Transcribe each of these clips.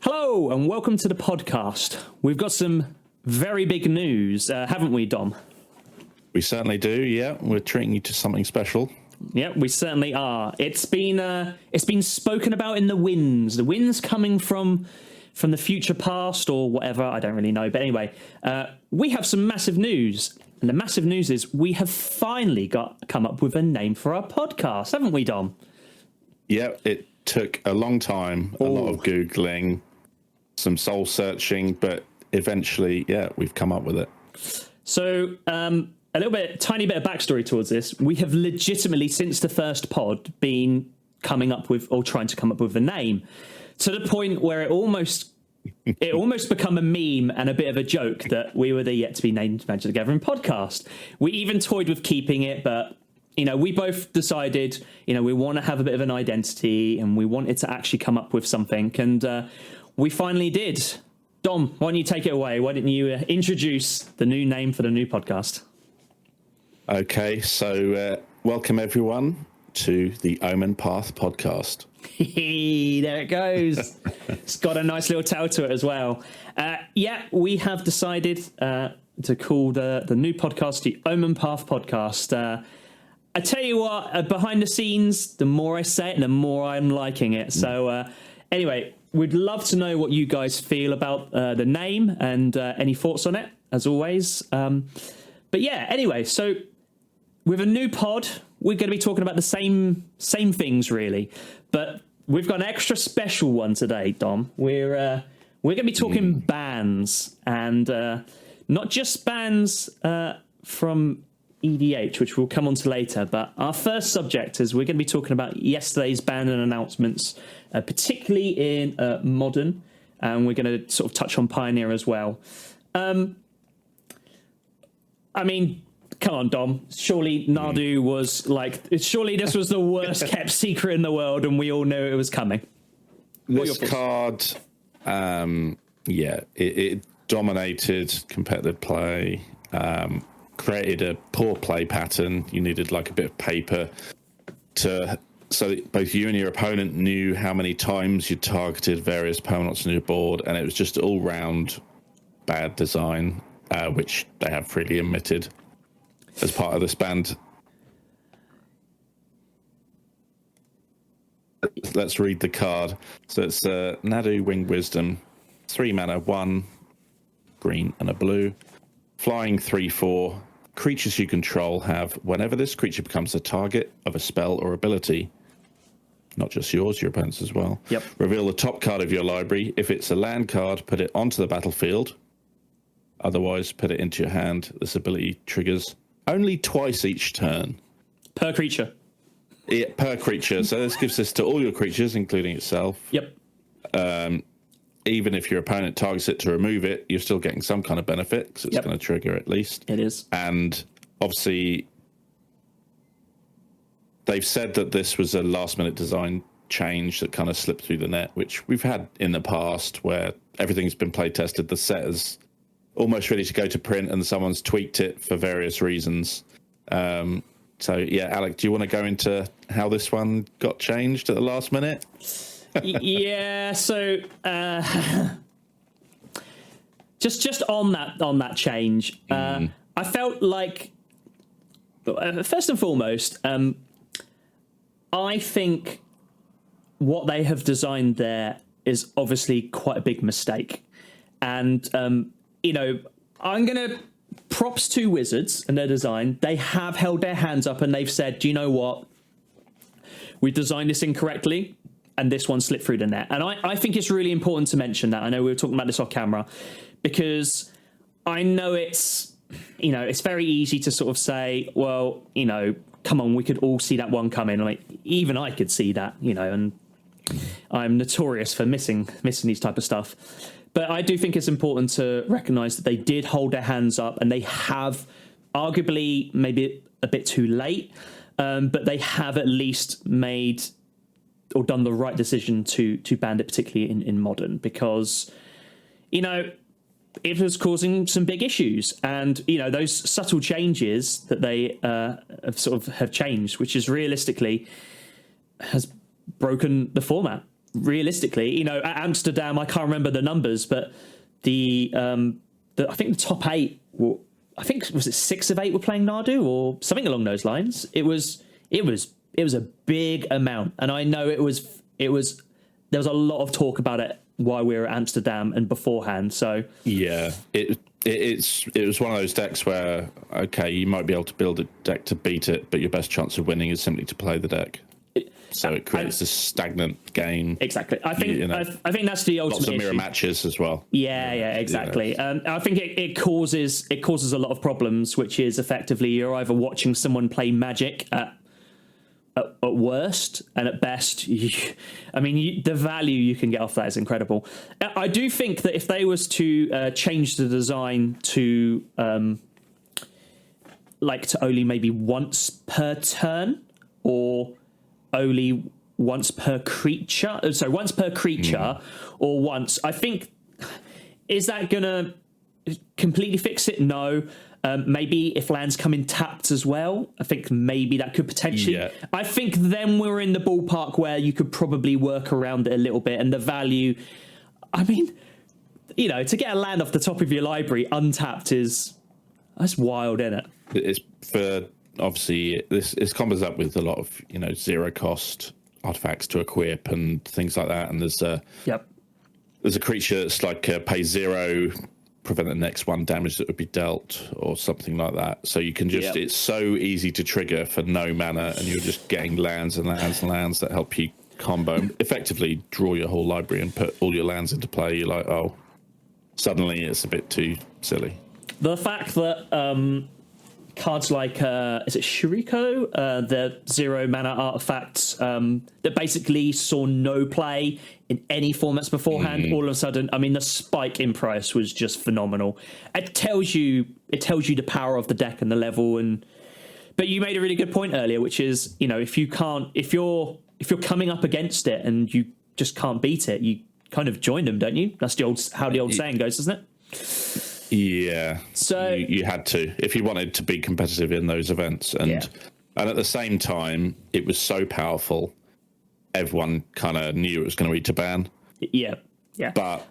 Hello and welcome to the podcast. We've got some very big news, haven't we, Dom? We certainly do, yeah. We're treating you to something special. Yeah, we certainly are. It's been spoken about in the winds. The winds coming from the future past or whatever, I don't really know. But anyway, we have some massive news. And the massive news is we have finally come up with a name for our podcast, haven't we, Dom? Yeah, it took a long time, a lot of Googling, some soul searching, but eventually, yeah, we've come up with it. So, tiny bit of backstory towards this. We have legitimately, since the first pod, been trying to come up with a name, to the point where it almost become a meme and a bit of a joke that we were the yet to be named Magic the Gathering podcast. We even toyed with keeping it, but we both decided, we want to have a bit of an identity and we wanted to actually come up with something, and we finally did. Dom, why don't you take it away? Why don't you introduce the new name for the new podcast? Okay, so welcome everyone to the Omen Path podcast. There it goes. It's got a nice little tail to it as well. We have decided to call the new podcast the Omen Path podcast. I tell you what, behind the scenes, the more I say it, the more I'm liking it. So anyway, we'd love to know what you guys feel about the name and any thoughts on it, as always. But yeah, anyway, so with a new pod, we're going to be talking about the same things, really. But we've got an extra special one today, Dom. We're going to be talking bans, and not just bans from EDH, which we'll come on to later. But our first subject is we're going to be talking about yesterday's ban and announcements, particularly in Modern, and we're going to sort of touch on Pioneer as well. I mean, come on, Dom. Surely Nadu was surely this was the worst kept secret in the world, and we all knew it was coming. This card, it dominated competitive play, created a poor play pattern. You needed like a bit of paper so that both you and your opponent knew how many times you targeted various opponents on your board, and it was just all round bad design, which they have freely admitted as part of this band. Let's read the card. So it's Nadu Winged Wisdom, 3 mana, 1 green and a blue, flying 3/4. Creatures you control have, whenever this creature becomes a target of a spell or ability, not just yours, your opponent's as well. Yep. Reveal the top card of your library. If it's a land card, put it onto the battlefield. Otherwise, put it into your hand. This ability triggers only twice each turn. Per creature. Yeah, per creature. So this gives this to all your creatures, including itself. Yep. Even if your opponent targets it to remove it, you're still getting some kind of benefit because it's going to trigger at least. It is. And obviously, they've said that this was a last-minute design change that kind of slipped through the net, which we've had in the past where everything's been play-tested. The set is almost ready to go to print and someone's tweaked it for various reasons. So, yeah, Alec, do you want to go into how this one got changed at the last minute? Yeah, so just on that change, I felt like first and foremost, I think what they have designed there is obviously quite a big mistake, and I'm gonna props to Wizards and their design. They have held their hands up and they've said, do you know what, we designed this incorrectly. And this one slipped through the net. And I think it's really important to mention that. I know we were talking about this off camera, because I know it's very easy to sort of say, well, come on, we could all see that one coming. Like, even I could see that, and I'm notorious for missing these type of stuff. But I do think it's important to recognise that they did hold their hands up, and they have, arguably maybe a bit too late, but they have at least made or done the right decision to ban it, particularly in Modern, because it was causing some big issues, and those subtle changes that they have changed, which is realistically has broken the format. realistically, at Amsterdam, I can't remember the numbers, but I think the top 8 were, I think, was it 6 of 8 were playing Nadu or something along those lines. It was a big amount, and I know there was a lot of talk about it while we were at Amsterdam and beforehand. So yeah, it was one of those decks where, okay, you might be able to build a deck to beat it, but your best chance of winning is simply to play the deck. So it creates a stagnant game. Exactly. I think I think that's the ultimate lots of mirror issue. Matches as well. Yeah, exactly. I think it causes a lot of problems, which is effectively you're either watching someone play Magic at worst, and at best, the value you can get off that is incredible. I do think that if they was to change the design to to only maybe once per turn, or only once per creature, or once, I think, is that gonna completely fix it? No. Maybe if lands come in tapped as well, I think maybe that could potentially. Yeah. I think then we're in the ballpark where you could probably work around it a little bit, and the value. I mean, to get a land off the top of your library untapped that's wild, isn't it? It's for obviously this combos up with a lot of zero cost artifacts to equip and things like that, and there's a creature that's like pay 0. Prevent the next one damage that would be dealt or something like that. So you can just, it's so easy to trigger for no mana, and you're just getting lands and lands and lands that help you combo and effectively draw your whole library and put all your lands into play. You're like, oh, suddenly it's a bit too silly. The fact that cards like, is it Shuriko? The 0 mana artifacts that basically saw no play in any formats beforehand. All of a sudden, the spike in price was just phenomenal. It tells you the power of the deck and the level. But you made a really good point earlier, which is, if you're coming up against it and you just can't beat it, you kind of join them, don't you? That's how the old saying goes, isn't it? Yeah. So you had to, if you wanted to be competitive in those events, and at the same time, it was so powerful. Everyone kind of knew it was going to be to ban. Yeah. But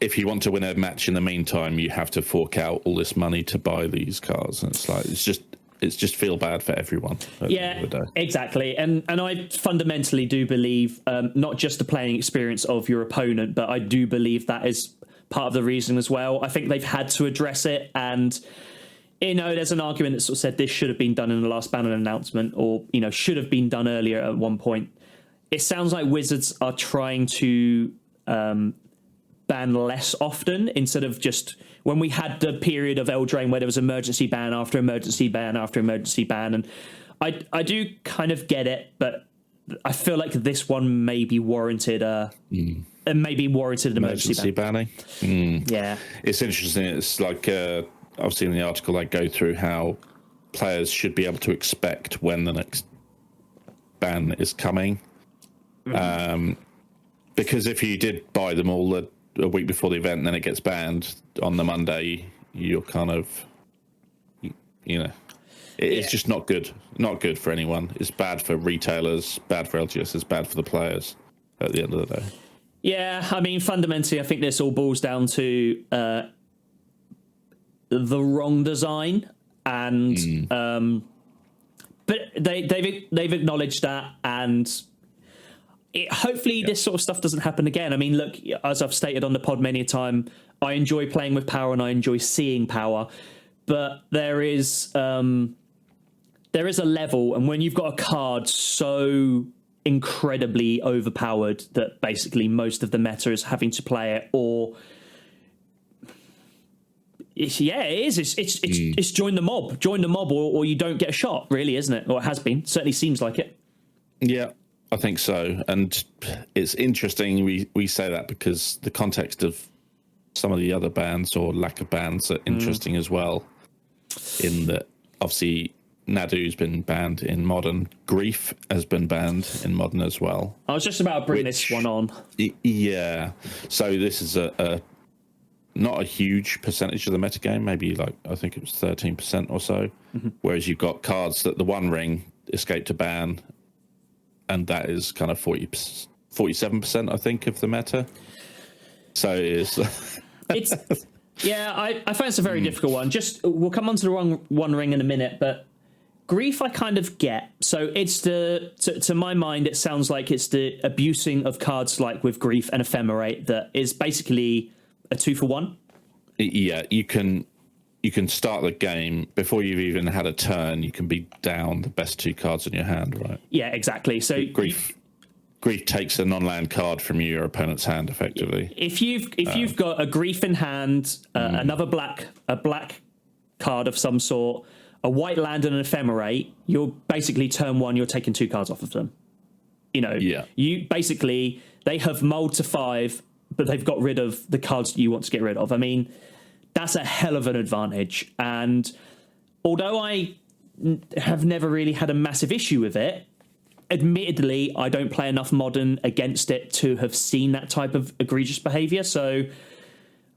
if you want to win a match in the meantime, you have to fork out all this money to buy these cards, and it's just feel bad for everyone. Yeah, exactly. And I fundamentally do believe not just the playing experience of your opponent, but I do believe that is part of the reason as well. I think they've had to address it, and there's an argument that sort of said this should have been done in the last ban announcement, or should have been done earlier at one point. It sounds like Wizards are trying to ban less often, instead of just when we had the period of Eldraine where there was emergency ban after emergency ban after emergency ban. And I do kind of get it, but I feel like this one maybe warranted an emergency banning. Yeah, it's interesting. It's like I've seen in the article they go through how players should be able to expect when the next ban is coming. Because if you did buy them all a week before the event and then it gets banned on the Monday, you're kind of, it's just not good. Not good for anyone. It's bad for retailers, bad for LGS, it's bad for the players at the end of the day. Yeah, fundamentally, I think this all boils down to the wrong design, and but they've acknowledged that, and hopefully this sort of stuff doesn't happen again. Look, as I've stated on the pod many a time, I enjoy playing with power and I enjoy seeing power, but there is a level, and when you've got a card so incredibly overpowered that basically most of the meta is having to play it, or it is. It's join the mob, or you don't get a shot, really, isn't it? Or it has been. Certainly seems like it. Yeah, I think so. And it's interesting we say that because the context of some of the other bans or lack of bans are interesting as well. In that, obviously, Nadu's been banned in Modern. Grief has been banned in Modern as well. I was just about to bring this one on. Yeah. So this is a not a huge percentage of the metagame, maybe I think it was 13% or so. Whereas you've got cards that the One Ring escaped a ban, and that is kind of 40% 47%, I think, of the meta. So it's I find it's a very difficult one. We'll come on to the One Ring in a minute, but Grief I kind of get. So it's to my mind, it sounds like it's the abusing of cards like with Grief and Ephemerate that is basically a 2-for-1. Yeah, you can start the game before you've even had a turn. You can be down the best 2 cards in your hand, right? Yeah, exactly. So Grief takes a non-land card from your opponent's hand, effectively. If you've got a Grief in hand, another black card of some sort, a white land and an Ephemerate, you're basically turn 1. You're taking 2 cards off of them. You basically they have mulled to 5, but they've got rid of the cards that you want to get rid of. I mean, that's a hell of an advantage. And although I have never really had a massive issue with it, admittedly, I don't play enough Modern against it to have seen that type of egregious behaviour. So,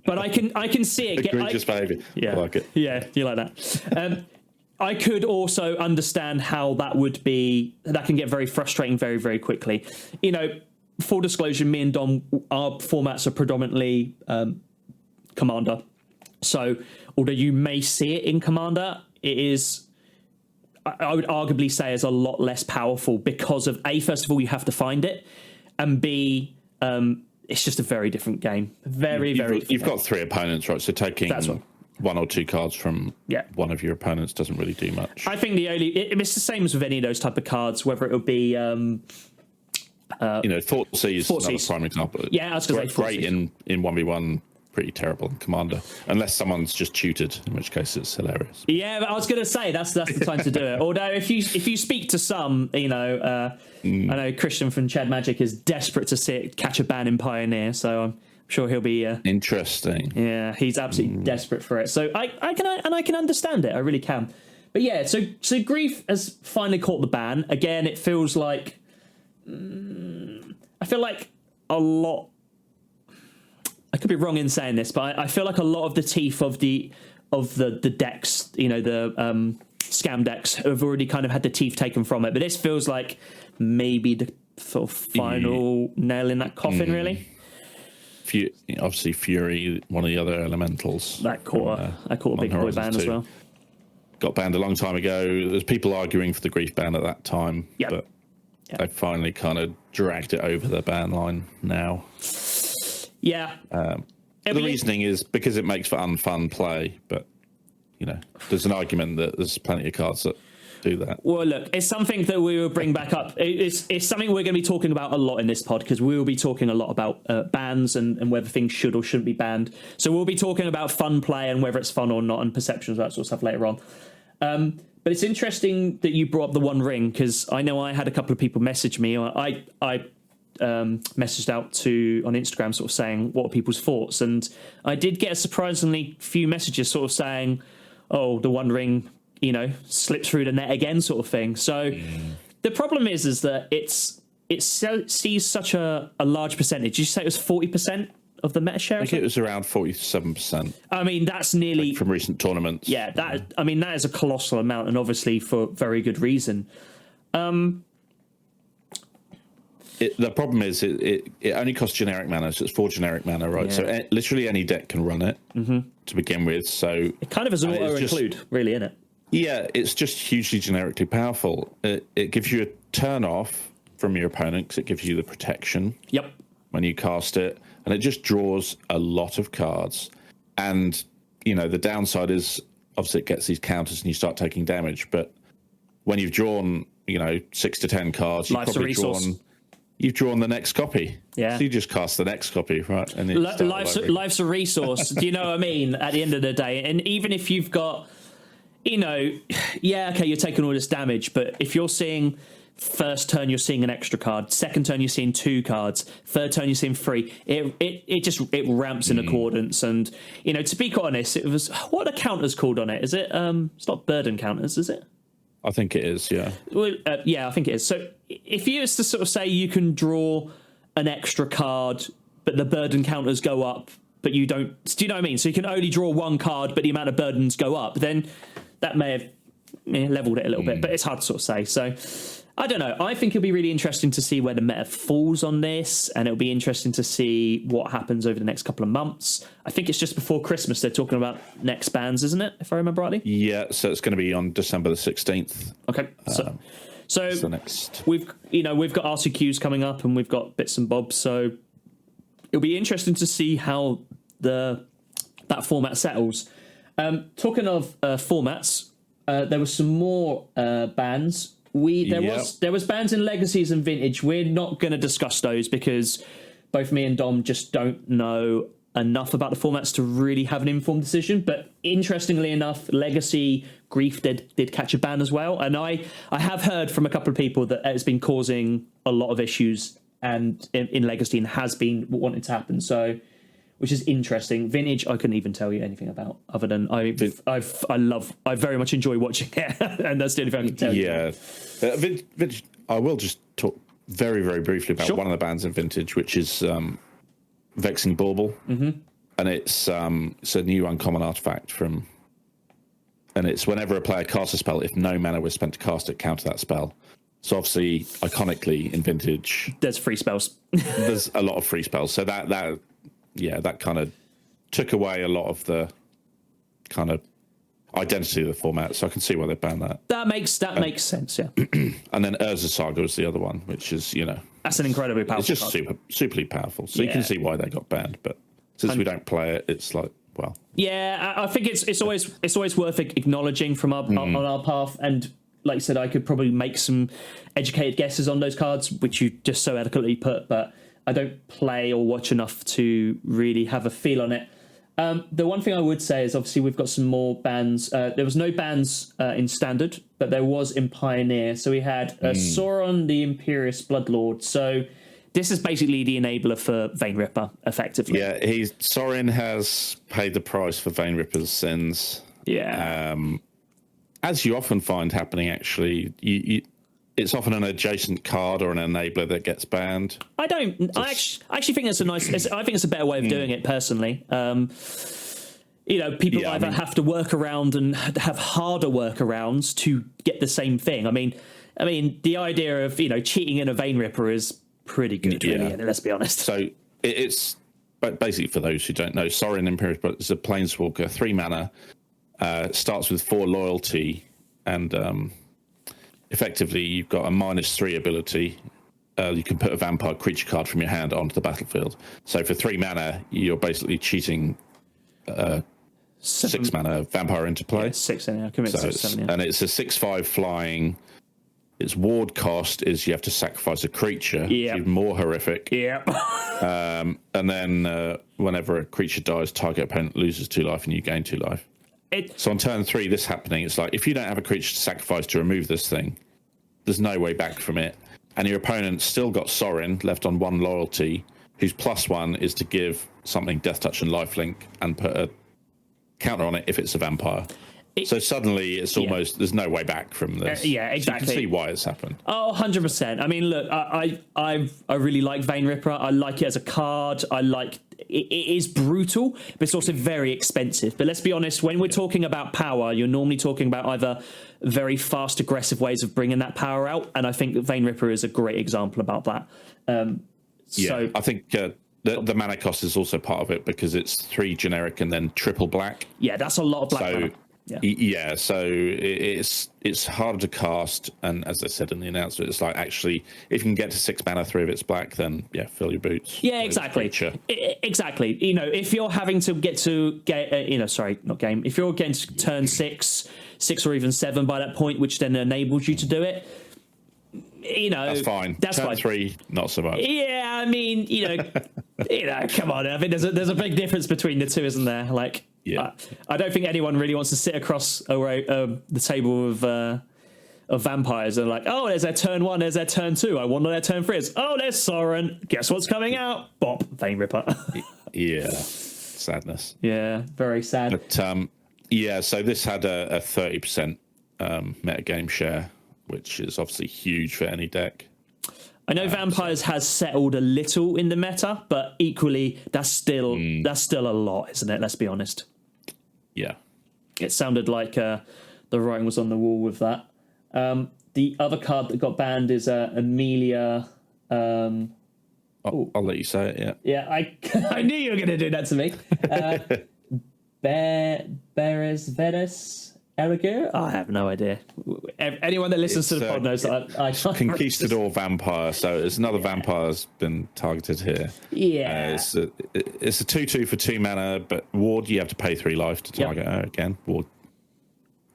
but I can see it. Egregious behaviour. Yeah, I like it. Yeah, you like that. I could also understand how that can get very frustrating very, very quickly. Full disclosure, me and Dom, our formats are predominantly Commander. So although you may see it in Commander, it is, I would arguably say, is a lot less powerful because of A, first of all, you have to find it, and B, it's just a very different game. You've got 3 opponents, right? So taking 1 or 2 cards from one of your opponents doesn't really do much. I think it's the same as with any of those type of cards, whether it will be Thoughtseize is another prime example. Yeah, I was going to say great in 1v1, pretty terrible in Commander, unless someone's just tutored, in which case it's hilarious. Yeah, but I was going to say that's the time to do it. Although if you speak to some, I know Christian from Chad Magic is desperate to catch a ban in Pioneer, so I'm sure he'll be interesting. Yeah, he's absolutely desperate for it. So I can understand it. I really can. But yeah, so Grief has finally caught the ban again. It feels like I feel like a lot. I could be wrong in saying this, but I feel like a lot of the teeth of the decks, the scam decks, have already kind of had the teeth taken from it. But this feels like maybe the sort of final nail in that coffin, really. Obviously, Fury, one of the other elementals. That caught a big boy ban as well. Got banned a long time ago. There's people arguing for the Grief ban at that time, but they finally kind of dragged it over the ban line now. Yeah. The reasoning is because it makes for unfun play, but there's an argument that there's plenty of cards that do that. Well, look, it's something that we will bring back up. It's something we're going to be talking about a lot in this pod, because we will be talking a lot about bans and whether things should or shouldn't be banned. So we'll be talking about fun play and whether it's fun or not, and perceptions, that sort of stuff later on. But it's interesting that you brought up the One Ring, because I know I had a couple of people message me. I messaged out on Instagram sort of saying what are people's thoughts, and I did get a surprisingly few messages sort of saying, oh, the One Ring slipped through the net again, sort of thing. So the problem is that it sees such a large percentage. Did you say it was 40% of the meta share? I think it was around 47%. I mean, that's nearly from recent tournaments. Yeah, that is a colossal amount, and obviously for very good reason. The problem is it only costs generic mana, so it's 4 generic mana, right? Yeah. So literally any deck can run it to begin with. So it kind of is an auto-include, really, isn't it? Yeah, it's just hugely generically powerful. It gives you a turn off from your opponent because it gives you the protection when you cast it, and it just draws a lot of cards. And, the downside is obviously it gets these counters and you start taking damage, but when you've drawn, 6 to 10 cards, you've drawn the next copy. Yeah. So you just cast the next copy, right? And life's a resource. Do you know what I mean? At the end of the day, and even if you've got, you're taking all this damage, but if you're seeing first turn you're seeing an extra card, second turn you're seeing 2 cards, third turn you're seeing 3, it ramps in accordance. And to be quite honest, it was, what are the counters called on it? Is it it's not burden counters, is it? I think it is, yeah. Well, I think it is. So if you was to sort of say you can draw an extra card, but the burden counters go up, but you don't, do you know what I mean? So you can only draw 1 card, but the amount of burdens go up, then that may have leveled it a little bit, but it's hard to sort of say. So I don't know. I think it'll be really interesting to see where the meta falls on this, and it'll be interesting to see what happens over the next couple of months. I think it's just before Christmas they're talking about next bans, isn't it? If I remember rightly. Yeah, so it's going to be on December the 16th. Okay, so the next. we've got RCQs coming up, and we've got bits and bobs. So it'll be interesting to see how that format settles. Talking of formats, there were some more bans. There was bans in Legacies and Vintage. We're not going to discuss those because both me and Dom just don't know enough about the formats to really have an informed decision. But interestingly enough, Legacy Grief did catch a ban as well, and I have heard from a couple of people that it's been causing a lot of issues and in Legacy and has been wanting to happen. So, which is interesting. Vintage, I couldn't even tell you anything about, other than I very much enjoy watching it, and that's the only thing I can tell you. Yeah, Vintage. I will just talk very, very briefly about one of the bans in Vintage, which is Vexing Bauble, and it's a new uncommon artifact and it's whenever a player casts a spell, if no mana was spent to cast it, counter that spell. So obviously, iconically in Vintage, there's free spells. There's a lot of free spells, so that kind of took away a lot of the kind of identity of the format. So I can see why they banned that. That makes sense, yeah. And then Urza Saga is the other one, which is that's an incredibly powerful. It's just superly powerful. So you can see why they got banned. But since we don't play it, it's like, well, yeah. I think it's always worth acknowledging from on our path. And like you said, I could probably make some educated guesses on those cards, which you just so eloquently put, but I don't play or watch enough to really have a feel on it. The one thing I would say is obviously we've got some more bans. There was no bans in Standard, but there was in Pioneer. So we had Sauron, the Imperious Bloodlord. So this is basically the enabler for Vein Ripper, effectively. Yeah, Sorin has paid the price for Vein Ripper's sins. Yeah. As you often find happening, actually, it's often an adjacent card or an enabler that gets banned. I actually think that's I think it's a better way of doing it personally. People either have to work around and have harder workarounds to get the same thing. I mean, the idea of cheating in a Vein Ripper is pretty good, really. Let's be honest. So it's basically, for those who don't know, Sorin Imperious Blood is a Planeswalker, 3 mana, starts with 4 loyalty, and effectively, you've got a -3 ability. You can put a vampire creature card from your hand onto the battlefield. So for 3 mana, you're basically cheating 6 mana vampire into play. Yeah, 6, and I commit 6/7. Yeah. And it's a 6/5 flying. Its ward cost is you have to sacrifice a creature. Yeah. Even more horrific. Yeah. And then whenever a creature dies, target opponent loses 2 life and you gain 2 life. So on turn 3, this happening, it's like, if you don't have a creature to sacrifice to remove this thing, there's no way back from it. And your opponent's still got Sorin left on 1 loyalty, whose +1 is to give something Death Touch and Lifelink and put a counter on it if it's a vampire. So suddenly it's almost, there's no way back from this. Yeah, exactly. So you can see why it's happened. Oh, 100%. I mean, look, I really like Vein Ripper. I like it as a card. It is brutal, but it's also very expensive. But let's be honest, when we're talking about power, you're normally talking about either very fast, aggressive ways of bringing that power out. And I think Vein Ripper is a great example about that. So I think the mana cost is also part of it because it's 3 generic and then triple black. Yeah, that's a lot of black mana. Yeah, so it's harder to cast, and as I said in the announcement, it's like, actually, if you can get to 6 mana, 3 of it's black, then fill your boots. Yeah, exactly. Exactly. If you're having to get to if you're getting to turn 6 or even 7 by that point, which then enables you to do it, that's fine. That's turn fine. 3, not so much. Yeah, I mean, come on. I think there's a big difference between the two, isn't there? Like, I don't think anyone really wants to sit across the table of vampires and like, oh, there's their turn 1, there's their turn 2. I wonder their turn 3 is. Oh, there's Sorin. Guess what's coming out? Bop, Vein Ripper. Yeah, sadness. Yeah, very sad. But so this had a 30% metagame share, which is obviously huge for any deck. I know Vampires has settled a little in the meta, but equally that's still a lot, isn't it? Let's be honest. Yeah, it sounded like the writing was on the wall with that. the other card that got banned is Amelia. I'll let you say it. Yeah, I knew you were going to do that to me. Beres Vedes Erigur? I have no idea. Anyone that listens to the pod knows that I can't. Conquistador Vampire, so it's another vampire's been targeted here. Yeah. It's a 2/2 for 2 mana, but ward, you have to pay 3 life to target her again. Ward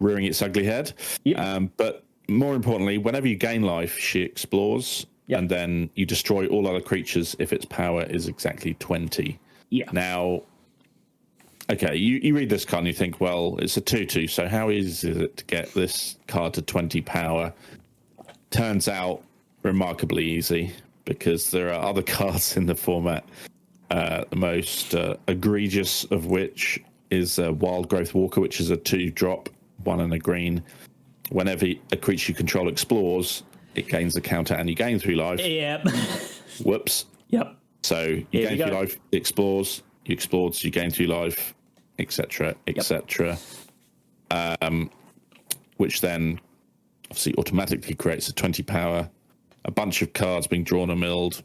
rearing its ugly head. Yep. But more importantly, whenever you gain life, she explores, and then you destroy all other creatures if its power is exactly 20. Yeah. Now, okay, you read this card and you think, well, it's a 2/2, so how easy is it to get this card to 20 power? Turns out remarkably easy, because there are other cards in the format, the most egregious of which is Wild Growth Walker, which is a 2-drop, 1 and a green. Whenever a creature you control explores, it gains the counter and you gain 3 life. Yep. Whoops. Yep. So you gain 3 life, it explores, you explode, so you gain 3 life, etc., etc. Which then obviously automatically creates a 20 power, a bunch of cards being drawn or milled,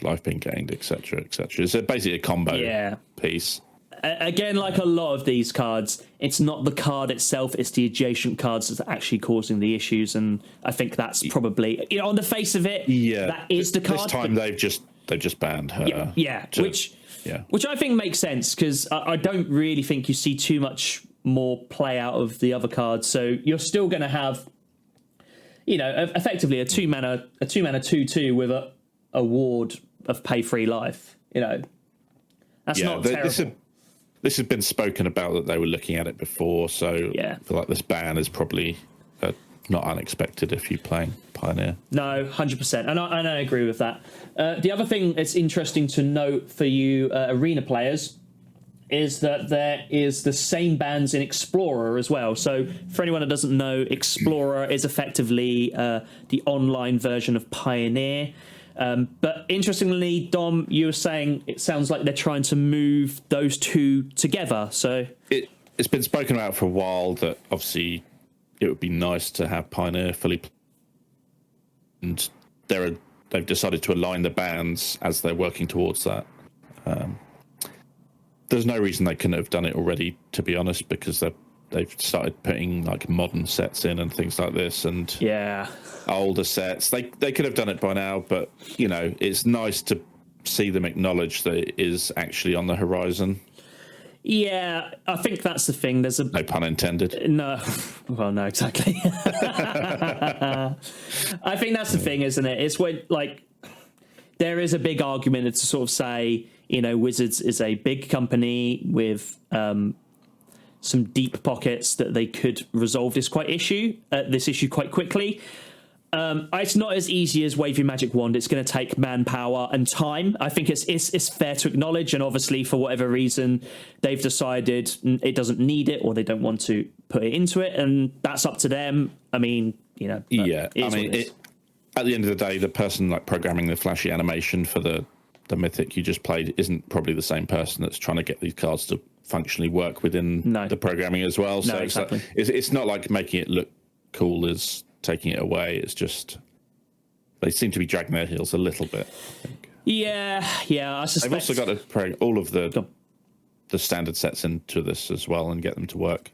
life being gained, etc., etc. It's basically a combo piece. Again, like a lot of these cards, it's not the card itself, it's the adjacent cards that's actually causing the issues, and I think that's probably, on the face of it, that is the card. This time they've just banned her. Which I think makes sense, because I don't really think you see too much more play out of the other cards, so you're still going to have, effectively a 2-mana 2/2 with a ward of pay 3 life. That's not terrible. This has been spoken about, that they were looking at it before, so I feel like this ban is probably not unexpected if you're playing Pioneer. No, 100%, and I agree with that. The other thing that's interesting to note for you Arena players is that there is the same bans in Explorer as well. So for anyone that doesn't know, Explorer is effectively the online version of Pioneer. But interestingly, Dom, you were saying it sounds like they're trying to move those two together. So it's been spoken about for a while that obviously it would be nice to have Pioneer fully, and they've decided to align the bans as they're working towards that. There's no reason they couldn't have done it already, to be honest, because they've started putting like modern sets in and things like this, and older sets. They could have done it by now, but it's nice to see them acknowledge that it is actually on the horizon. Yeah, I think that's the thing. There's no pun intended. No, well, no, exactly. I think that's the thing, isn't it? It's when there is a big argument to sort of say, Wizards is a big company with some deep pockets that they could resolve this issue quite quickly. It's not as easy as wave your magic wand. It's going to take manpower and time. I think it's fair to acknowledge, and obviously for whatever reason they've decided it doesn't need it, or they don't want to put it into it, and that's up to them. I mean, at the end of the day, the person programming the flashy animation for the mythic you just played isn't probably the same person that's trying to get these cards to functionally work within the programming as well. So exactly. It's not like making it look cool is taking it away. It's just they seem to be dragging their heels a little bit, I think. I suspect they've also got to bring all of the standard sets into this as well and get them to work.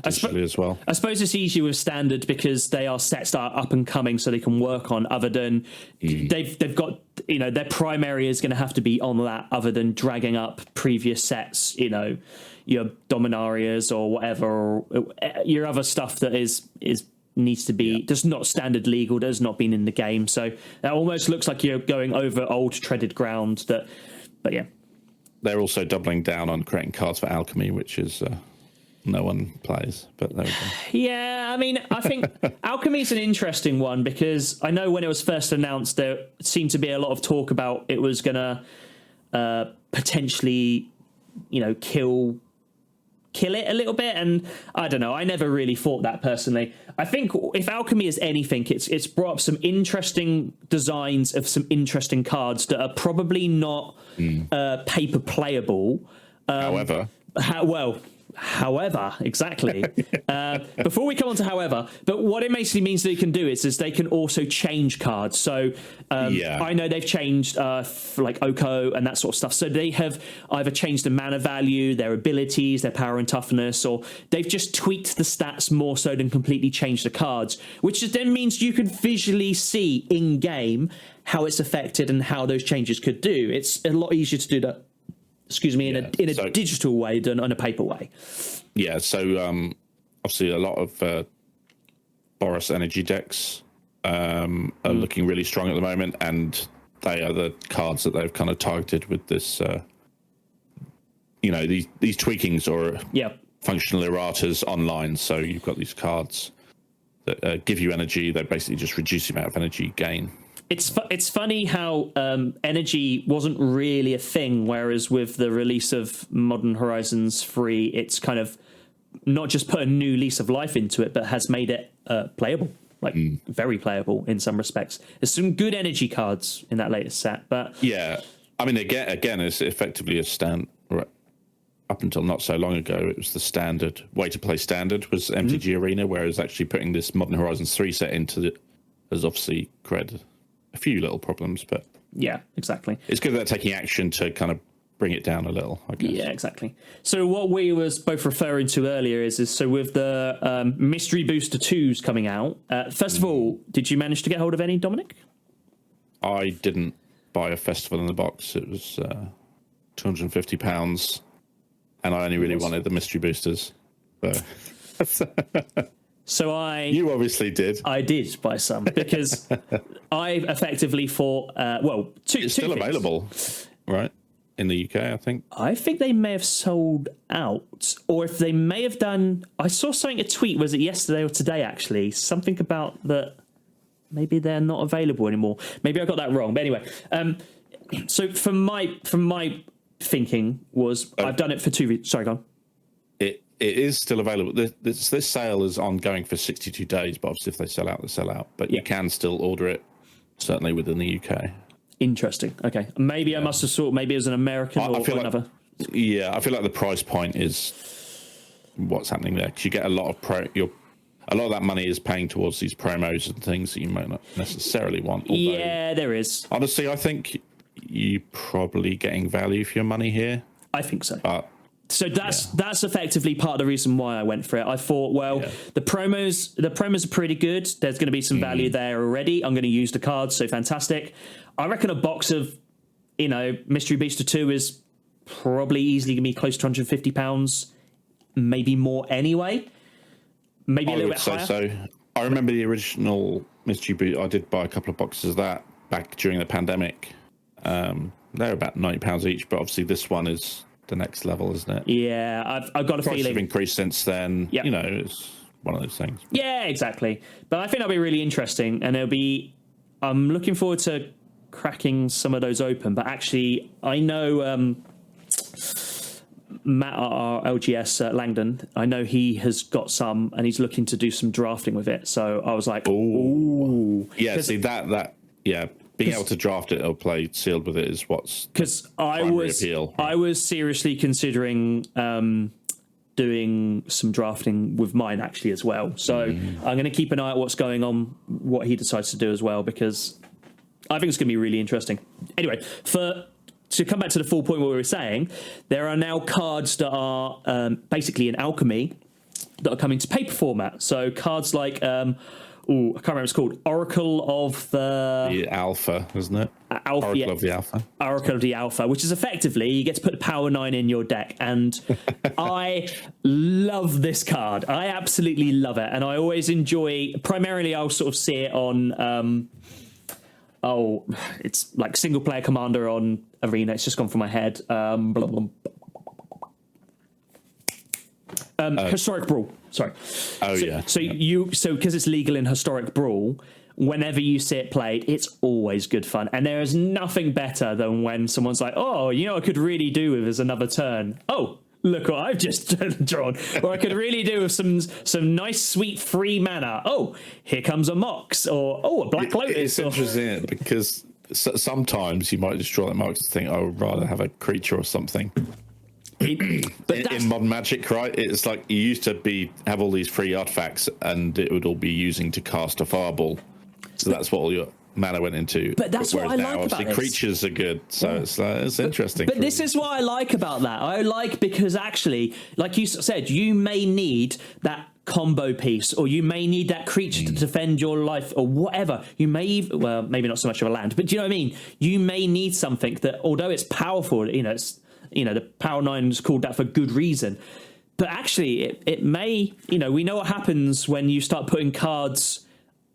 As well. I suppose it's easier with standard because they are sets that are up and coming, so they can work on. Other than they've got, their primary is going to have to be on that. Other than dragging up previous sets, your Dominarias or whatever, or your other stuff that is needs to be just not standard legal. That's not been in the game, so that almost looks like you're going over old treaded ground. They're also doubling down on creating cards for alchemy, which is. No one plays, but there we go. Yeah, I mean, I think Alchemy is an interesting one because I know when it was first announced, there seemed to be a lot of talk about it was going to potentially, kill it a little bit. And I don't know, I never really thought that personally. I think if Alchemy is anything, it's brought up some interesting designs of some interesting cards that are probably not paper playable. However, exactly. Before we come on to however, but what it basically means they can do is they can also change cards. So I know they've changed for like Oko and that sort of stuff. So they have either changed the mana value, their abilities, their power and toughness, or they've just tweaked the stats more so than completely changed the cards, which then means you can visually see in game how it's affected and how those changes could do. It's a lot easier to do that. Excuse me, in a digital way than on a paper way. Yeah, so obviously a lot of Boros energy decks are looking really strong at the moment, and they are the cards that they've kind of targeted with this, these tweakings or functional erratas online. So you've got these cards that give you energy. They basically just reduce the amount of energy gain. It's funny how energy wasn't really a thing, whereas with the release of Modern Horizons 3, it's kind of not just put a new lease of life into it, but has made it playable, like very playable in some respects. There's some good energy cards in that latest set, but yeah, I mean, again, it's effectively a stand. Right. Up until not so long ago, it was the standard way to play. Standard was MTG Arena, whereas actually putting this Modern Horizons 3 set into it has obviously created a few little problems, but yeah, exactly. It's good that they're taking action to kind of bring it down a little, I guess. Yeah, exactly. So what we was both referring to earlier is so with the Mystery Booster 2s coming out, first of all, did you manage to get hold of any, Dominic? I didn't buy a Festival in the box. It was £250, and I only really wanted the Mystery Boosters. So... So you obviously did. I did buy some because I effectively thought, it's still available, right? In the UK, I think. I think they may have sold out, or if they may have done. I saw something, a tweet, was it yesterday or today? Actually, something about that. Maybe they're not available anymore. Maybe I got that wrong. But anyway, so from my thinking was I've done it for 2 weeks. Sorry, go on. It is still available. This sale is ongoing for 62 days, but obviously if they sell out, they sell out. But you can still order it, certainly within the UK. Interesting. Okay. Maybe I must have thought maybe it was an American or another. Yeah, I feel like the price point is what's happening there. Because you get a lot of that money is paying towards these promos and things that you might not necessarily want. Although, yeah, there is. Honestly, I think you're probably getting value for your money here. I think so. So that's effectively part of the reason why I went for it. I thought, the promos are pretty good. There's going to be some value there already. I'm going to use the cards, so fantastic. I reckon a box of, Mystery Booster 2 is probably easily going to be close to £150, maybe more anyway. Maybe a little bit higher. So I remember the original Mystery Booster. I did buy a couple of boxes of that back during the pandemic. They're about £90 each, but obviously this one is the next level, isn't it? Yeah, I've got a feeling. Prices have increased since then. Yep. It's one of those things. Yeah, exactly. But I think that'll be really interesting, and I'm looking forward to cracking some of those open. But actually, I know Matt, our LGS Langdon, I know he has got some, and he's looking to do some drafting with it. So I was like, ooh. Yeah, see that. Being able to draft it or play sealed with it is what's because I was seriously considering doing some drafting with mine actually as well. So I'm going to keep an eye on what's going on, what he decides to do as well, because I think it's going to be really interesting. Anyway, to come back to the full point what we were saying, there are now cards that are basically in Alchemy that are coming to paper format. So cards like I can't remember what it's called. Oracle of the Alpha, isn't it? Oracle of the Alpha. Oracle of the Alpha, which is effectively you get to put Power 9 in your deck, and I love this card. I absolutely love it, and I always enjoy. Primarily, I'll sort of see it on. It's like single player commander on Arena. It's just gone from my head. Historic Brawl. Sorry. So because it's legal in Historic Brawl, whenever you see it played, it's always good fun. And there is nothing better than when someone's like, what I could really do with is another turn. Oh, look what I've just drawn. Or I could really do with some nice, sweet free mana. Oh, here comes a Mox. Or, a Black Lotus. It's interesting because sometimes you might just draw that Mox and think, I would rather have a creature or something. in modern Magic, right? It's like you used to have all these free artifacts, and it would all be using to cast a fireball. So that's what all your mana went into. But that's what I like about this. Creatures are good, so it's interesting. But this is what I like about that. I like because actually, like you said, you may need that combo piece, or you may need that creature to defend your life, or whatever. You may even, well, maybe not so much of a land, but do you know what I mean? You may need something that, although it's powerful, the Power 9's called that for good reason. But actually, it may, we know what happens when you start putting cards,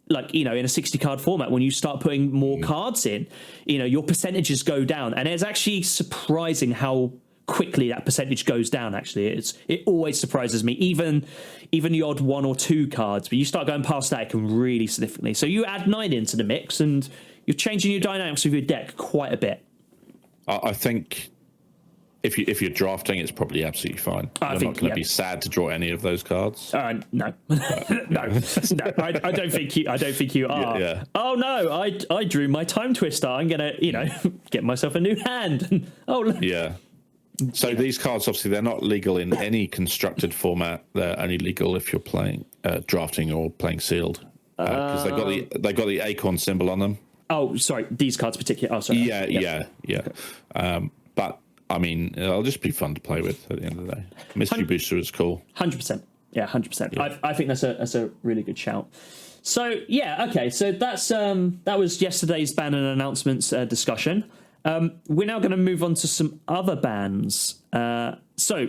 like, in a 60 card format, when you start putting more cards in, your percentages go down. And it's actually surprising how quickly that percentage goes down. Actually, it always surprises me, even the odd 1 or 2 cards, but you start going past that, it can really significantly. So you add 9 into the mix and you're changing your dynamics of your deck quite a bit. I think if you're drafting, it's probably absolutely fine. You're not going to be sad to draw any of those cards. No, no. I don't think you are. Yeah. Oh no, I drew my Time Twister. I'm gonna, get myself a new hand. Yeah. So these cards, obviously, they're not legal in any constructed format. They're only legal if you're playing drafting or playing sealed, because they got the acorn symbol on them. Oh, sorry, these cards particularly. Oh, sorry. Yeah. But I mean, it'll just be fun to play with at the end of the day. Mystery Booster is cool. 100%. Yeah, 100%. I think that's a really good shout. So yeah, okay. So that's that was yesterday's ban and announcements discussion. We're now going to move on to some other bans. So,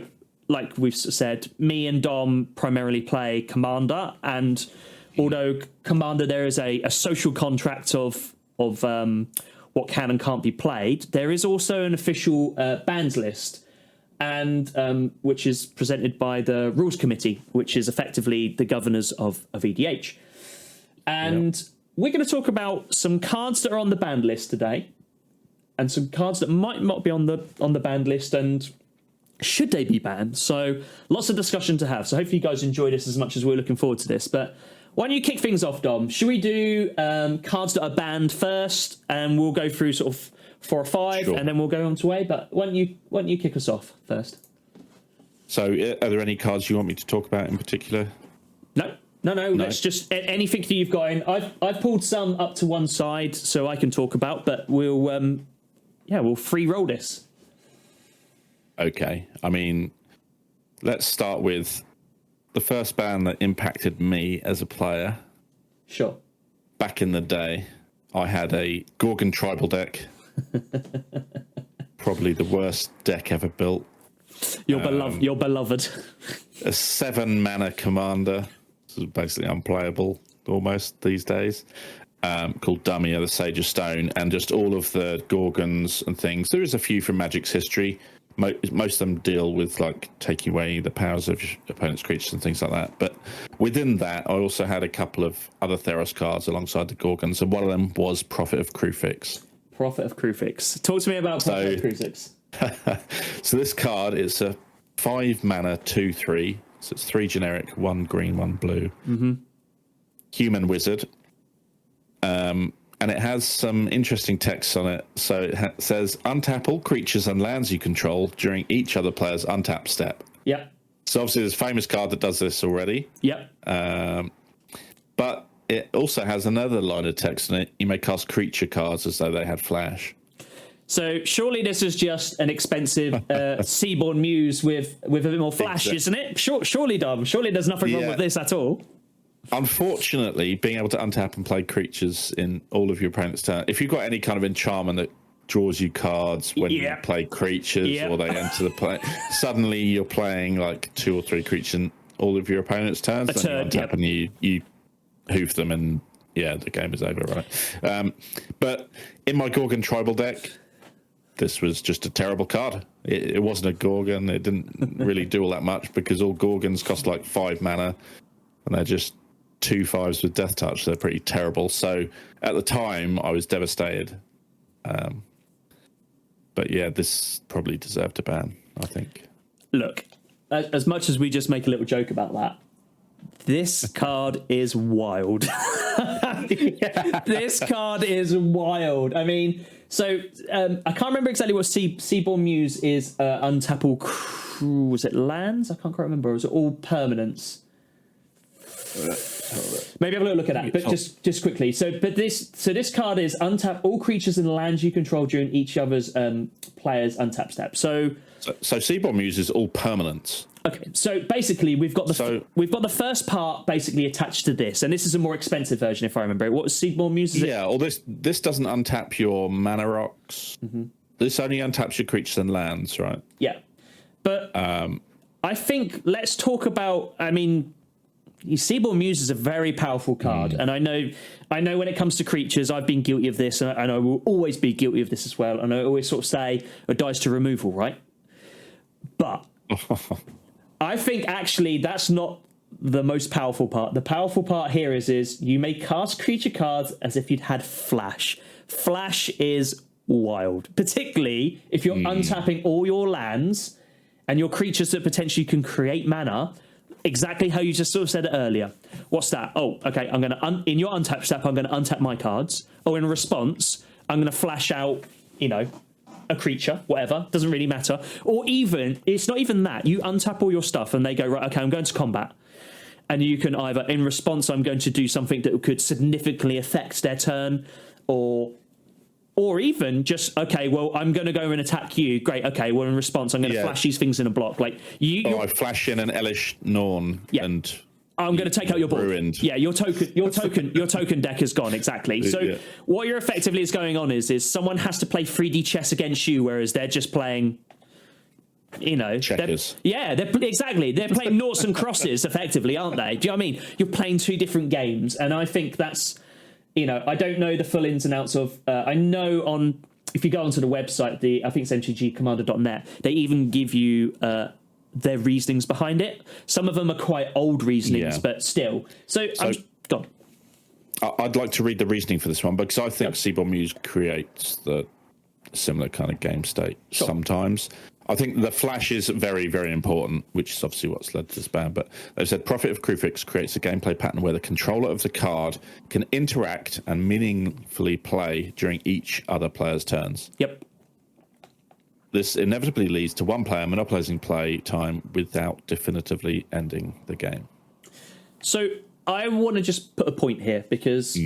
like we've said, me and Dom primarily play Commander, and although Commander there is a social contract of what can and can't be played, there is also an official bans list, and which is presented by the Rules Committee, which is effectively the governors of EDH. And we're going to talk about some cards that are on the banned list today, and some cards that might not be on the banned list, and should they be banned? So lots of discussion to have. So hopefully you guys enjoy this as much as we're looking forward to this. But why don't you kick things off, Dom? Should we do cards that are banned first, and we'll go through sort of 4 or 5, sure, and then we'll go on to A. But why don't you kick us off first? So are there any cards you want me to talk about in particular? No. Let's just anything that you've got in. I've pulled some up to one side so I can talk about, but we'll free roll this. Okay. I mean, let's start with the first ban that impacted me as a player. Sure. Back in the day, I had a Gorgon tribal deck. Probably the worst deck ever built. Your beloved. A 7 mana commander. This is basically unplayable almost these days. Called Dummy, the Sage of Stone, and just all of the Gorgons and things. There is a few from Magic's history. Most of them deal with like taking away the powers of opponent's creatures and things like that. But within that, I also had a couple of other Theros cards alongside the Gorgons, and one of them was Prophet of Kruphix. Prophet of Kruphix. Talk to me about Prophet of Kruphix. So this card is a 5 mana 2/3. So it's 3 generic, 1 green, 1 blue. Mm-hmm. Human wizard. And it has some interesting text on it. So it says, untap all creatures and lands you control during each other player's untap step. Yep. So obviously there's a famous card that does this already. Yep. But it also has another line of text in it. You may cast creature cards as though they had flash. So surely this is just an expensive Seaborn Muse with a bit more flash, isn't it? Surely, Dom. Surely there's nothing wrong with this at all. Unfortunately, being able to untap and play creatures in all of your opponent's turn, if you've got any kind of enchantment that draws you cards when you play creatures or they enter the play, suddenly you're playing like 2 or 3 creatures in all of your opponent's turns. Then you untap and you hoof them, and the game is over, right? But in my Gorgon tribal deck, this was just a terrible card. It wasn't a Gorgon. It didn't really do all that much because all Gorgons cost like 5 mana, and they're just 2 5s with Death Touch. They're pretty terrible. So at the time, I was devastated. But yeah, this probably deserved a ban, I think. Look, as much as we just make a little joke about that, this card is wild. This card is wild. I mean, so I can't remember exactly what Seaborn Muse is. Untap all was it lands? I can't quite remember. Or was it all permanents? Maybe have a little look at that, but just quickly. So this card is untap all creatures and lands you control during each other's player's untap step. So Seaborn Muse is all permanents. Okay, so basically we've got the first part basically attached to this, and this is a more expensive version if I remember. What was Seaborn Muse? Well, this doesn't untap your mana rocks. Mm-hmm. This only untaps your creatures and lands, right? Yeah, but I think let's talk about. I mean, Seaborn Muse is a very powerful card, and I know when it comes to creatures, I've been guilty of this, and I will always be guilty of this as well. And I always sort of say it dies to removal, right? But I think actually that's not the most powerful part. The powerful part here is you may cast creature cards as if you'd had Flash. Flash is wild, particularly if you're untapping all your lands and your creatures that potentially can create mana. Exactly how you just sort of said it earlier. What's that? Oh, okay. I'm gonna in your untap step, I'm gonna untap my cards. Oh, in response, I'm gonna flash out, a creature, whatever. Doesn't really matter. Or even it's not even that. You untap all your stuff, and they go right. Okay, I'm going to combat, and you can either in response, I'm going to do something that could significantly affect their turn, or even just, okay, well, I'm going to go and attack you. Great, okay, well, in response, I'm going to flash these things in a block. Like I flash in an Elish Norn, and I'm going to take out your board. Ruined. Yeah, your token deck is gone, exactly. So what you're effectively is going on is someone has to play 3D chess against you, whereas they're just playing, checkers. They're playing noughts and crosses, effectively, aren't they? Do you know what I mean? You're playing two different games, and I think that's. I don't know the full ins and outs of. I know if you go onto the website, I think it's mtgcommander.net, they even give you their reasonings behind it. Some of them are quite old reasonings, but still. So I'm gone. I'd like to read the reasoning for this one because I think Seaborn Muse creates the similar kind of game state sometimes. I think the flash is very, very important, which is obviously what's led to this ban. But they've said Prophet of Kruphix creates a gameplay pattern where the controller of the card can interact and meaningfully play during each other player's turns. Yep. This inevitably leads to one player monopolizing play time without definitively ending the game. So I want to just put a point here because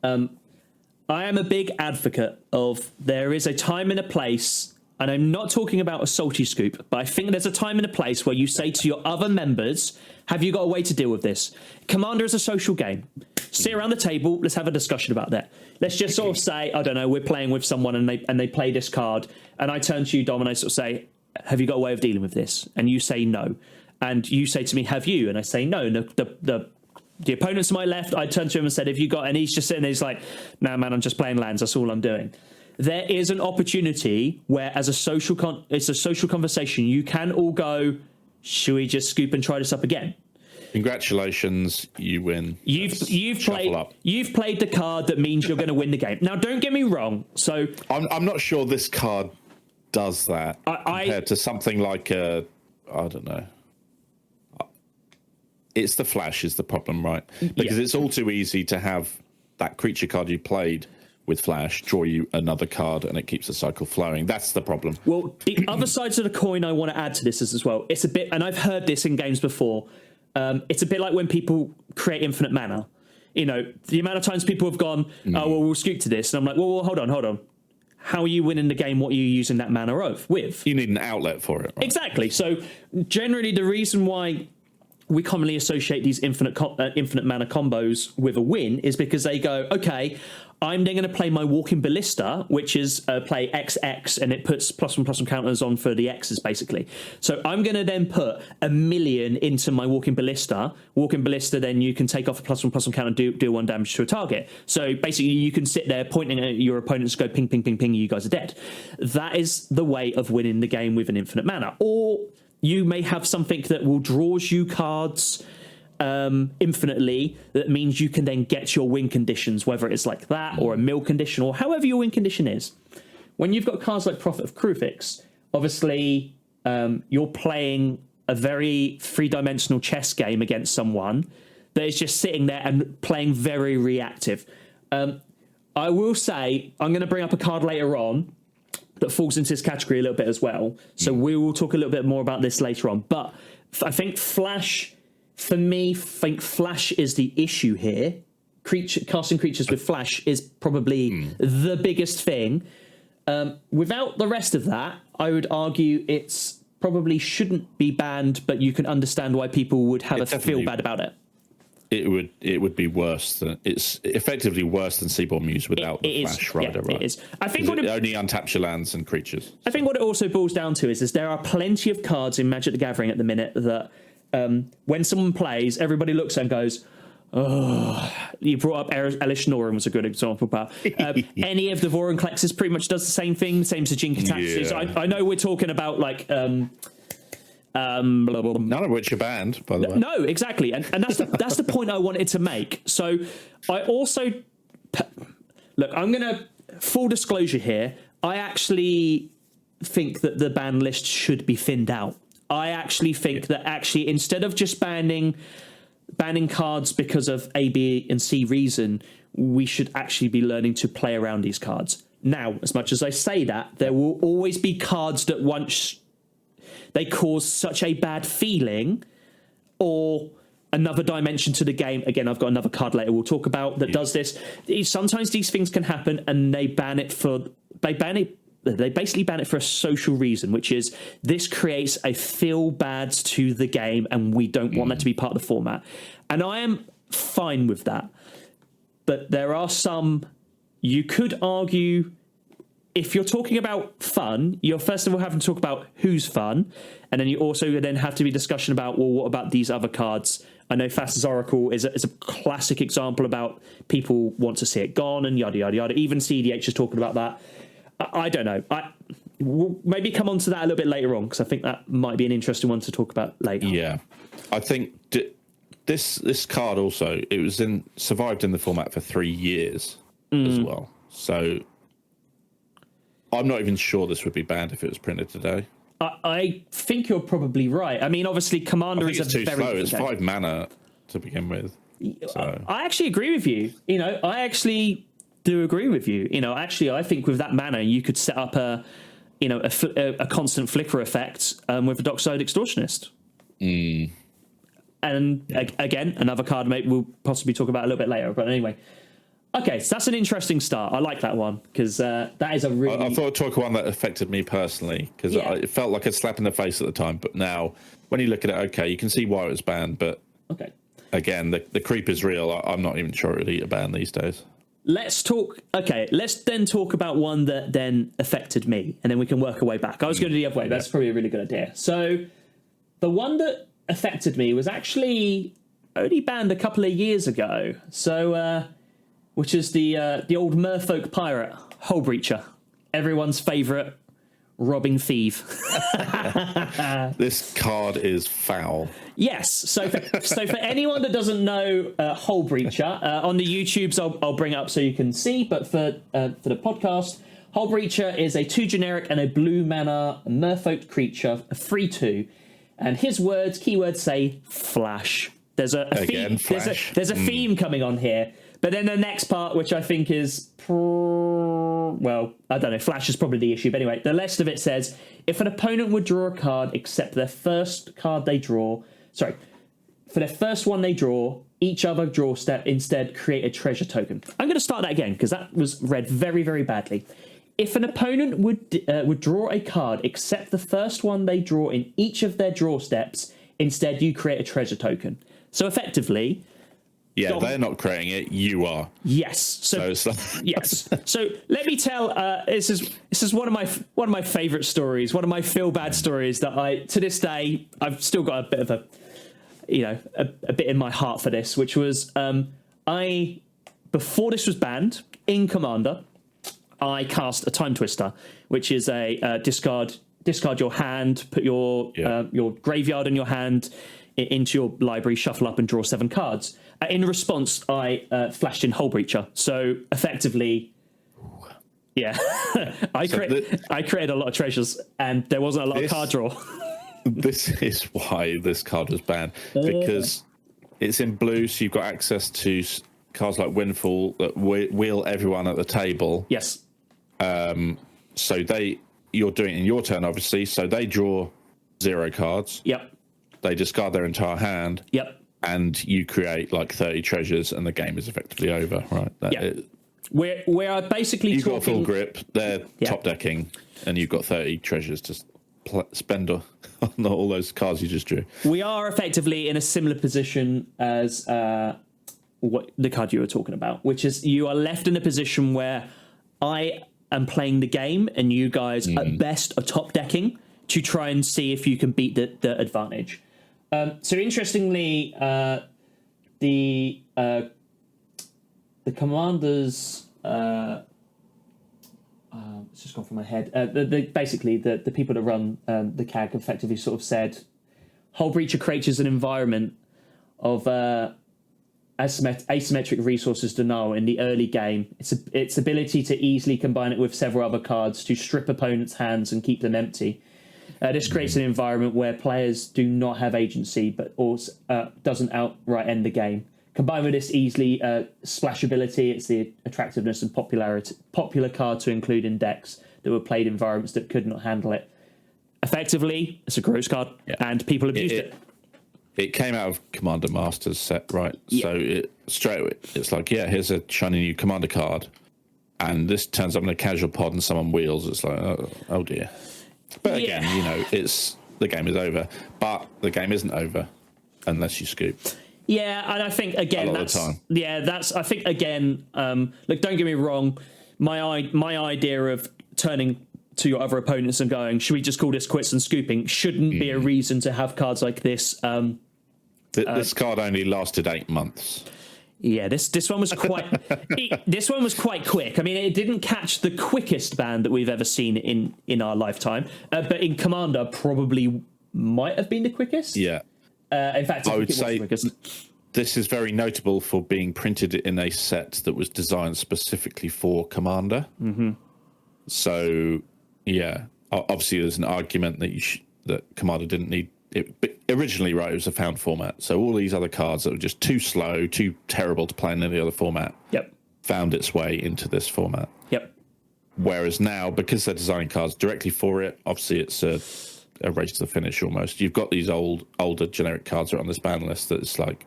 I am a big advocate of there is a time and a place. And I'm not talking about a salty scoop, but I think there's a time and a place where you say to your other members, have you got a way to deal with this? Commander is a social game. Sit around the table, let's have a discussion about that. Let's just sort of say, I don't know, we're playing with someone and they play this card, and I turn to you, Dom, and I sort of say, have you got a way of dealing with this? And you say no. And you say to me, have you? And I say no. And the opponent to my left, I turned to him and said, have you got? And he's just sitting there, he's like, no, man, I'm just playing lands, that's all I'm doing. There is an opportunity where, as it's a social conversation, you can all go, should we just scoop and try this up again? Congratulations, you win. You've played the card that means you're going to win the game. Now, don't get me wrong. So I'm not sure this card does that compared to something like I don't know. It's the flash is the problem, right? Because it's all too easy to have that creature card you played with flash draw you another card and it keeps the cycle flowing. That's the problem. Well, the other sides of the coin I want to add to this is as well. It's a bit, and I've heard this in games before. It's a bit like when people create infinite mana. The amount of times people have gone, oh, well, we'll scoop to this. And I'm like, well, hold on. How are you winning the game? What are you using that mana with? You need an outlet for it. Right? Exactly. So generally the reason why we commonly associate these infinite mana combos with a win is because they go, okay, I'm then going to play my Walking Ballista, which is play XX, and it puts +1/+1 counters on for the X's, basically. So I'm going to then put 1,000,000 into my Walking Ballista. Walking Ballista, then you can take off a +1/+1 counter and do 1 damage to a target. So basically, you can sit there pointing at your opponents, go ping, ping, ping, ping, you guys are dead. That is the way of winning the game with an infinite mana. Or you may have something that will draws you cards infinitely, that means you can then get your win conditions, whether it's like that or a mill condition or however your win condition is. When you've got cards like Prophet of Kruphix, obviously you're playing a very three-dimensional chess game against someone that is just sitting there and playing very reactive. I will say, I'm going to bring up a card later on that falls into this category a little bit as well. So we will talk a little bit more about this later on. But I think Flash, for me, Flash is the issue here. Casting creatures with Flash is probably the biggest thing. Without the rest of that, I would argue it's probably shouldn't be banned, but you can understand why people would have feel bad about it. It would be worse than it's effectively worse than Seaborn Muse without the Flash Rider, right? It is. I think it only untaps your lands and creatures. I think what it also boils down to is there are plenty of cards in Magic the Gathering at the minute that when someone plays, everybody looks and goes, oh, you brought up Elish Norum was a good example, but any of the Vorinclexes pretty much does the same thing, same as the Jin-Katsu. I know we're talking about like none of which are banned, by the way. No, exactly, and that's the point I wanted to make. So I also look. I'm gonna full disclosure here. I actually think that the ban list should be thinned out. I actually think that instead of just banning cards because of A, B, and C reason, we should actually be learning to play around these cards. Now, as much as I say that, there will always be cards that once they cause such a bad feeling or another dimension to the game. Again, I've got another card later we'll talk about that does this. Sometimes these things can happen and they basically ban it for a social reason, which is this creates a feel bad to the game and we don't want that to be part of the format. And I am fine with that. But there are some, you could argue, if you're talking about fun, you're first of all having to talk about who's fun, and then you also then have to be discussion about, well, what about these other cards? I know Thassa's Oracle is a classic example about people want to see it gone and yada, yada, yada. Even CDH is talking about that. I don't know. We'll maybe come on to that a little bit later on, because I think that might be an interesting one to talk about later. Yeah. I think this card also, it was survived in the format for 3 years as well. So I'm not even sure this would be banned if it was printed today. I think you're probably right. I mean, obviously, Commander is too slow. It's 5 mana to begin with. So. I actually agree with you. I actually do agree with you. I think with that mana, you could set up a constant flicker effect with a Dockside Extortionist. And again, another card we'll possibly talk about a little bit later. But anyway. Okay, so that's an interesting start. I like that one because that is a really... I thought I'd talk one that affected me personally because it felt like a slap in the face at the time. But now, when you look at it, okay, you can see why it was banned. But again, the creep is real. I'm not even sure it would eat a ban these days. Let's then talk about one that then affected me, and then we can work our way back. I was going to do the other way. That's probably a really good idea. So the one that affected me was actually only banned a couple of years ago. So... which is the old Merfolk pirate, Hullbreacher, everyone's favourite robbing thief. This card is foul. Yes. So for anyone that doesn't know Hullbreacher, on the YouTubes I'll bring it up so you can see, but for the podcast, Hullbreacher is a 2 generic and a blue mana Merfolk creature, a 3/2, and his keywords say Flash. There's a theme. There's a theme coming on here. But then the next part, which I think is, well, I don't know, Flash is probably the issue. But anyway, the rest of it says, if an opponent would draw a card except their first card they draw, for their first one they draw, each other draw step instead create a treasure token. I'm going to start that again because that was read very, very badly. If an opponent would draw a card except the first one they draw in each of their draw steps, instead you create a treasure token. So effectively... Yeah, they're not creating it. You are. Yes. So yes. So let me tell. This is one of my favorite stories. One of my feel bad stories that to this day I've still got a bit of a bit in my heart for this. Which was before this was banned in Commander, I cast a Time Twister, which is a discard your hand, put your graveyard in your hand into your library, shuffle up and draw 7 cards. In response, I flashed in Hullbreacher. So effectively, I created a lot of treasures and there wasn't a lot of card draw. This is why this card was banned, because it's in blue, so you've got access to cards like Windfall that wheel everyone at the table. Yes. So you're doing it in your turn, obviously. So they draw 0 cards. Yep. They discard their entire hand. Yep. And you create like 30 treasures, and the game is effectively over, right? We are basically you've talking... got full grip. They're top decking, and you've got 30 treasures to spend on all those cards you just drew. We are effectively in a similar position as what the card you were talking about, which is you are left in a position where I am playing the game, and you guys at best are top decking to try and see if you can beat the advantage. So interestingly, the commanders, it's just gone from my head. Basically, the people that run the CAG effectively sort of said, Hull Breacher creates an environment of asymmetric resources denial in the early game. Its ability to easily combine it with several other cards to strip opponents' hands and keep them empty. This creates an environment where players do not have agency, but also doesn't outright end the game. Combined with this easily splashability, it's the attractiveness and popular card to include in decks that were played in environments that could not handle it. Effectively, it's a gross card, and people abused it. It came out of Commander Masters set, right? Yeah. So straight away, it's like, here's a shiny new Commander card, and this turns up in a casual pod and someone wheels. It's like, oh dear. But again, the game is over. But the game isn't over unless you scoop. Yeah, and I think again I think again. Look, don't get me wrong. My idea of turning to your other opponents and going, should we just call this quits and scooping? Shouldn't be a reason to have cards like this. This card only lasted 8 months. Yeah, this one was quite this one was quite quick. I mean, it didn't catch the quickest ban that we've ever seen in our lifetime, but in Commander probably might have been the quickest. Yeah. In fact, I would say this is very notable for being printed in a set that was designed specifically for Commander. Mm-hmm. So, obviously there's an argument that that Commander didn't need it. But originally, right, it was a found format. So all these other cards that were just too slow, too terrible to play in any other format, found its way into this format. Yep. Whereas now, because they're designing cards directly for it, obviously it's a race to the finish almost. You've got these older generic cards that are on this ban list that it's like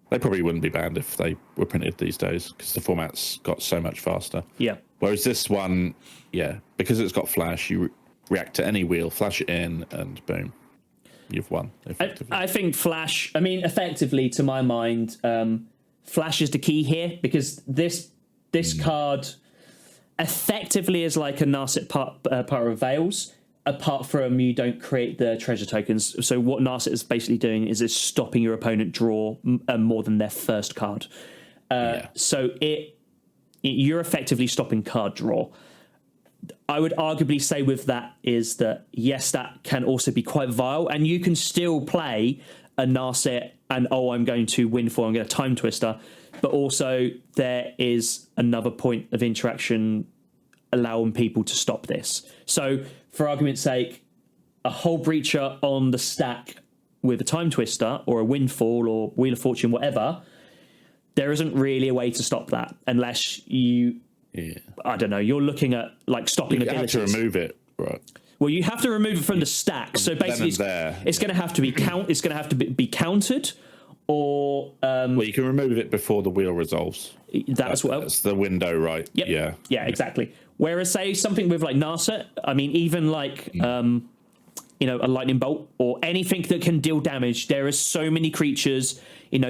they probably wouldn't be banned if they were printed these days because the format's got so much faster. Yeah. Whereas this one, because it's got flash, you react to any wheel, flash it in, and boom, you've won. I think flash. I mean, effectively, to my mind, flash is the key here because this card effectively is like a Narset Power of Veils. Apart from you don't create the treasure tokens. So what Narset is basically doing is it's stopping your opponent draw more than their first card. So you're effectively stopping card draw. I would arguably say with that is that, yes, that can also be quite vile, and you can still play a Narset and, I'm going to win I'm going to Time Twister, but also there is another point of interaction allowing people to stop this. So, for argument's sake, a Hull Breacher on the stack with a Time Twister or a Windfall or Wheel of Fortune, whatever, there isn't really a way to stop that unless you, I don't know, you're looking at like stopping abilities. You have to remove it, right? Well, you have to remove it from the stack. So basically, it's going to have to be It's going to have to be countered, or well, you can remove it before the wheel resolves. That's the window, right? Yep. Yeah, exactly. Whereas, say something with like Narset, I mean, even like a lightning bolt or anything that can deal damage. There are so many creatures,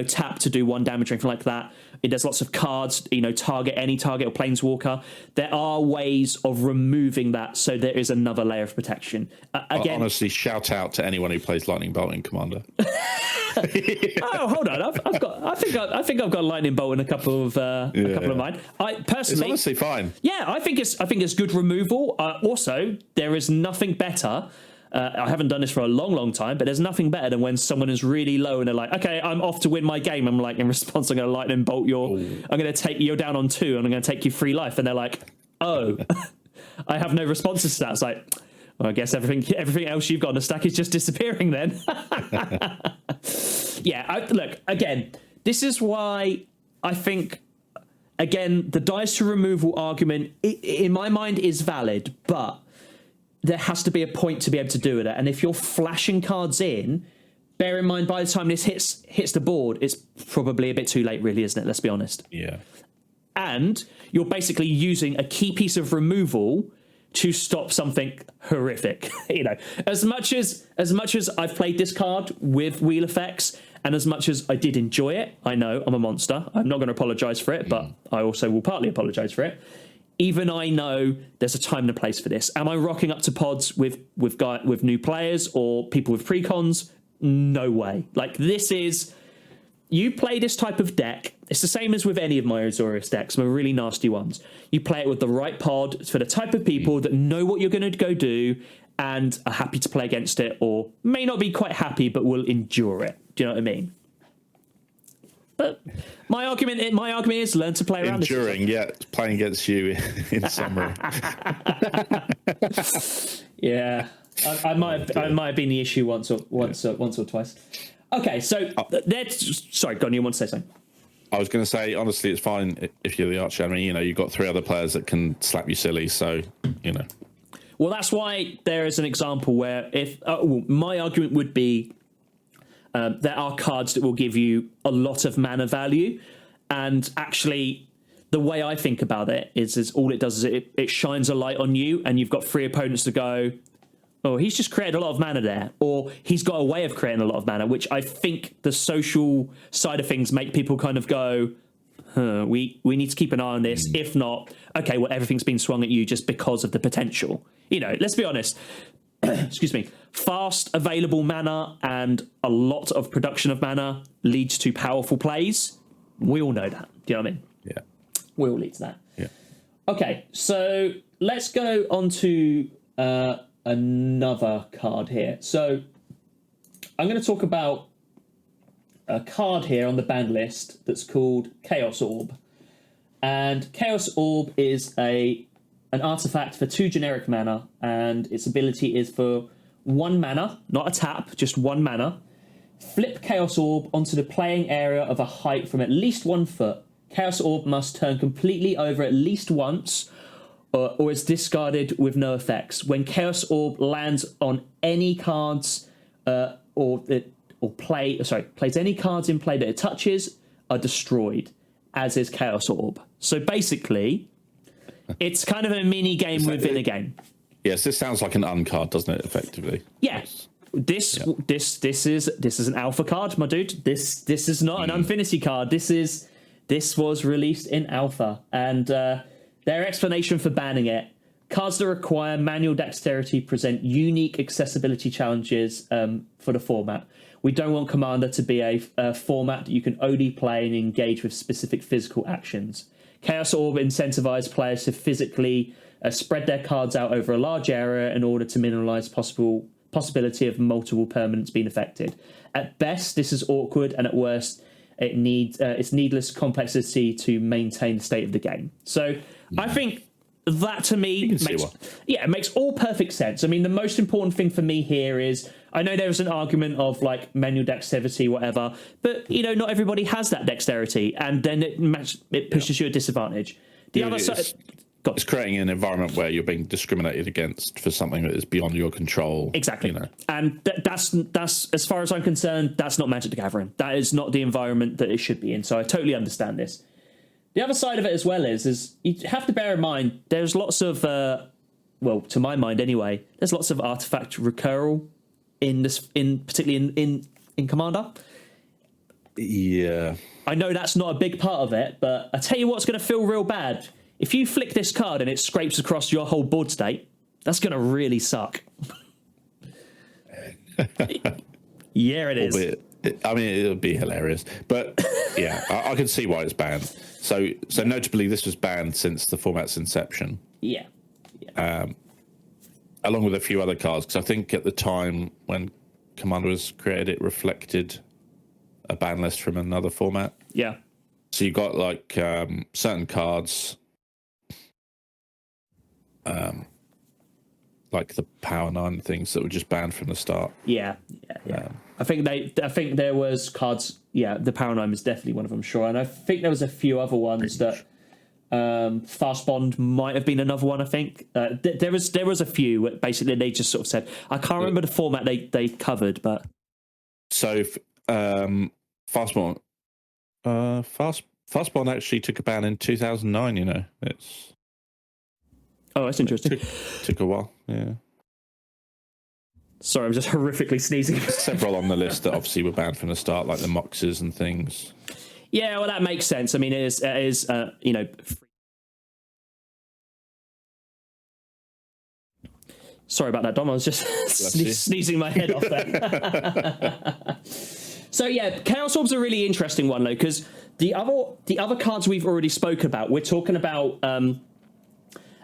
tap to do 1 damage or anything like that. There's lots of cards, target any target or planeswalker. There are ways of removing that, so there is another layer of protection. Again, honestly, shout out to anyone who plays lightning bolt in Commander. Oh, hold on! I think I've got lightning bolt in a couple of mine. I personally, it's honestly fine. Yeah, I think it's good removal. Also, there is nothing better. I haven't done this for a long, long time, but there's nothing better than when someone is really low and they're like, "Okay, I'm off to win my game." I'm like, in response, I'm going to lightning bolt I'm going to take you're down on 2, and I'm going to take you 3 life. And they're like, "Oh, I have no responses to that." It's like, well, I guess everything else you've got in the stack is just disappearing then. Look, again, this is why I think, again, the dice to removal argument, in my mind, is valid, but there has to be a point to be able to do it. And if you're flashing cards in, bear in mind, by the time this hits the board, it's probably a bit too late, really, isn't it? Let's be honest. Yeah. And you're basically using a key piece of removal to stop something horrific. You know, as much as I've played this card with wheel effects, and as much as I did enjoy it, I know I'm a monster. I'm not going to apologise for it, but I also will partly apologise for it. Even I know there's a time and a place for this. Am I rocking up to pods with new players or people with precons? No way. Like, this is... You play this type of deck, it's the same as with any of my Azorius decks, my really nasty ones. You play it with the right pod for the type of people that know what you're going to go do and are happy to play against it, or may not be quite happy but will endure it. Do you know what I mean? But my argument is learn to play around enduring, playing against you in summary. Yeah, I might have been the issue once or twice. Okay, so sorry, Gon, you want to say something? I was going to say, honestly, it's fine if you're the archer. I mean, you know, you've got 3 other players that can slap you silly, so, you know. Well, that's why there is an example where my argument would be there are cards that will give you a lot of mana value, and actually the way I think about it is all it does is it shines a light on you, and you've got 3 opponents to go, oh, he's just created a lot of mana there, or he's got a way of creating a lot of mana, which I think the social side of things make people kind of go, we need to keep an eye on this. If not, okay, well, everything's been swung at you just because of the potential. You know, let's be honest. Excuse me. Fast, available mana and a lot of production of mana leads to powerful plays. We all know that. Do you know what I mean? Yeah. We all lead to that. Yeah. Okay, so let's go on to... another card here. So I'm going to talk about a card here on the banned list that's called Chaos Orb. And Chaos Orb is an artifact for 2 generic mana, and its ability is for 1 mana, not a tap, just 1 mana. Flip Chaos Orb onto the playing area of a height from at least 1 foot. Chaos Orb must turn completely over at least once, or is discarded with no effects. When Chaos Orb lands on any cards plays any cards in play that it touches, are destroyed, as is Chaos Orb. So basically, it's kind of a mini game within a game. Yes, this sounds like an uncard, doesn't it? Effectively. Yes. This is an alpha card, my dude. This is not an unfinished card. This was released in alpha, and their explanation for banning it: cards that require manual dexterity present unique accessibility challenges for the format. We don't want Commander to be a format that you can only play and engage with specific physical actions. Chaos Orb incentivizes players to physically spread their cards out over a large area in order to minimize possibility of multiple permanents being affected. At best, this is awkward, and at worst, it's needless complexity to maintain the state of the game. So I think that, to me, makes all perfect sense. I mean, the most important thing for me here is, I know there's an argument of like manual dexterity, whatever, but you know, not everybody has that dexterity, and then it pushes you at disadvantage. The other side, it's creating an environment where you're being discriminated against for something that is beyond your control. Exactly. You know. And that's as far as I'm concerned, that's not Magic the Gathering. That is not the environment that it should be in. So I totally understand this. The other side of it as well is you have to bear in mind there's lots of, well, to my mind anyway, there's lots of artifact recurral particularly in Commander. Yeah. I know that's not a big part of it, but I tell you what's going to feel real bad. If you flick this card and it scrapes across your whole board state, that's going to really suck. Yeah, it is. I mean, it'll be hilarious. But, yeah, I can see why it's banned. So notably, this was banned since the format's inception. Yeah. Along with a few other cards, because I think at the time when Commander was created, it reflected a ban list from another format. Yeah. So you got, like, certain cards... like the Power 9 things that were just banned from the start. Yeah. I think there was cards. Yeah, the Power 9 was definitely one of them, sure. And I think there was a few other ones that Fast Bond might have been another one, I think. There was a few. Basically, they just sort of said, I can't remember the format they covered, but... So, Fast Bond... Fast Bond actually took a ban in 2009, you know. It's... Oh, that's interesting. Took a while, yeah. Sorry, I'm just horrifically sneezing. Several on the list that obviously were banned from the start, like the Moxes and things. Yeah, well, that makes sense. I mean, it is you know... Sorry about that, Dom. I was just sneezing my head off there. So, yeah, Chaos Orb's a really interesting one, though, because the other cards we've already spoken about, we're talking about the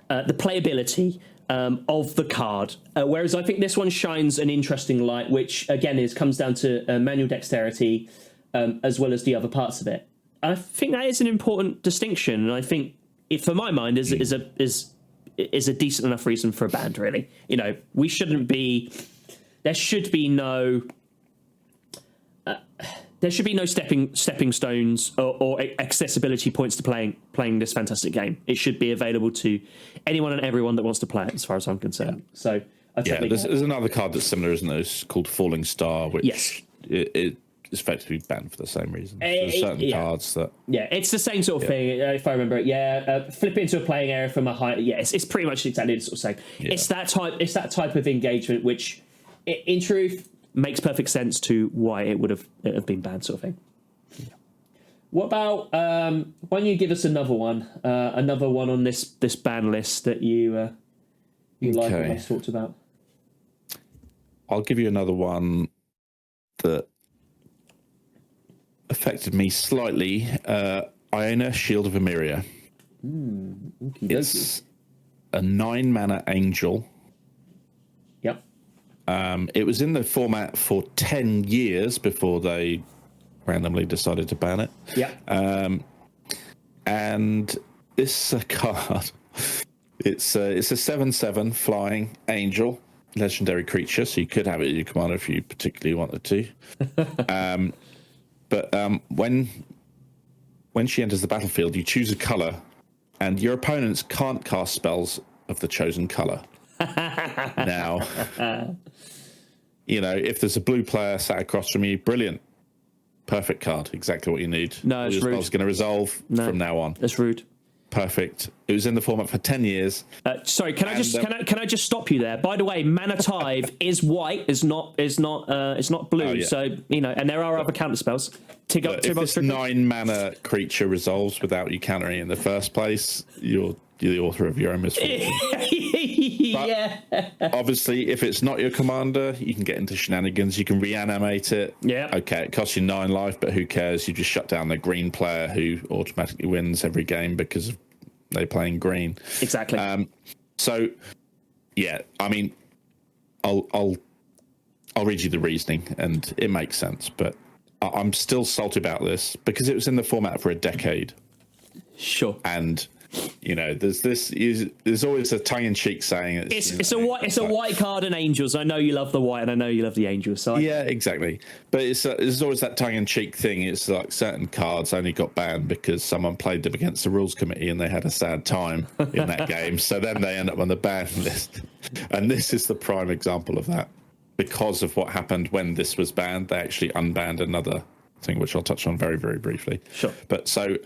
playability of the card, whereas I think this one shines an interesting light, which, again, comes down to manual dexterity as well as the other parts of it. I think that is an important distinction, and I think it, for my mind, is a decent enough reason for a ban, really. You know, we shouldn't be... There should be no... there should be no stepping stones or accessibility points to playing this fantastic game. It should be available to anyone and everyone that wants to play it, as far as I'm concerned. Yeah. So, there's another card that's similar, isn't there? It's called Falling Star, which it is effectively banned for the same reason. There's certain cards that... Yeah, it's the same sort of thing, if I remember it. Flip it into a playing area from a height. Yeah, it's pretty much exactly the sort of same. Yeah. It's that type of engagement, which, in truth... makes perfect sense to why it would have been banned, sort of thing. Yeah. What about why don't you give us another one on this ban list that you like what I've talked about? I'll give you another one that affected me slightly. Iona, Shield of Emeria. It's a 9-mana angel. Yep. It was in the format for 10 years before they randomly decided to ban it. Yeah. And this card, it's a 7/7 flying angel, legendary creature, so you could have it as your commander if you particularly wanted to. But when she enters the battlefield, you choose a color, and your opponents can't cast spells of the chosen color. Now, you know, if there's a blue player sat across from you, brilliant. Perfect card. Exactly what you need. No, it's rude. I was going to resolve from now on. That's rude. Perfect. It was in the format for 10 years. Sorry, can I just stop you there? By the way, Mana Tithe is white, is not blue. Oh, yeah. So, you know, and there are other counter spells. If this 9-mana creature resolves without you countering it in the first place, you're the author of your own misfortune. Yeah. Obviously, if it's not your commander, you can get into shenanigans. You can reanimate it. Yeah. Okay, it costs you 9 life, but who cares? You just shut down the green player who automatically wins every game because they're playing green. Exactly. So, yeah, I mean, I'll read you the reasoning, and it makes sense, but I'm still salty about this because it was in the format for a decade. Sure. And you know, there's always a tongue-in-cheek saying it's a white card and angels. I know you love the white, and I know you love the angels. So yeah, exactly. But there's always that tongue-in-cheek thing. It's like certain cards only got banned because someone played them against the rules committee and they had a sad time in that game. So then they end up on the ban list. And this is the prime example of that. Because of what happened when this was banned, they actually unbanned another thing, which I'll touch on very, very briefly. Sure. But so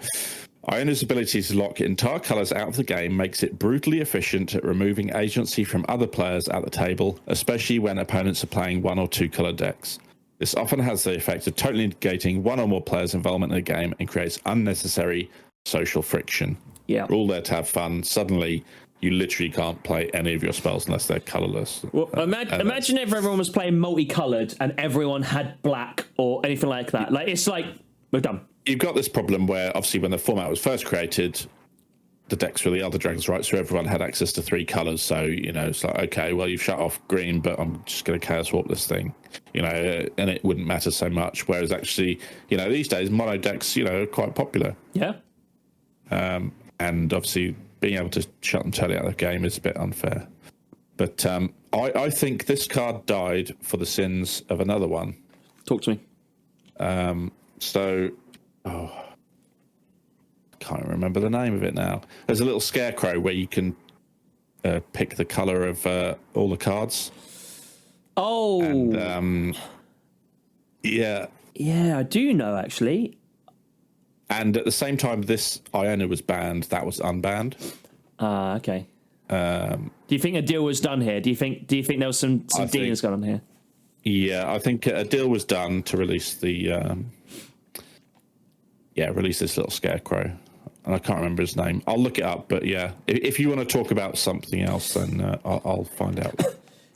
Iona's ability to lock entire colours out of the game makes it brutally efficient at removing agency from other players at the table, especially when opponents are playing 1 or 2 colour decks. This often has the effect of totally negating 1 or more players' involvement in the game and creates unnecessary social friction. Yeah. We're all there to have fun. Suddenly, you literally can't play any of your spells unless they're colourless. Well, imagine if everyone was playing multicoloured and everyone had black or anything like that. Like, it's like, we're done. You've got this problem where, obviously, when the format was first created, the decks were the other dragons, right? So everyone had access to 3 colours. So, you know, it's like, okay, well, you've shut off green, but I'm just going to chaos warp this thing, you know, and it wouldn't matter so much. Whereas actually, you know, these days, mono decks, you know, are quite popular. Yeah. And obviously, being able to shut them totally out of the game is a bit unfair. But I think this card died for the sins of another one. Talk to me. can't remember the name of it now. There's a little scarecrow where you can pick the color of all the cards. Oh, and, yeah, I do know actually. And at the same time, this Iona was banned. That was unbanned. Okay. Do you think a deal was done here? Do you think there was some dealings going on here? Yeah, I think a deal was done to release the release this little scarecrow, and I can't remember his name. I'll look it up, but yeah, if you want to talk about something else, then I'll find out.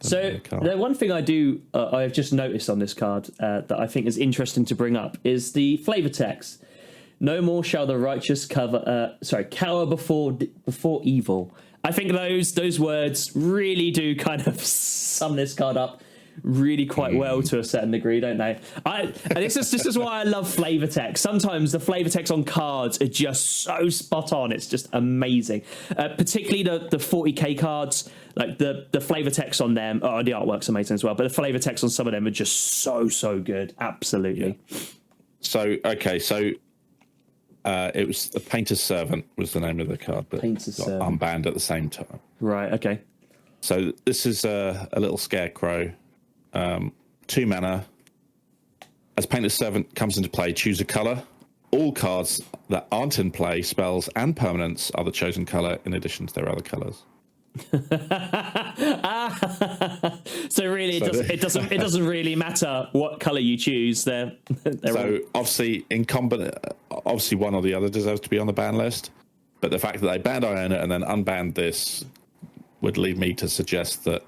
So the one thing I've just noticed on this card that I think is interesting to bring up is the flavor text. No more shall the righteous cower before evil. I think those words really do kind of sum this card up really quite well to a certain degree, don't they? And this is why I love flavor text. Sometimes the flavor text on cards are just so spot on. It's just amazing. Particularly the 40k cards, like the flavor text on them. Oh, the artwork's amazing as well, but the flavor text on some of them are just so good. Absolutely. Yeah. So it was the Painter's Servant was the name of the card, but Painter's got Servant. unbanned at the same time. Right. Okay. So this is a little scarecrow, 2 mana. As Painter's Servant comes into play, choose a color. All cards that aren't in play, spells and permanents, are the chosen color in addition to their other colors. So really, it doesn't really matter what color you choose. They're so obviously incumbent. Obviously, one or the other deserves to be on the ban list. But the fact that they banned Iona and then unbanned this would lead me to suggest that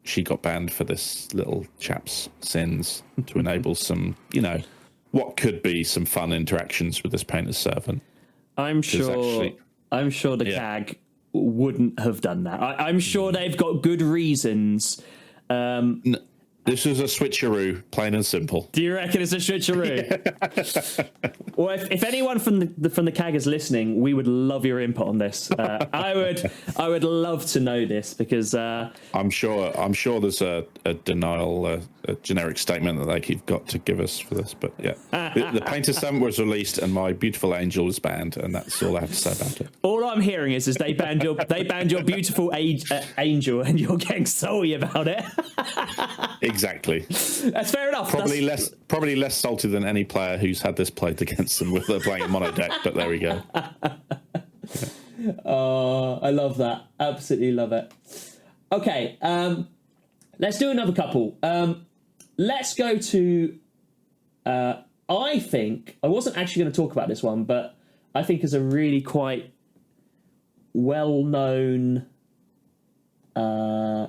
she got banned for this little chap's sins to enable some, what could be some fun interactions with this Painter's Servant. I'm sure the CAG wouldn't have done that. I'm sure they've got good reasons. This is a switcheroo, plain and simple. Do you reckon it's a switcheroo? Well, if anyone from the CAG is listening, we would love your input on this. I would love to know this because I'm sure there's a denial, a generic statement that they've got to give us for this. But yeah, the Painter's Servant was released, and My Beautiful Angel was banned, and that's all I have to say about it. All I'm hearing is they banned your beautiful angel, and you're getting salty about it. Exactly. That's fair enough. Probably less salty than any player who's had this played against them with playing a mono deck, but there we go. Oh, I love that. Absolutely love it. Okay, let's do another couple. Let's go to... I think... I wasn't actually going to talk about this one, but I think is a really quite well-known... I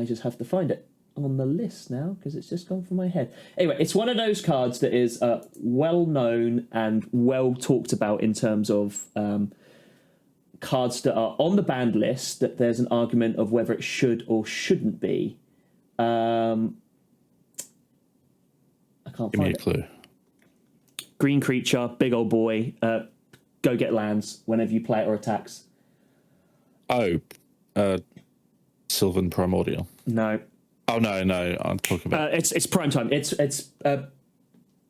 just have to find it on the list now because it's just gone from my head. Anyway, it's one of those cards that is well known and well talked about in terms of cards that are on the banned list, that there's an argument of whether it should or shouldn't be. I can't Give find me a it. clue. Green creature, big old boy, go get lands whenever you play it or attacks. Sylvan Primordial. No. Oh no, I'm talking about it's prime time. It's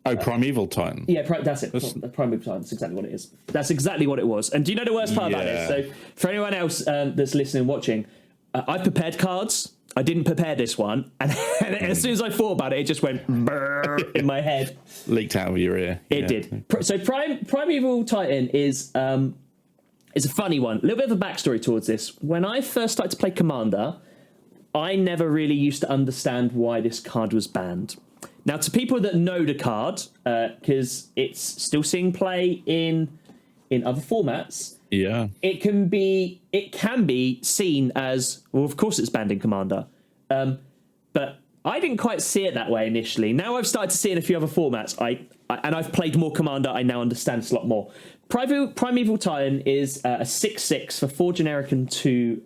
Primeval Titan. Yeah, that's it. Primeval Titan. That's exactly what it is. That's exactly what it was. And do you know the worst part about it? So for anyone else that's listening, watching, I've prepared cards. I didn't prepare this one, and as soon as I thought about it, it just went in my head. Leaked out of your ear. It did. So Primeval Titan is a funny one. A little bit of a backstory towards this. When I first started to play Commander, I never really used to understand why this card was banned. Now, to people that know the card, because it's still seeing play in other formats, it can be seen as, well, of course it's banned in Commander, but I didn't quite see it that way initially. Now I've started to see it in a few other formats. And I've played more Commander. I now understand this a lot more. Primeval Titan is a 6/6 for 4 generic and 2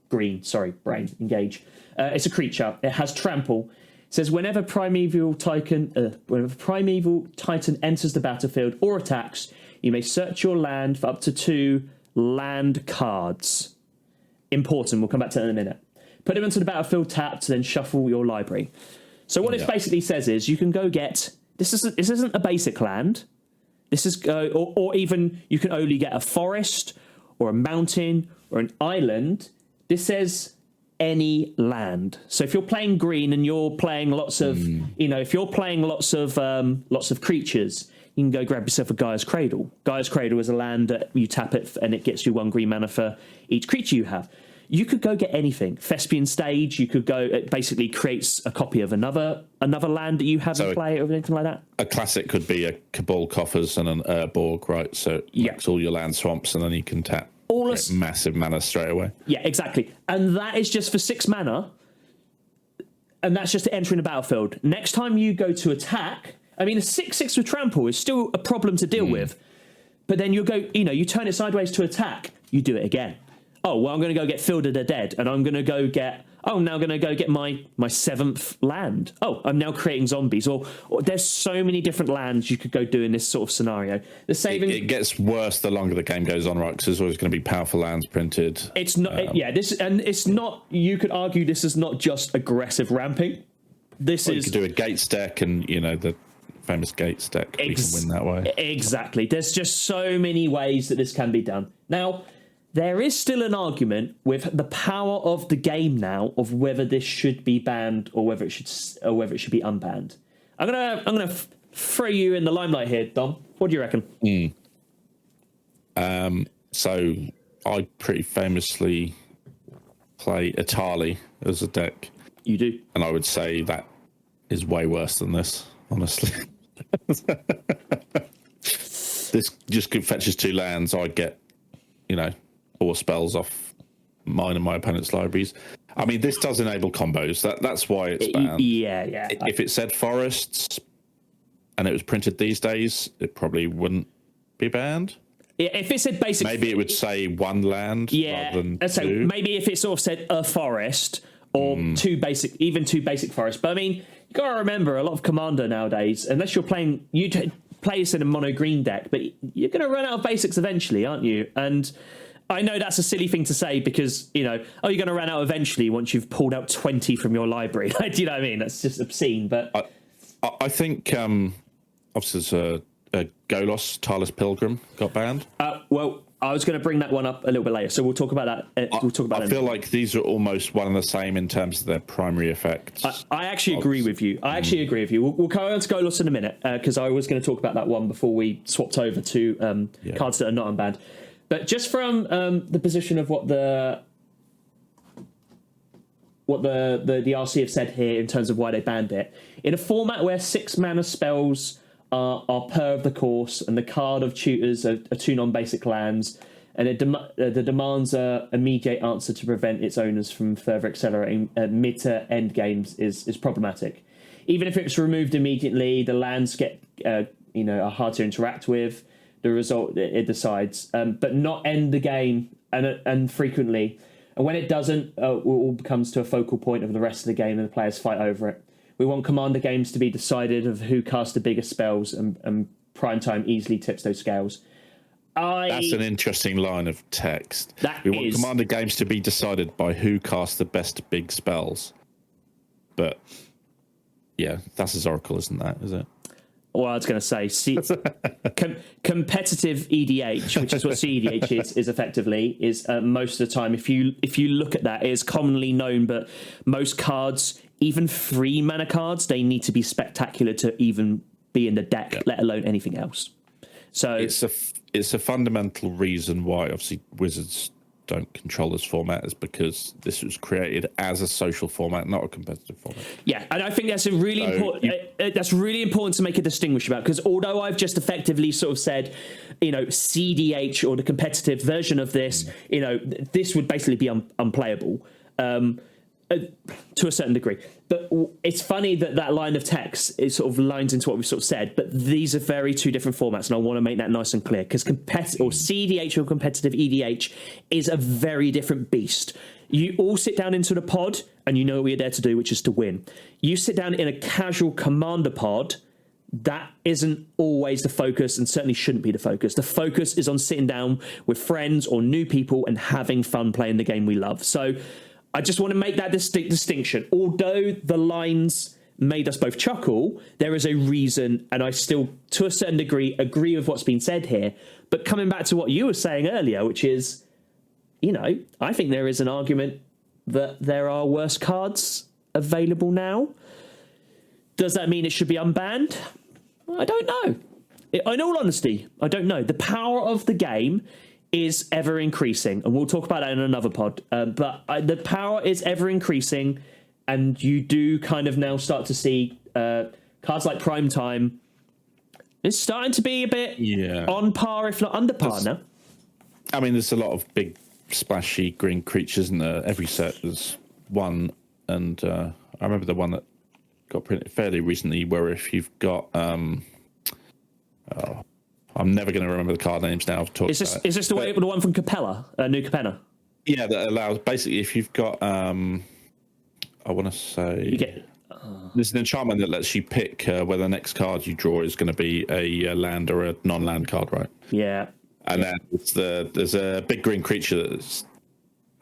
green. Sorry, brain, engage. It's a creature. It has trample. It says whenever Primeval Titan enters the battlefield or attacks, you may search your land for up to 2 land cards. Important. We'll come back to that in a minute. Put them into the battlefield tapped, then shuffle your library. So what it basically says is you can go get... This isn't a basic land. This is or even you can only get a forest or a mountain or an island. This says any land. So if you're playing green and you're playing lots of, if you're playing lots of creatures, you can go grab yourself a Gaia's Cradle. Gaia's Cradle is a land that you tap it and it gets you 1 green mana for each creature you have. You could go get anything. Thespian Stage, you could go, it basically creates a copy of another land that you have in play or anything like that. A classic could be a Cabal Coffers and an Urborg, right? So it makes all your land swamps and then you can tap massive mana straight away. Yeah, exactly. And that is just for 6 mana. And that's just to enter in the battlefield. Next time you go to attack, I mean, a 6/6 with trample is still a problem to deal with. But then you turn it sideways to attack, you do it again. Oh, well, I'm going to go get Field of the Dead, and I'm going to go get, I'm now going to go get my 7th land. Oh, I'm now creating zombies. Or there's so many different lands you could go do in this sort of scenario. The saving it gets worse the longer the game goes on, right? Because there's always going to be powerful lands printed. It's not, it's not. You could argue this is not just aggressive ramping. You could do a Gates deck, and the famous Gates deck. We can win that way. Exactly. There's just so many ways that this can be done. Now, there is still an argument with the power of the game now of whether this should be banned or whether it should be unbanned. I'm gonna throw you in the limelight here, Dom. What do you reckon? So I pretty famously play Atali as a deck. You do, and I would say that is way worse than this, honestly. This just fetches 2 lands. I get, 4 spells off mine and my opponent's libraries. I mean, this does enable combos. That's why it's banned. Yeah. If it said forests and it was printed these days, it probably wouldn't be banned. Yeah, if it said basic, maybe it would say 1 land. Rather than so 2. Maybe if it sort of said a forest or 2 basic forests. But I mean, you got to remember, a lot of Commander nowadays, unless you're playing, play this in a mono green deck, but you're going to run out of basics eventually, aren't you? And I know that's a silly thing to say because, you're going to run out eventually once you've pulled out 20 from your library. Do you know what I mean? That's just obscene. But I think, obviously, there's a Golos, Tireless Pilgrim got banned. Well, I was going to bring that one up a little bit later, so we'll talk about that. I feel like these are almost one and the same in terms of their primary effects. I actually agree with you. We'll carry on to Golos in a minute because I was going to talk about that one before we swapped over to cards that are not unbanned. But just from the position of what the RC have said here in terms of why they banned it, in a format where 6 mana spells are per of the course, and the card of tutors are 2 non-basic lands, and the demands an immediate answer to prevent its owners from further accelerating mid to end games is problematic. Even if it's removed immediately, the lands get are hard to interact with. The result it decides, but not end the game and frequently. And when it doesn't, it all becomes to a focal point of the rest of the game, and the players fight over it. We want Commander games to be decided of who casts the biggest spells, and prime time easily tips those scales. That's an interesting line of text. We want Commander games to be decided by who casts the best big spells. But yeah, that's his Oracle, isn't that? Is it? Well, I was going to say, competitive EDH, which is what CEDH is effectively, is most of the time, if you look at that, it is commonly known, but most cards, even 3 mana cards, they need to be spectacular to even be in the deck, let alone anything else. So it's a fundamental reason why, obviously, Wizards don't control this format, is because this was created as a social format, not a competitive format. Yeah, and I think that's a really important. That's really important to make a distinguish about, because although I've just effectively sort of said, CDH or the competitive version of this, this would basically be unplayable. To a certain degree. But it's funny that line of text, it sort of lines into what we've sort of said, but these are very 2 different formats, and I want to make that nice and clear, because CDH or competitive EDH is a very different beast. You all sit down into the pod, and you know what we're there to do, which is to win. You sit down in a casual Commander pod, that isn't always the focus, and certainly shouldn't be the focus. The focus is on sitting down with friends or new people and having fun playing the game we love. So I just want to make that distinction. Although the lines made us both chuckle, there is a reason, and I still, to a certain degree, agree with what's been said here. But coming back to what you were saying earlier, which is, I think there is an argument that there are worse cards available now. Does that mean it should be unbanned? I don't know. In all honesty, I don't know. The power of the game is ever increasing, and we'll talk about that in another pod. But the power is ever increasing, and you do kind of now start to see cards like Prime Time. It's starting to be a bit on par, if not under par now. I mean, there's a lot of big, splashy green creatures in there. Every set there's one, and I remember the one that got printed fairly recently, where if you've got I'm never going to remember the card names now. Is this the one from Capella, New Capenna? Yeah, that allows basically if you've got I want to say you get. There's an enchantment that lets you pick whether the next card you draw is going to be a land or a non-land card, right? Yeah. And then there's a big green creature that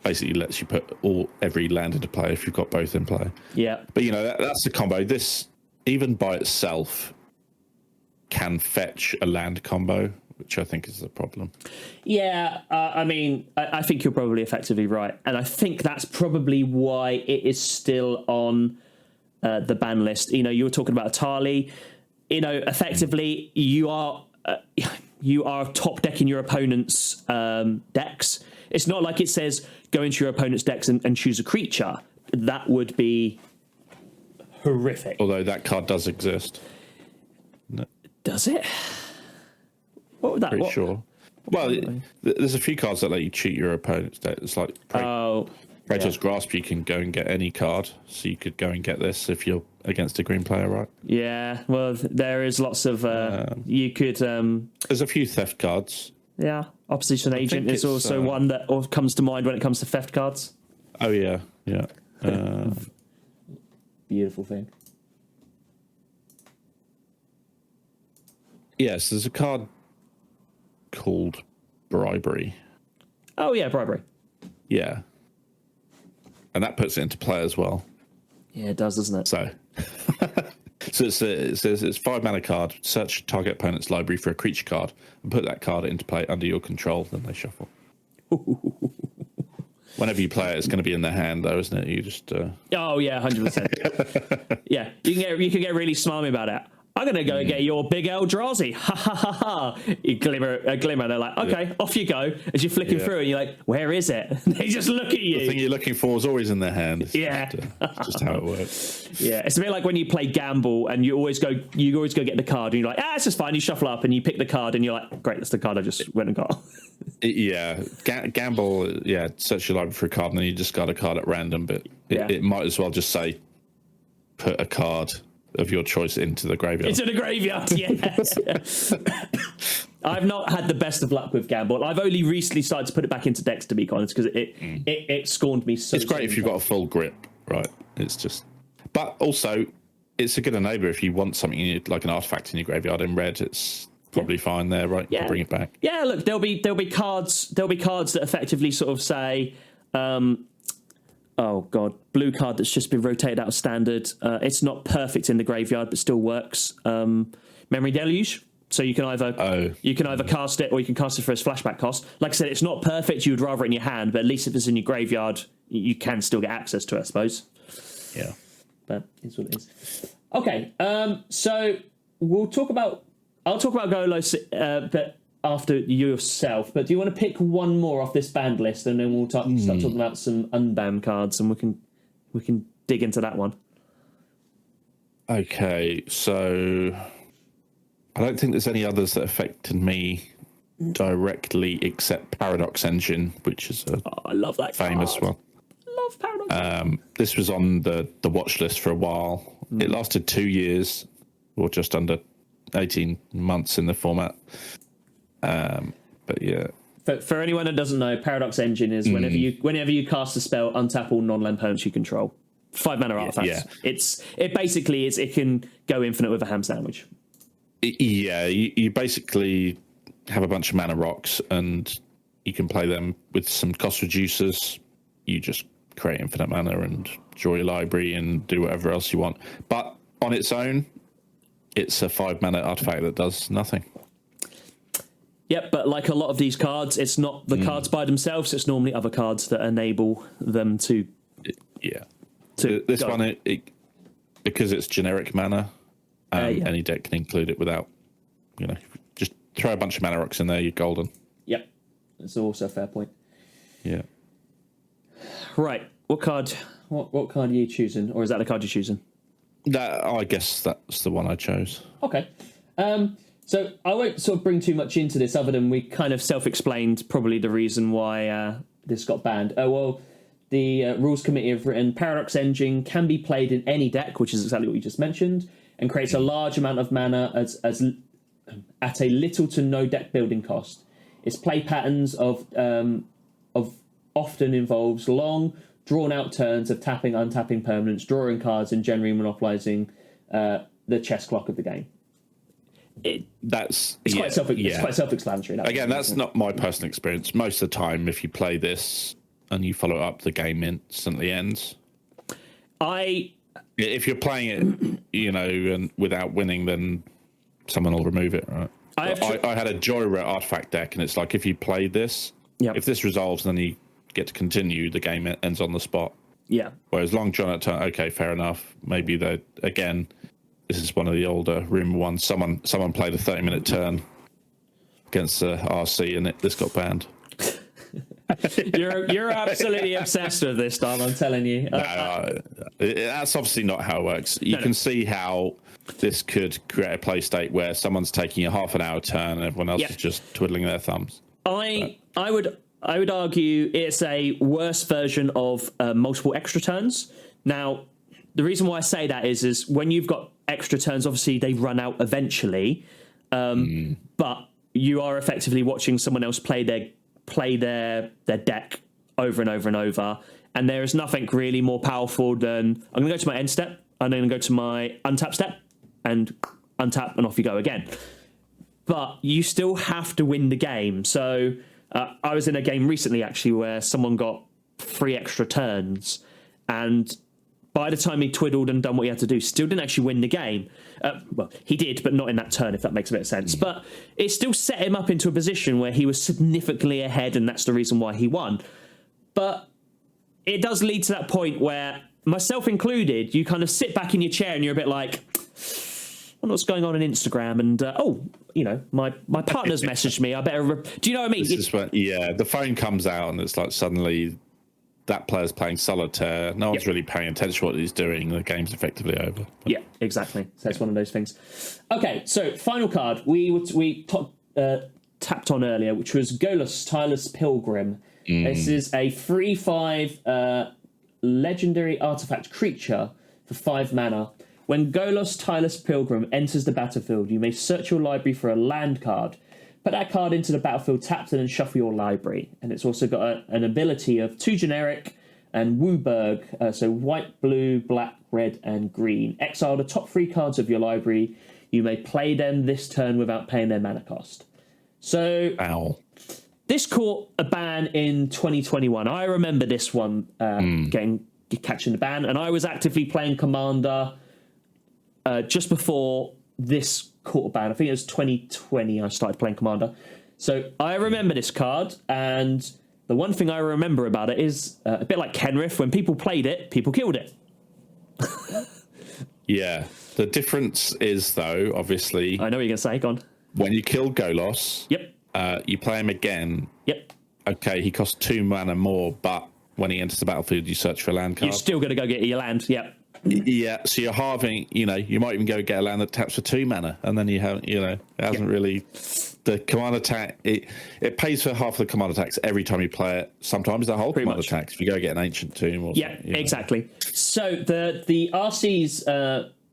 basically lets you put every land into play if you've got both in play. Yeah. But that's the combo. This even by itself can fetch a land combo, which I think is the problem. Yeah, I mean, I think you're probably effectively right, and I think that's probably why it is still on the ban list. You were talking about Atali. Effectively, you are top decking your opponent's decks. It's not like it says go into your opponent's decks and choose a creature. That would be horrific. Although that card does exist. No. Does it? What would that? Pretty sure. Well, there's a few cards that let you cheat your opponent's deck. It's like Praetor's Grasp. You can go and get any card, so you could go and get this if you're against a green player, right? Yeah. Well, there is lots of. You could. There's a few theft cards. Yeah, Opposition Agent is also one that comes to mind when it comes to theft cards. Oh yeah. Beautiful thing. Yes, there's a card called Bribery. Oh yeah, Bribery. Yeah. And that puts it into play as well. Yeah, it does, doesn't it? So it says it's 5 mana card, search target opponent's library for a creature card, and put that card into play under your control, then they shuffle. Whenever you play it, it's going to be in their hand, though, isn't it? You just... Oh, yeah, 100%. Yeah, you can get really smarmy about it. I'm going to go get your big Eldrazi. Ha, ha, ha, ha. You glimmer. They're like, okay, off you go. As you're flicking through and you're like, where is it? And they just look at you. The thing you're looking for is always in their hand. It's just how it works. Yeah, it's a bit like when you play Gamble and you always go get the card and you're like, it's just fine. You shuffle up and you pick the card and you're like, great, that's the card I just went and got. Gamble, search your library for a card and then you discard a card at random, but it might as well just say, put a card of your choice into the graveyard. Into the graveyard, yes. I've not had the best of luck with Gamble. I've only recently started to put it back into decks, to be honest, because it scorned me so. It's great if you've got a full grip, right? It's just, but also it's a good enabler if you want something like an artifact in your graveyard in red. It's probably fine there, right? Yeah, bring it back. Yeah, look, there'll be cards that effectively sort of say. Oh god, blue card that's just been rotated out of standard. It's not perfect in the graveyard, but still works. Memory Deluge. So you can either cast it or you can cast it for its flashback cost. Like I said, it's not perfect. You would rather it in your hand, but at least if it's in your graveyard, you can still get access to it, I suppose. Yeah, but it's what it is. Okay, so I'll talk about Golos, but after yourself, but do you want to pick one more off this banned list, and then we'll start talking about some unbanned cards, and we can dig into that one. Okay, so I don't think there's any others that affected me directly except Paradox Engine, which is I love that famous card. one. Love Paradox. This was on the watch list for a while. It lasted 2 years, or just under 18 months in the format. But yeah. For anyone that doesn't know, Paradox Engine is whenever you cast a spell, untap all non-land opponents you control. 5 mana artifacts. Yeah. It can go infinite with a ham sandwich. You basically have a bunch of mana rocks and you can play them with some cost reducers. You just create infinite mana and draw your library and do whatever else you want. But on its own, it's a 5-mana artifact that does nothing. Yep, but like a lot of these cards, it's not the cards by themselves. It's normally other cards that enable them to. Yeah. This go. one, because it's generic mana, any deck can include it without, just throw a bunch of mana rocks in there, you're golden. Yep, that's also a fair point. Yeah. Right, what card? What card are you choosing, or is that the card you're choosing? I guess that's the one I chose. Okay. So I won't sort of bring too much into this, other than we kind of self-explained probably the reason why this got banned. The Rules Committee have written Paradox Engine can be played in any deck, which is exactly what you just mentioned, and creates a large amount of mana as at a little to no deck building cost. Its play patterns of often involves long, drawn-out turns of tapping, untapping permanents, drawing cards, and generally monopolising the chess clock of the game. It's quite self-explanatory. Again, that's not my personal experience. Most of the time, if you play this and you follow it up, the game instantly ends. If you're playing it, and without winning, then someone will remove it, right? I had a Joyra artifact deck, and it's like if you play this, if this resolves, then you get to continue. The game ends on the spot. Yeah. Whereas long drawn out turn, okay, fair enough. Maybe this is one of the older rumor ones. Someone played a 30-minute turn against RC, and this got banned. You're absolutely obsessed with this, Dom, I'm telling you. That's obviously not how it works. You can see how this could create a play state where someone's taking a half an hour turn and everyone else is just twiddling their thumbs. I would argue it's a worse version of multiple extra turns. Now, the reason why I say that is when you've got extra turns, obviously they run out eventually, but you are effectively watching someone else play their deck over and over and over, and there is nothing really more powerful than I'm going to go to my end step, I'm going to go to my untap step, and untap, and off you go again. But you still have to win the game. So I was in a game recently, actually, where someone got 3 extra turns, and by the time he twiddled and done what he had to do, still didn't actually win the game. Well, he did, but not in that turn, if that makes a bit of sense. But it still set him up into a position where he was significantly ahead, and that's the reason why he won. But it does lead to that point where, myself included, you kind of sit back in your chair and you're a bit like, I wonder what's going on Instagram, and my partner's messaged me. I better. Do you know what I mean? The phone comes out and it's like suddenly that player's playing solitaire. No one's really paying attention to what he's doing. The game's effectively over. Yeah, exactly. So it's one of those things. Okay, so final card we tapped on earlier, which was Golos Tireless Pilgrim. This is a 3/5 legendary artifact creature for 5 mana. When Golos Tireless Pilgrim enters the battlefield, you may search your library for a land card. Put that card into the battlefield tapped and then shuffle your library. And it's also got an ability of 2 generic and Wooburg, so white, blue, black, red, and green. Exile the top 3 cards of your library. You may play them this turn without paying their mana cost. So this caught a ban in 2021. I remember this one catching the ban, and I was actively playing Commander just before this caught a ban. I think it was 2020 I started playing Commander. So I remember this card, and the one thing I remember about it is a bit like Kenrith, when people played it, people killed it. Yeah. The difference is, though, obviously... I know what you're going to say, go on. When you kill Golos, you play him again. Yep. Okay, he costs 2 mana more, but when he enters the battlefield, you search for a land card. You're still going to go get your land, yep. Yeah, so you're halving, you might even go get a land that taps for 2 mana, and then you have, it hasn't really... The command attack, it pays for half the command attacks every time you play it. Sometimes the whole command attacks, if you go get an Ancient Tomb or something. Yeah, exactly. So the RC's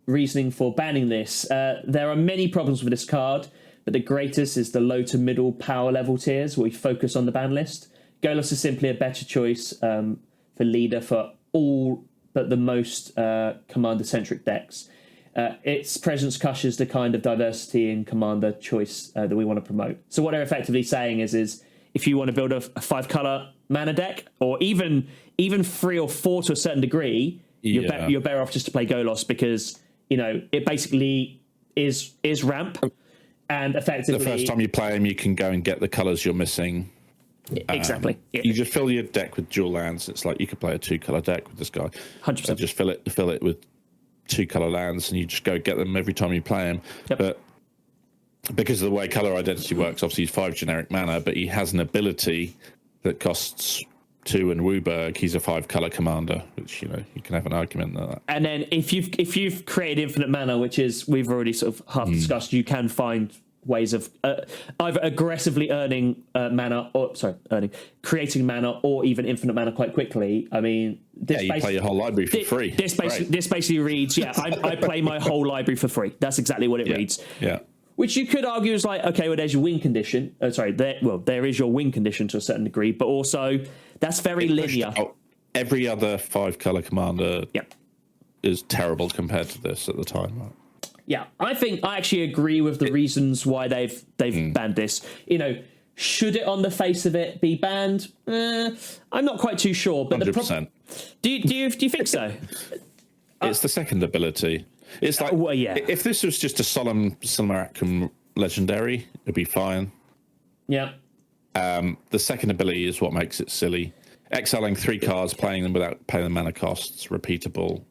reasoning for banning this, there are many problems with this card, but the greatest is the low to middle power level tiers, where we focus on the ban list. Golos is simply a better choice for leader for all but the most commander-centric decks. Its presence cushions the kind of diversity in commander choice that we want to promote. So what they're effectively saying is if you want to build a 5-color mana deck, or even 3 or 4 to a certain degree, you're better off just to play Golos, because it basically is ramp, and effectively the first time you play him, you can go and get the colours you're missing. Exactly. You just fill your deck with dual lands. It's like you could play a 2-color deck with this guy. 100%. So just fill it with 2-color lands, and you just go get them every time you play him. Yep. But because of the way color identity works, obviously he's 5 generic mana, but he has an ability that costs 2 and Wooburg. He's a 5-color commander, which you can have an argument that. And then if you've created infinite mana, which is we've already sort of half discussed, you can find ways of either aggressively earning mana, or creating mana, or even infinite mana quite quickly. I mean, you play your whole library for free. This basically reads, I play my whole library for free. That's exactly what it reads. Yeah. Which you could argue is like, okay, well, there's your win condition. There is your win condition to a certain degree, but also that's very linear. Every other 5-color commander is terrible compared to this at the time. Right? Yeah, I think I actually agree with the reasons why they've banned this. Should it on the face of it be banned? I'm not quite too sure. But 100%. Do you think so? It's the second ability. It's like, if this was just a Solemn Silmaracum legendary, it'd be fine. Yeah. The second ability is what makes it silly. Exiling 3 cards, playing them without paying the mana costs, repeatable.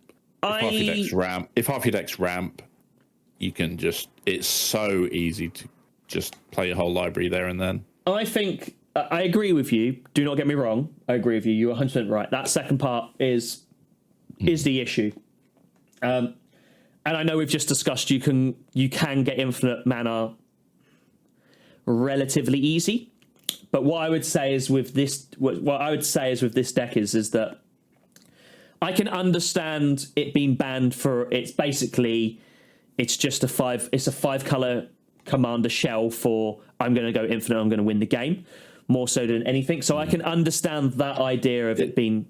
If half your deck's ramp, you can it's so easy to just play your whole library there and then. I think, I agree with you. Do not get me wrong. I agree with you. You're 100% right. That second part is the issue. And I know we've just discussed you can get infinite mana relatively easy, but what I would say is with this deck is that I can understand it being banned for it's just a 5-color commander shell for I'm going to go infinite, I'm going to win the game more so than anything. So I can understand that idea of it being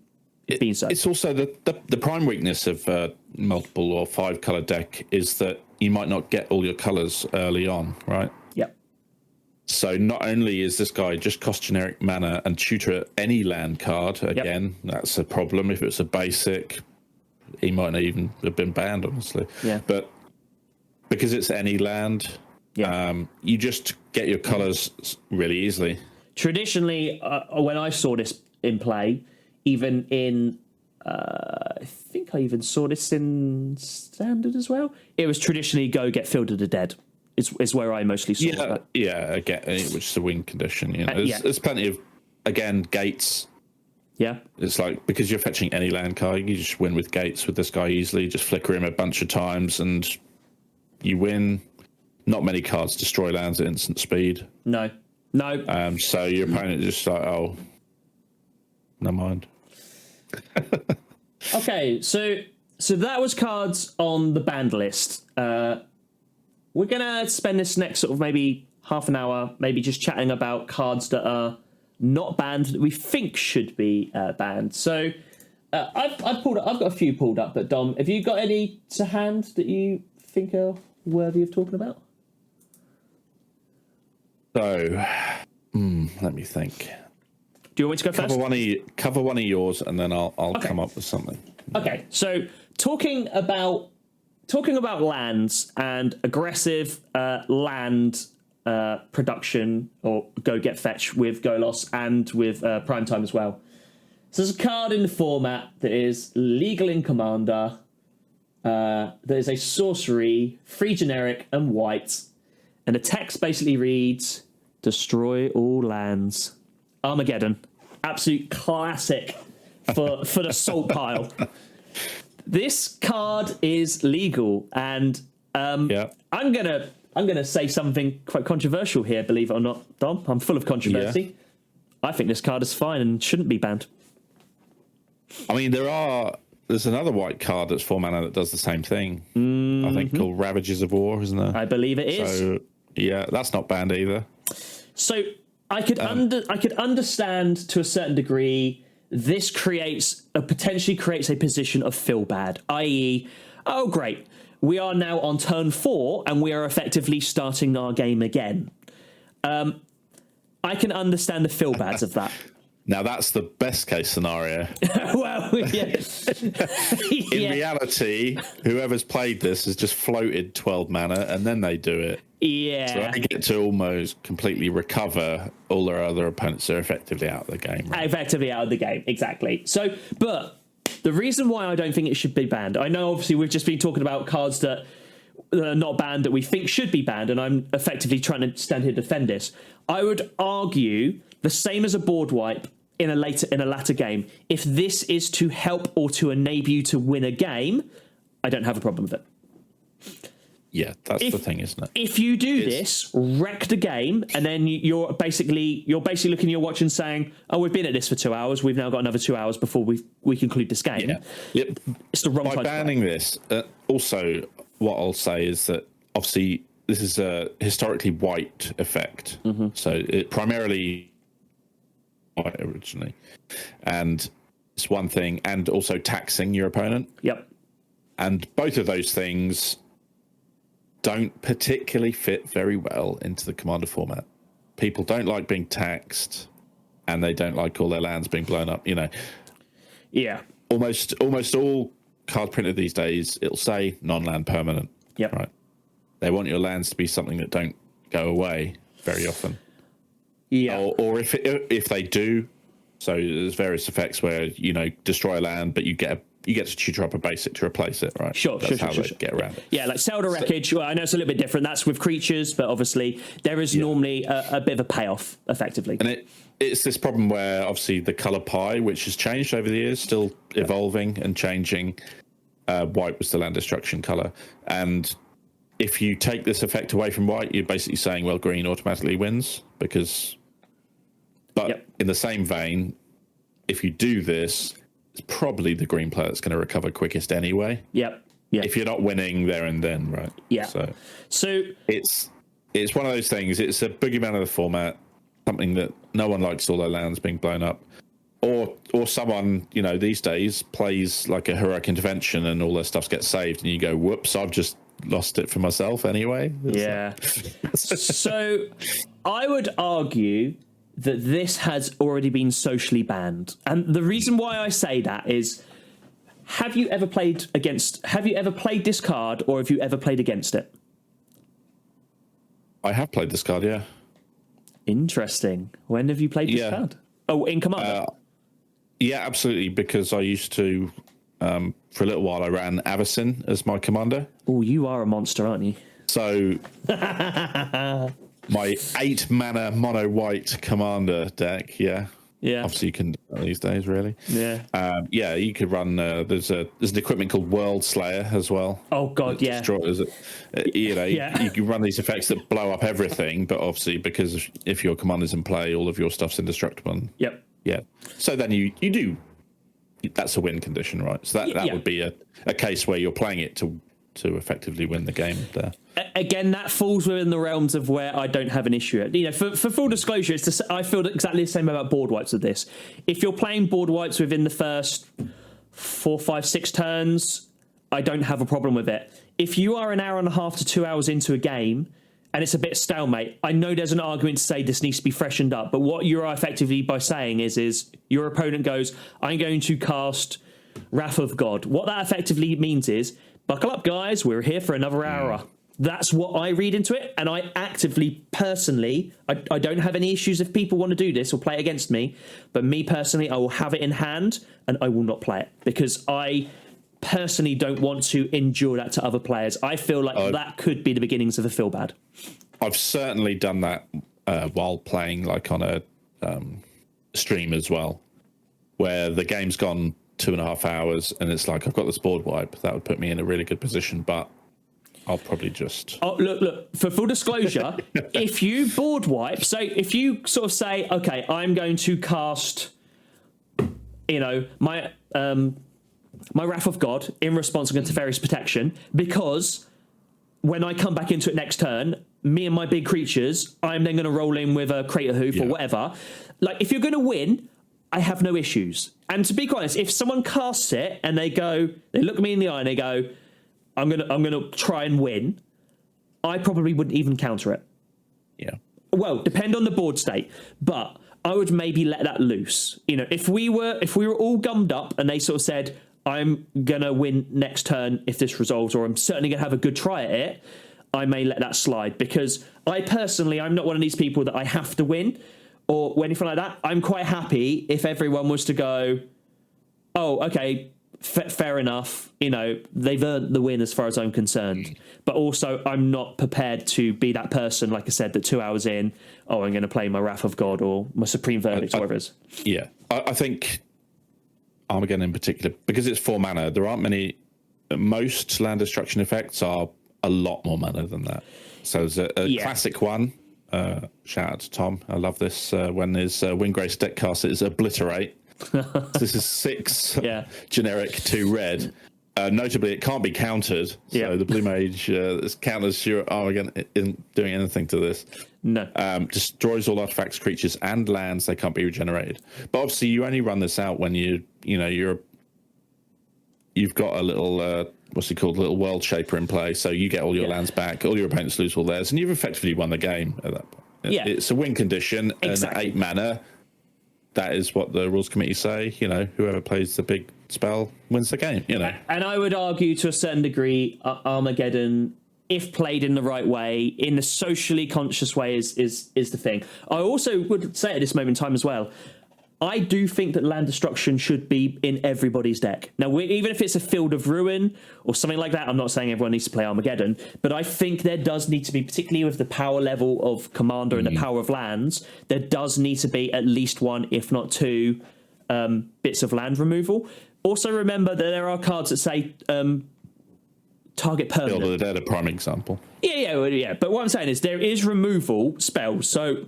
so. It's also the prime weakness of multiple or 5-color deck is that you might not get all your colors early on, right? Yep. So not only is this guy just cost generic mana and tutor any land card again, that's a problem. If it's a basic, he might not even have been banned, honestly. Yeah. But because it's any land, you just get your colors really easily. Traditionally, when I saw this in play, even in, I think I even saw this in Standard as well. It was traditionally go get Field of the Dead. Is where I mostly saw that. Yeah, again, which is a win condition. There's plenty of, again, gates. Yeah. It's like, because you're fetching any land card, you just win with gates with this guy easily. Just flicker him a bunch of times and you win. Not many cards destroy lands at instant speed. No. So your opponent is just like, oh, never mind. Okay, so that was cards on the banned list. We're going to spend this next sort of maybe half an hour maybe just chatting about cards that are not banned that we think should be banned. So I've got a few pulled up, but Dom, have you got any to hand that you think are worthy of talking about? So, let me think. Do you want me to go first? Cover one of yours, and then I'll come up with something. Okay, so talking about lands and aggressive land production, or go get fetch with Golos and with Primetime as well. So there's a card in the format that is legal in Commander. That is a sorcery, 3 generic and white, and the text basically reads: "Destroy all lands." Armageddon, absolute classic for the salt pile. This card is legal, and I'm gonna say something quite controversial here. Believe it or not, Dom, I'm full of controversy. Yeah. I think this card is fine and shouldn't be banned. I mean, there's another white card that's 4 mana that does the same thing. I think called Ravages of War, isn't there? I believe it is. So yeah, that's not banned either. So I could understand to a certain degree. This potentially creates a position of feel bad, i.e., oh great, we are now on turn 4 and we are effectively starting our game again. I can understand the feel bads of that. Now, that's the best case scenario. Well, yeah. In reality, whoever's played this has just floated 12 mana and then they do it. Yeah. So they get to almost completely recover. All their other opponents are effectively out of the game. Right? Effectively out of the game, exactly. So, but the reason why I don't think it should be banned, I know obviously we've just been talking about cards that are not banned that we think should be banned, and I'm effectively trying to stand here to defend this. I would argue the same as a board wipe in a latter game. If this is to help or to enable you to win a game, I don't have a problem with it. Yeah, that's the thing, isn't it? If you do this, wreck the game, and then you're basically looking at your watch and saying, "Oh, we've been at this for 2 hours. We've now got another 2 hours before we conclude this game." Yeah. Yep. It's the wrong time. By banning this, also what I'll say is that obviously this is a historically white effect, so it primarily white originally, and it's one thing, and also taxing your opponent. Yep. And both of those things don't particularly fit very well into the Commander format. People don't like being taxed, and they don't like all their lands being blown up. Yeah. Almost all card printed these days, it'll say non-land permanent. Yep. Right. They want your lands to be something that don't go away very often. Yeah. Or if they do, so there's various effects where destroy a land, but you get to tutor up a basic to replace it, right? Sure. That's how they get around it. Yeah, like Zelda Wreckage. Well, I know it's a little bit different. That's with creatures, but obviously there is normally a bit of a payoff, effectively. And it's this problem where obviously the color pie, which has changed over the years, still evolving and changing. White was the land destruction color, and if you take this effect away from white, you're basically saying, well, green automatically wins because. But in the same vein, if you do this, it's probably the green player that's going to recover quickest anyway. Yep. If you're not winning there and then, right? Yeah. So it's one of those things. It's a boogeyman of the format, something that no one likes all their lands being blown up. Or someone, these days plays like a heroic intervention and all their stuff gets saved and you go, whoops, I've just lost it for myself anyway. Yeah. So I would argue that this has already been socially banned. And the reason why I say that is, have you ever played this card, or have you ever played against it? I have played this card, yeah. Interesting. When have you played this card? Oh, in Commander? Yeah, absolutely, because I used to, for a little while, I ran Avacyn as my commander. Oh, you are a monster, aren't you? So... my 8 mana mono white commander deck, yeah. Obviously, you can do that these days, really. Yeah. You could run. There's an equipment called World Slayer as well. Oh God, yeah. Destroyers. You can run these effects that blow up everything, but obviously because if your commander's in play, all of your stuff's indestructible. Yep. Yeah. So then you do. That's a win condition, right? So that would be a case where you're playing it to effectively win the game there. Again, that falls within the realms of where I don't have an issue. For full disclosure, I feel exactly the same about board wipes with this. If you're playing board wipes within the first 4, 5, 6 turns, I don't have a problem with it. If you are an hour and a half to 2 hours into a game and it's a bit stalemate, I know there's an argument to say this needs to be freshened up, but what you're effectively by saying is your opponent goes, I'm going to cast Wrath of God. What that effectively means is, buckle up, guys, we're here for another hour. That's what I read into it, and I actively, personally, I don't have any issues if people want to do this or play it against me, but me personally, I will have it in hand, and I will not play it, because I personally don't want to endure that to other players. I feel like that could be the beginnings of a feel bad. I've certainly done that while playing like on a stream as well, where the game's gone 2.5 hours, and it's like, I've got this board wipe. That would put me in a really good position, but I'll probably just... Oh, look, for full disclosure, if you board wipe, so if you sort of say, okay, I'm going to cast, my Wrath of God in response against Teferi's Protection, because when I come back into it next turn, me and my big creatures, I'm then going to roll in with a Crater Hoof or whatever. Like, if you're going to win, I have no issues. And to be quite honest, if someone casts it and they look me in the eye and they go, I'm gonna try and win, I probably wouldn't even counter it. Yeah. Well, depend on the board state, but I would maybe let that loose. You know, if we were all gummed up and they sort of said, I'm gonna win next turn if this resolves, or I'm certainly gonna have a good try at it, I may let that slide, because I'm not one of these people that I have to win or anything like that. I'm quite happy if everyone was to go, oh, okay, fair enough, you know, they've earned the win as far as I'm concerned. But also, I'm not prepared to be that person, like I said, that 2 hours in, oh, I'm going to play my Wrath of God or my Supreme Verdict, or whatever it is. Yeah, I think Armageddon in particular, because it's 4 mana, there aren't many. Most land destruction effects are a lot more mana than that. So there's a classic one. Shout out to Tom. I love this. When his Windgrace deck cast is Obliterate. This is 6 generic 2 red. Notably, it can't be countered. So the Blue Mage counters your Armageddon isn't doing anything to this. No. Destroys all artifacts, creatures, and lands. They can't be regenerated. But obviously, you only run this out when you've got a little what's it called, little world shaper in play. So you get all your lands back, all your opponents lose all theirs, and you've effectively won the game at that point. It's a win condition, exactly. And 8 mana. That is what the rules committee say. You know, whoever plays the big spell wins the game. You know, and I would argue to a certain degree, Armageddon, if played in the right way, in a socially conscious way, is the thing. I also would say at this moment in time as well, I do think that land destruction should be in everybody's deck. Now, even if it's a Field of Ruin or something like that, I'm not saying everyone needs to play Armageddon, but I think there does need to be, particularly with the power level of Commander and the power of lands, there does need to be at least 1, if not 2, bits of land removal. Also, remember that there are cards that say target permanent. Field of the Dead, a prime example. Yeah. But what I'm saying is there is removal spells. So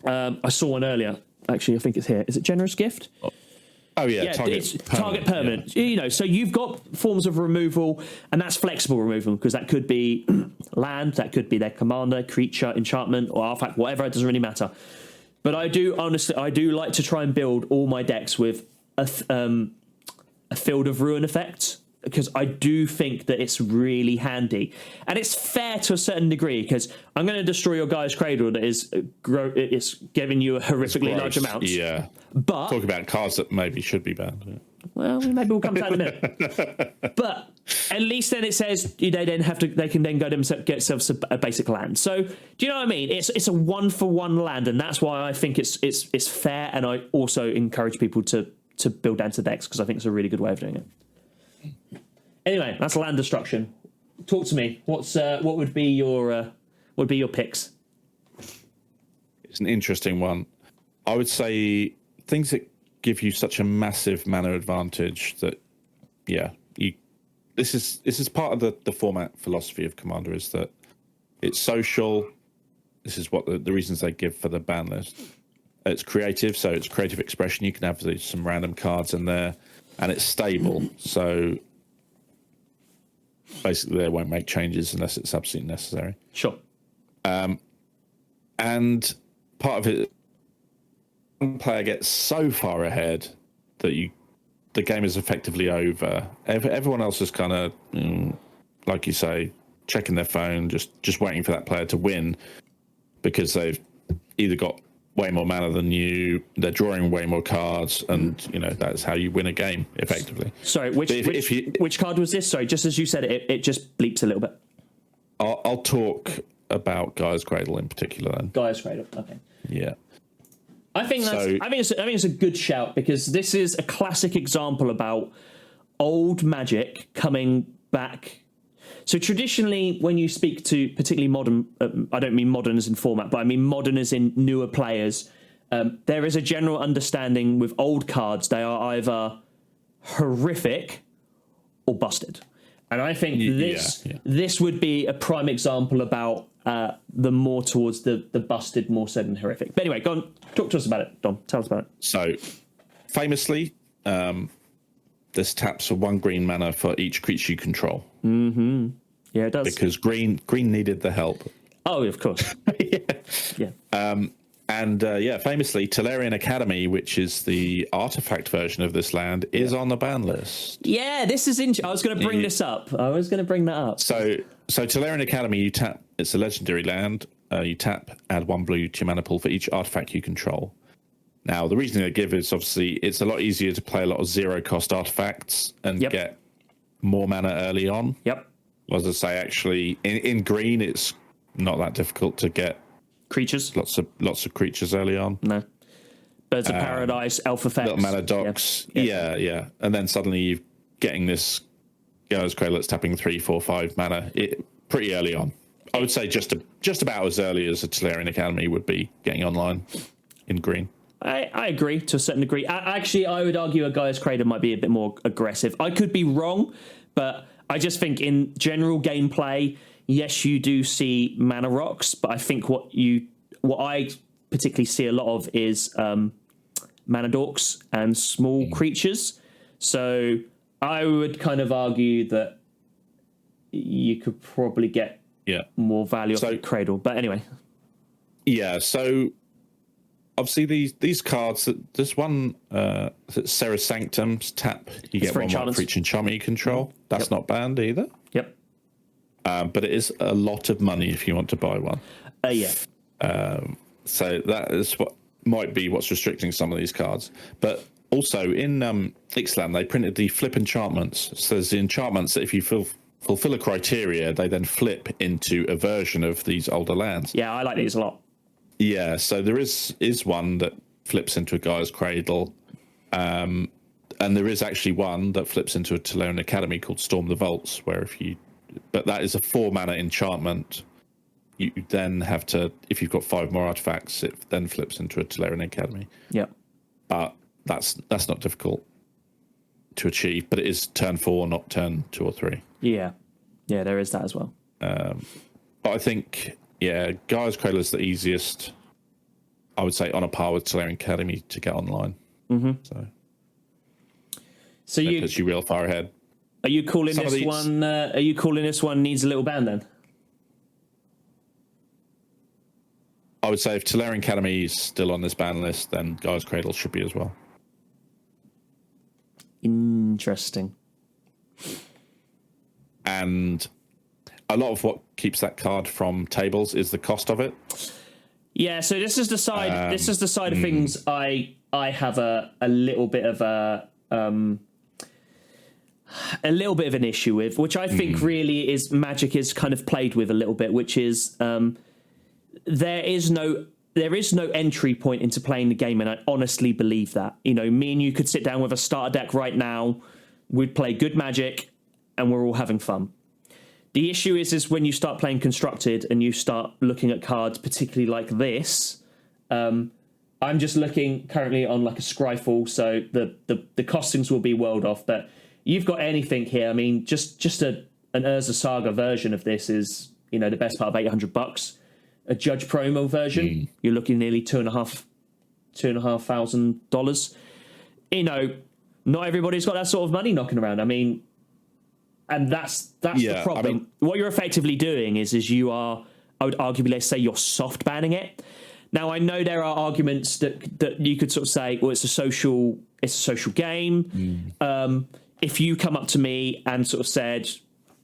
I saw one earlier. Actually, I think it's here. Is it Generous Gift? Oh, yeah. It's target permanent. Yeah. You know, so you've got forms of removal, and that's flexible removal, because that could be land, that could be their commander, creature, enchantment, or artifact, whatever. It doesn't really matter. But I do like to try and build all my decks with a Field of Ruin effect, because I do think that it's really handy, and it's fair to a certain degree, because I'm going to destroy your Guy's Cradle that is it's giving you a horrifically large amount. Yeah, but talk about cards that maybe should be banned. Yeah. Well, maybe we'll come to that in a minute. But at least then it says they can then go get themselves a basic land. So do you know what I mean? It's a 1-for-1 land, and that's why I think it's fair, and I also encourage people to build into decks, because I think it's a really good way of doing it. Anyway, that's land destruction. Talk to me. What would be your picks? It's an interesting one. I would say things that give you such a massive mana advantage that, this is part of the format philosophy of Commander, is that it's social. This is what the reasons they give for the ban list. It's creative, so it's creative expression. You can have some random cards in there, and it's stable. So basically, they won't make changes unless it's absolutely necessary. Sure. And part of it, one player gets so far ahead that the game is effectively over. Everyone else is kind of, like you say, checking their phone, just waiting for that player to win, because they've either got way more mana than you, they're drawing way more cards, and that's how you win a game effectively. Sorry, which card was this? Sorry, just as you said it just bleeps a little bit. I'll talk about Gaia's Cradle in particular then. Gaia's Cradle, okay. Yeah. I think it's a good shout, because this is a classic example about old Magic coming back. So traditionally, when you speak to particularly modern, I don't mean modern as in format, but I mean modern as in newer players, there is a general understanding with old cards, they are either horrific or busted. And I think this would be a prime example about the more towards the busted more so than horrific. But anyway, go on, talk to us about it, Dom. Tell us about it. So, famously, this taps for 1 green mana for each creature you control. Mm-hmm. Yeah, it does. Because green needed the help. Oh, of course. Yeah. Famously, Tolarian Academy, which is the artifact version of this land, is on the ban list. Yeah, this is interesting. I was going to bring this up. I was going to bring that up. So Tolarian Academy, you tap. It's a legendary land. You tap, add 1 blue to your mana pool for each artifact you control. Now, the reason they give is obviously it's a lot easier to play a lot of zero-cost artifacts and get more mana early on. Yep. As I say, actually, in green, it's not that difficult to get creatures. Lots of creatures early on. No. Birds of Paradise, Elf Effects. Little mana docks. Yeah. And then suddenly you're getting this Gaia's Cradle that's tapping 3, 4, 5 mana pretty early on. I would say just about as early as a Tolarian Academy would be getting online in green. I agree to a certain degree. Actually, I would argue a Gaia's Cradle might be a bit more aggressive. I could be wrong, but I just think in general gameplay, yes, you do see mana rocks, but I think what I particularly see a lot of is mana dorks and small creatures. So I would kind of argue that you could probably get more value off the Cradle. But anyway. Yeah, so obviously these cards, there's one Serra's Sanctum's tap, you get one more for each enchantment you control. That's not banned either. Yep. But it is a lot of money if you want to buy one. So that is what might be what's restricting some of these cards. But also in Ixalan, they printed the flip enchantments. So there's the enchantments that if you fulfill a criteria, they then flip into a version of these older lands. Yeah, I like these a lot. Yeah, so there is one that flips into a Gaia's Cradle, and there is actually one that flips into a Tolarian Academy called Storm the Vaults, but that is a 4 mana enchantment. You then have to, if you've got 5 more artifacts, it then flips into a Tolarian Academy. Yeah, but that's not difficult to achieve. But it is turn 4, not turn 2 or 3. Yeah, there is that as well. But I think. Yeah, Gaia's Cradle is the easiest, I would say, on a par with Tolarian Academy to get online. Mm-hmm. So that puts you real far ahead. Are you calling this one? Are you calling this one needs a little ban then? I would say if Tolarian Academy is still on this ban list, then Gaia's Cradle should be as well. Interesting. And a lot of what keeps that card from tables is the cost of it. Yeah, so this is the side. This is the side of things. I have a little bit of an issue with, which I think really is Magic is kind of played with a little bit, which is there is no entry point into playing the game, and I honestly believe that. You know, me and you could sit down with a starter deck right now, we'd play good Magic, and we're all having fun. The issue is when you start playing Constructed and you start looking at cards, particularly like this. I'm just looking currently on like a Scryfall, so the costings will be world off. But you've got anything here. I mean, just an Urza Saga version of this is, you know, the best part of $800. A Judge promo version, you're looking nearly $2,500. You know, not everybody's got that sort of money knocking around. I mean. And that's the problem. I mean, what you're effectively doing is you are, I would arguably, let's say, you're soft banning it. Now, I know there are arguments that you could sort of say, well, it's a social game. If you come up to me and sort of said,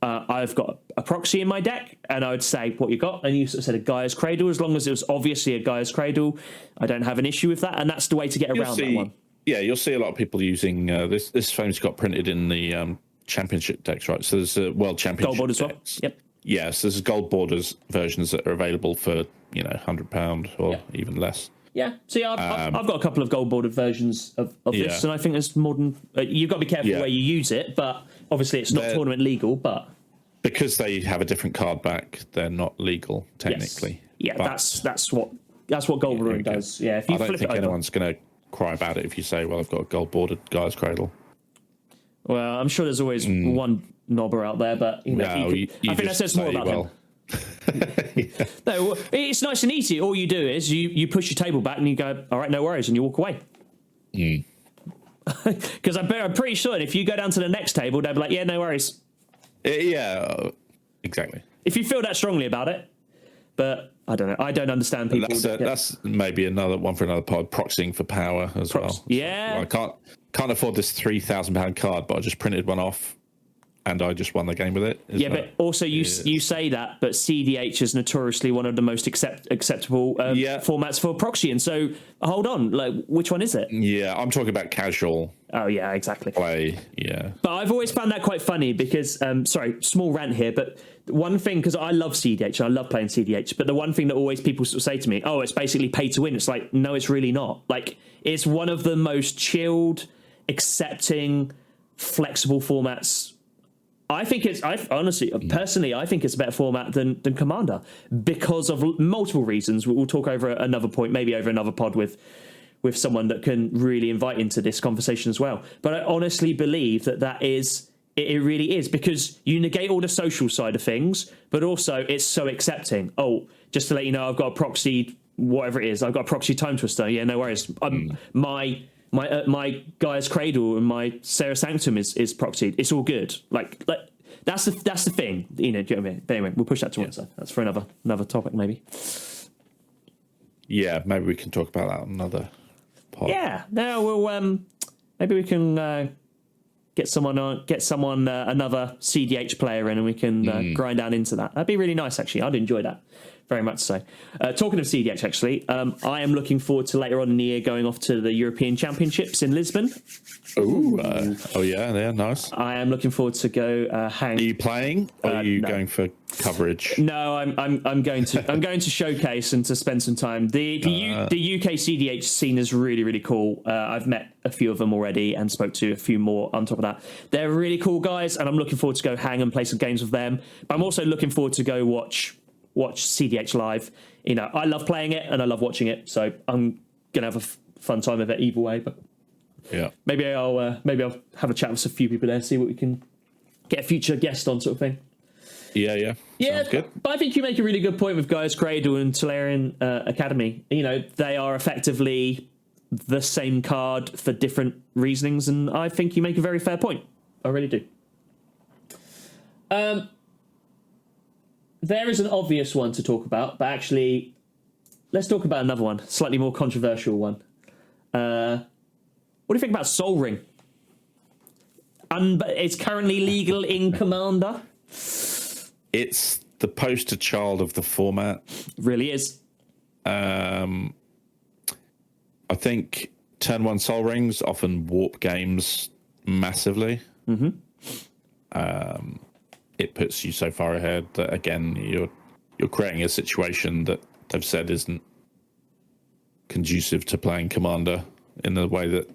I've got a proxy in my deck, and I would say, what you got? And you sort of said a Gaia's Cradle, as long as it was obviously a Gaia's Cradle, I don't have an issue with that. And that's the way to get around that one. Yeah, you'll see a lot of people using this famous got printed in the championship decks, right? So there's a world championship gold board as well. Yep. Yes, there's gold borders versions that are available for £100 or even less. Yeah. So I've got a couple of gold bordered versions of this, and I think there's more than you've got to be careful where you use it. But obviously, it's not tournament legal. But because they have a different card back, they're not legal technically. Yes. Yeah, but that's what gold border does. Yeah. If you I don't think anyone's going to cry about it if you say, "Well, I've got a gold bordered Gaia's Cradle." Well, I'm sure there's always one knobber out there, but you know, I think that says more about him. No, well, it's nice and easy. All you do is you push your table back and you go, all right, no worries, and you walk away. Because I'm pretty sure if you go down to the next table, they'll be like, yeah, no worries. Yeah, exactly. If you feel that strongly about it, but I don't know. I don't understand people. That's maybe another one for another pod. Proxying for power as well. Yeah. So, I can't afford this £3,000 card, but I just printed one off and I just won the game with it. Yeah, but also you say that, but CDH is notoriously one of the most acceptable formats for proxy. And so, hold on, like, which one is it? Yeah, I'm talking about casual. Oh, yeah, exactly. Play, yeah. But I've always found that quite funny because, sorry, small rant here, but one thing, because I love CDH, I love playing CDH, but the one thing that always people sort of say to me, oh, it's basically pay to win. It's like, no, it's really not. Like, it's one of the most chilled, accepting, flexible formats. I think it's, personally, I think it's a better format than Commander because of multiple reasons. We'll talk over another point, maybe over another pod with someone that can really invite into this conversation as well. But I honestly believe that is, it really is, because you negate all the social side of things, but also it's so accepting. Oh, just to let you know, I've got a proxy, whatever it is, I've got a proxy Time Twister. Yeah, no worries. My Gaia's Cradle and my Sarah Sanctum is proxied. It's all good. Like that's the thing. You know, do you know what I mean? But anyway, we'll push that to one side. That's for another topic, maybe. Yeah, maybe we can talk about that on another pod. Yeah, no, we'll maybe we can get someone another CDH player in, and we can grind down into that. That'd be really nice, actually. I'd enjoy that. Very much so. Talking of CDH, actually, I am looking forward to later on in the year going off to the European Championships in Lisbon. Yeah, nice. I am looking forward to go hang. Are you playing? Or are you going for coverage? No, I'm going to showcase and to spend some time. The UK CDH scene is really, really cool. I've met a few of them already and spoke to a few more on top of that. They're really cool guys, and I'm looking forward to go hang and play some games with them. But I'm also looking forward to go watch CDH live. You know, I love playing it and I love watching it, so I'm gonna have a fun time of it either way. But yeah, maybe I'll have a chat with a few people there, see what we can get a future guest on, sort of thing. Yeah. Sounds good. But I think you make a really good point with Gaia's Cradle and Tolarian Academy. You know, they are effectively the same card for different reasonings, and I think you make a very fair point. I really do. There is an obvious one to talk about, but actually, let's talk about another one, slightly more controversial one. What do you think about Sol Ring? It's currently legal in Commander. It's the poster child of the format. It really is. I think turn one Sol Rings often warp games massively. Mm-hmm. It puts you so far ahead that, again, you're creating a situation that they've said isn't conducive to playing Commander in the way that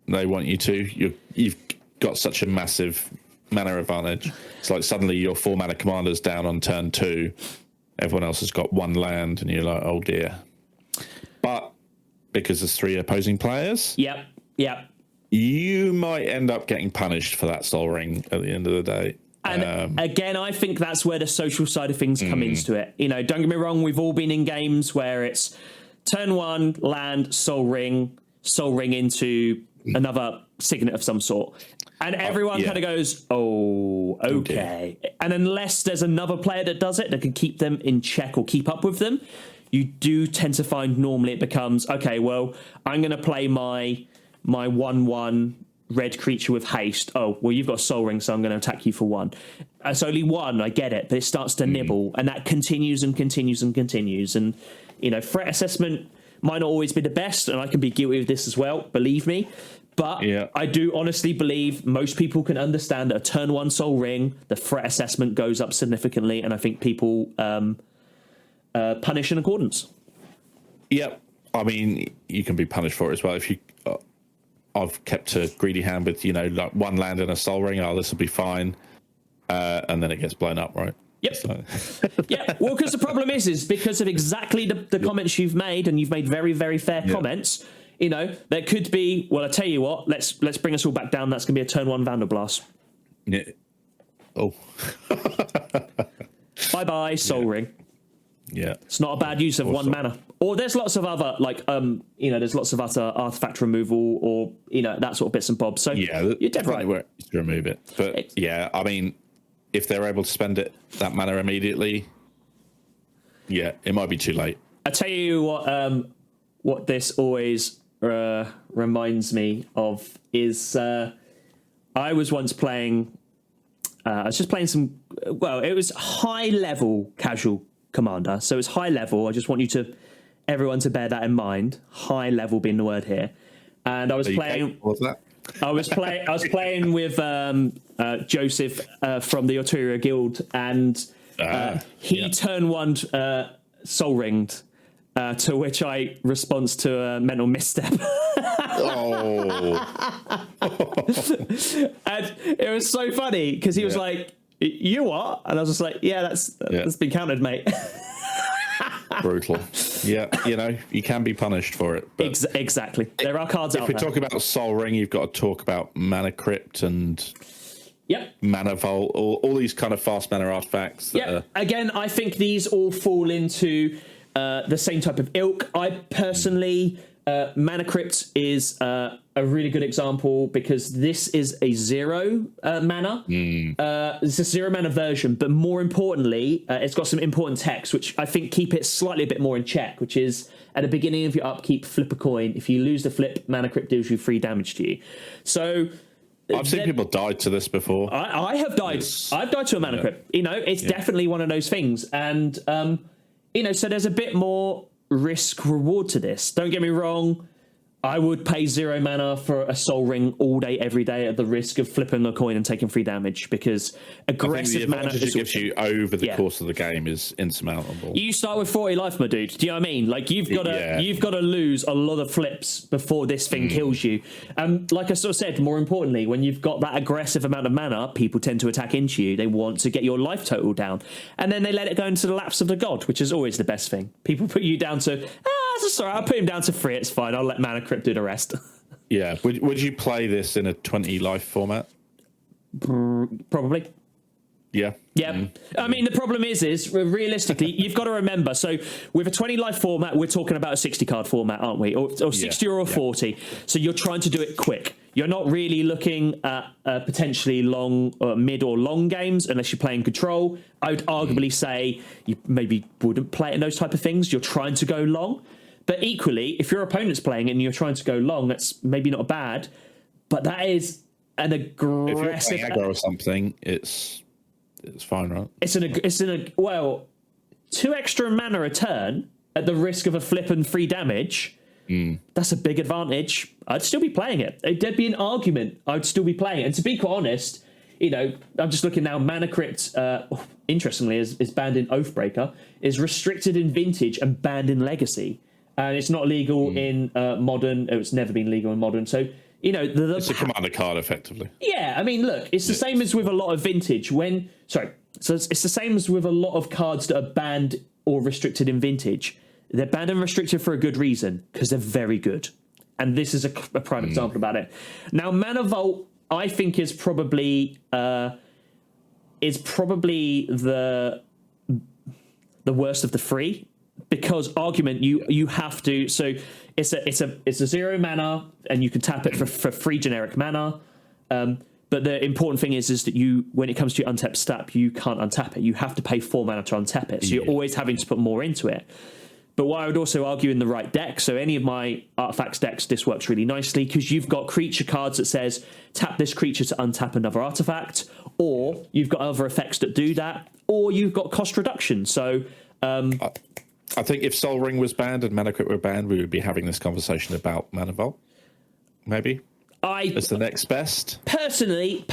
they want you to. You've got such a massive mana advantage. It's like suddenly your 4-mana Commander's down on turn 2. Everyone else has got 1 land, and you're like, oh dear. But because there's 3 opposing players, yep, you might end up getting punished for that Sol Ring at the end of the day. And again, I think that's where the social side of things come into it. You know, don't get me wrong, we've all been in games where it's turn 1, land, Sol Ring into another signet of some sort. And everyone kind of goes, oh, okay. And unless there's another player that does it, that can keep them in check or keep up with them, you do tend to find normally it becomes, okay, well, I'm going to play my 1/1 red creature with haste. Oh, well, you've got Sol Ring, so I'm going to attack you for 1. It's only 1, I get it, but it starts to nibble, and that continues and continues and continues. And, you know, threat assessment might not always be the best, and I can be guilty of this as well, believe me. But I do honestly believe most people can understand that a turn 1 Sol Ring, the threat assessment goes up significantly, and I think people punish in accordance. Yep. I mean, you can be punished for it as well. If you... I've kept a greedy hand with, you know, like 1 land and a Sol Ring. Oh, this will be fine. And then it gets blown up, right? Yep. So. Yeah. Well, because the problem is because of exactly the comments you've made, and you've made very, very fair comments. You know, there could be. Well, I tell you what. Let's bring us all back down. That's going to be a turn 1 Vanderblast. Yeah. Oh. Bye, Sol Ring. Yeah. It's not a bad use of 1 mana. Or there's lots of other, like, you know, there's lots of other artifact removal, or, you know, that sort of bits and bobs. So you're dead right. Where to remove it. But yeah, I mean, if they're able to spend that mana immediately, yeah, it might be too late. I tell you what this always reminds me of is I was once playing I was just playing some. Well, it was high level casual Commander, so it's high level. I just want everyone to bear that in mind. High level being the word here. And I was playing. What's that? I was playing with Joseph from the Arturia Guild, and he turn one soul ringed. To which I response to a mental misstep. Oh. And it was so funny because he was like, "You what?" And I was just like, "Yeah, that's been counted, mate." Brutal. Yeah, you can be punished for it. But exactly. There are cards out there. If we talk about Soul Ring, you've got to talk about Mana Crypt and Mana Vault, all these kind of fast mana artifacts. Again, I think these all fall into the same type of ilk. I personally, Mana Crypt is a really good example because this is a 0 mana. It's a 0 mana version, but more importantly, it's got some important text, which I think keep it slightly a bit more in check, which is at the beginning of your upkeep, flip a coin. If you lose the flip, Mana Crypt deals you 3 damage to you. So I've seen people die to this before. I have died. I've died to a Mana Crypt. It's definitely one of those things. And, so there's a bit more risk reward to this. Don't get me wrong. I would pay 0 mana for a Soul Ring all day, every day at the risk of flipping a coin and taking 3 damage because aggressive mana it gives you over the course of the game is insurmountable. You start with 40 life, my dude. Do you know what I mean? Like you've got to lose a lot of flips before this thing kills you. Like I sort of said, more importantly, when you've got that aggressive amount of mana, people tend to attack into you. They want to get your life total down, and then they let it go into the laps of the god, which is always the best thing. People put you down to that's all right. I'll put him down to 3. It's fine. I'll let Mana Crypt do the rest. Yeah. Would you play this in a 20 life format? Probably. Yeah. Yeah. I mean, the problem is realistically, you've got to remember. So with a 20 life format, we're talking about a 60 card format, aren't we? Or 60 or 40. So you're trying to do it quick. You're not really looking at potentially long, mid or long games unless you're playing control. I would arguably say you maybe wouldn't play it in those type of things. You're trying to go long. But equally, if your opponent's playing it and you're trying to go long, that's maybe not bad. But that is an aggressive... If you're playing aggro or something, it's fine, right? Well, 2 extra mana a turn at the risk of a flip and 3 damage... That's a big advantage. I'd still be playing it. There'd be an argument. I'd still be playing it. And to be quite honest, I'm just looking now. Mana Crypt, interestingly, is banned in Oathbreaker, is restricted in Vintage and banned in Legacy. And it's not legal in Modern. It's never been legal in Modern. So, it's a commander card, effectively. Yeah, I mean, look, it's the same as with a lot of Vintage. So it's the same as with a lot of cards that are banned or restricted in Vintage. They're banned and restricted for a good reason, because they're very good. And this is a prime example about it. Now, Mana Vault, I think, is probably the worst of the 3, because argument you have to. So it's a 0 mana, and you can tap it for 3 generic mana. But the important thing is that when it comes to your untapped step, you can't untap it. You have to pay 4 mana to untap it. So you're always having to put more into it. But what I would also argue in the right deck, so any of my artifacts decks, this works really nicely because you've got creature cards that says tap this creature to untap another artifact, or you've got other effects that do that, or you've got cost reduction. So I think if Soul Ring was banned and Mana Crypt were banned, we would be having this conversation about Mana Vault. Maybe. It's the next best. Personally,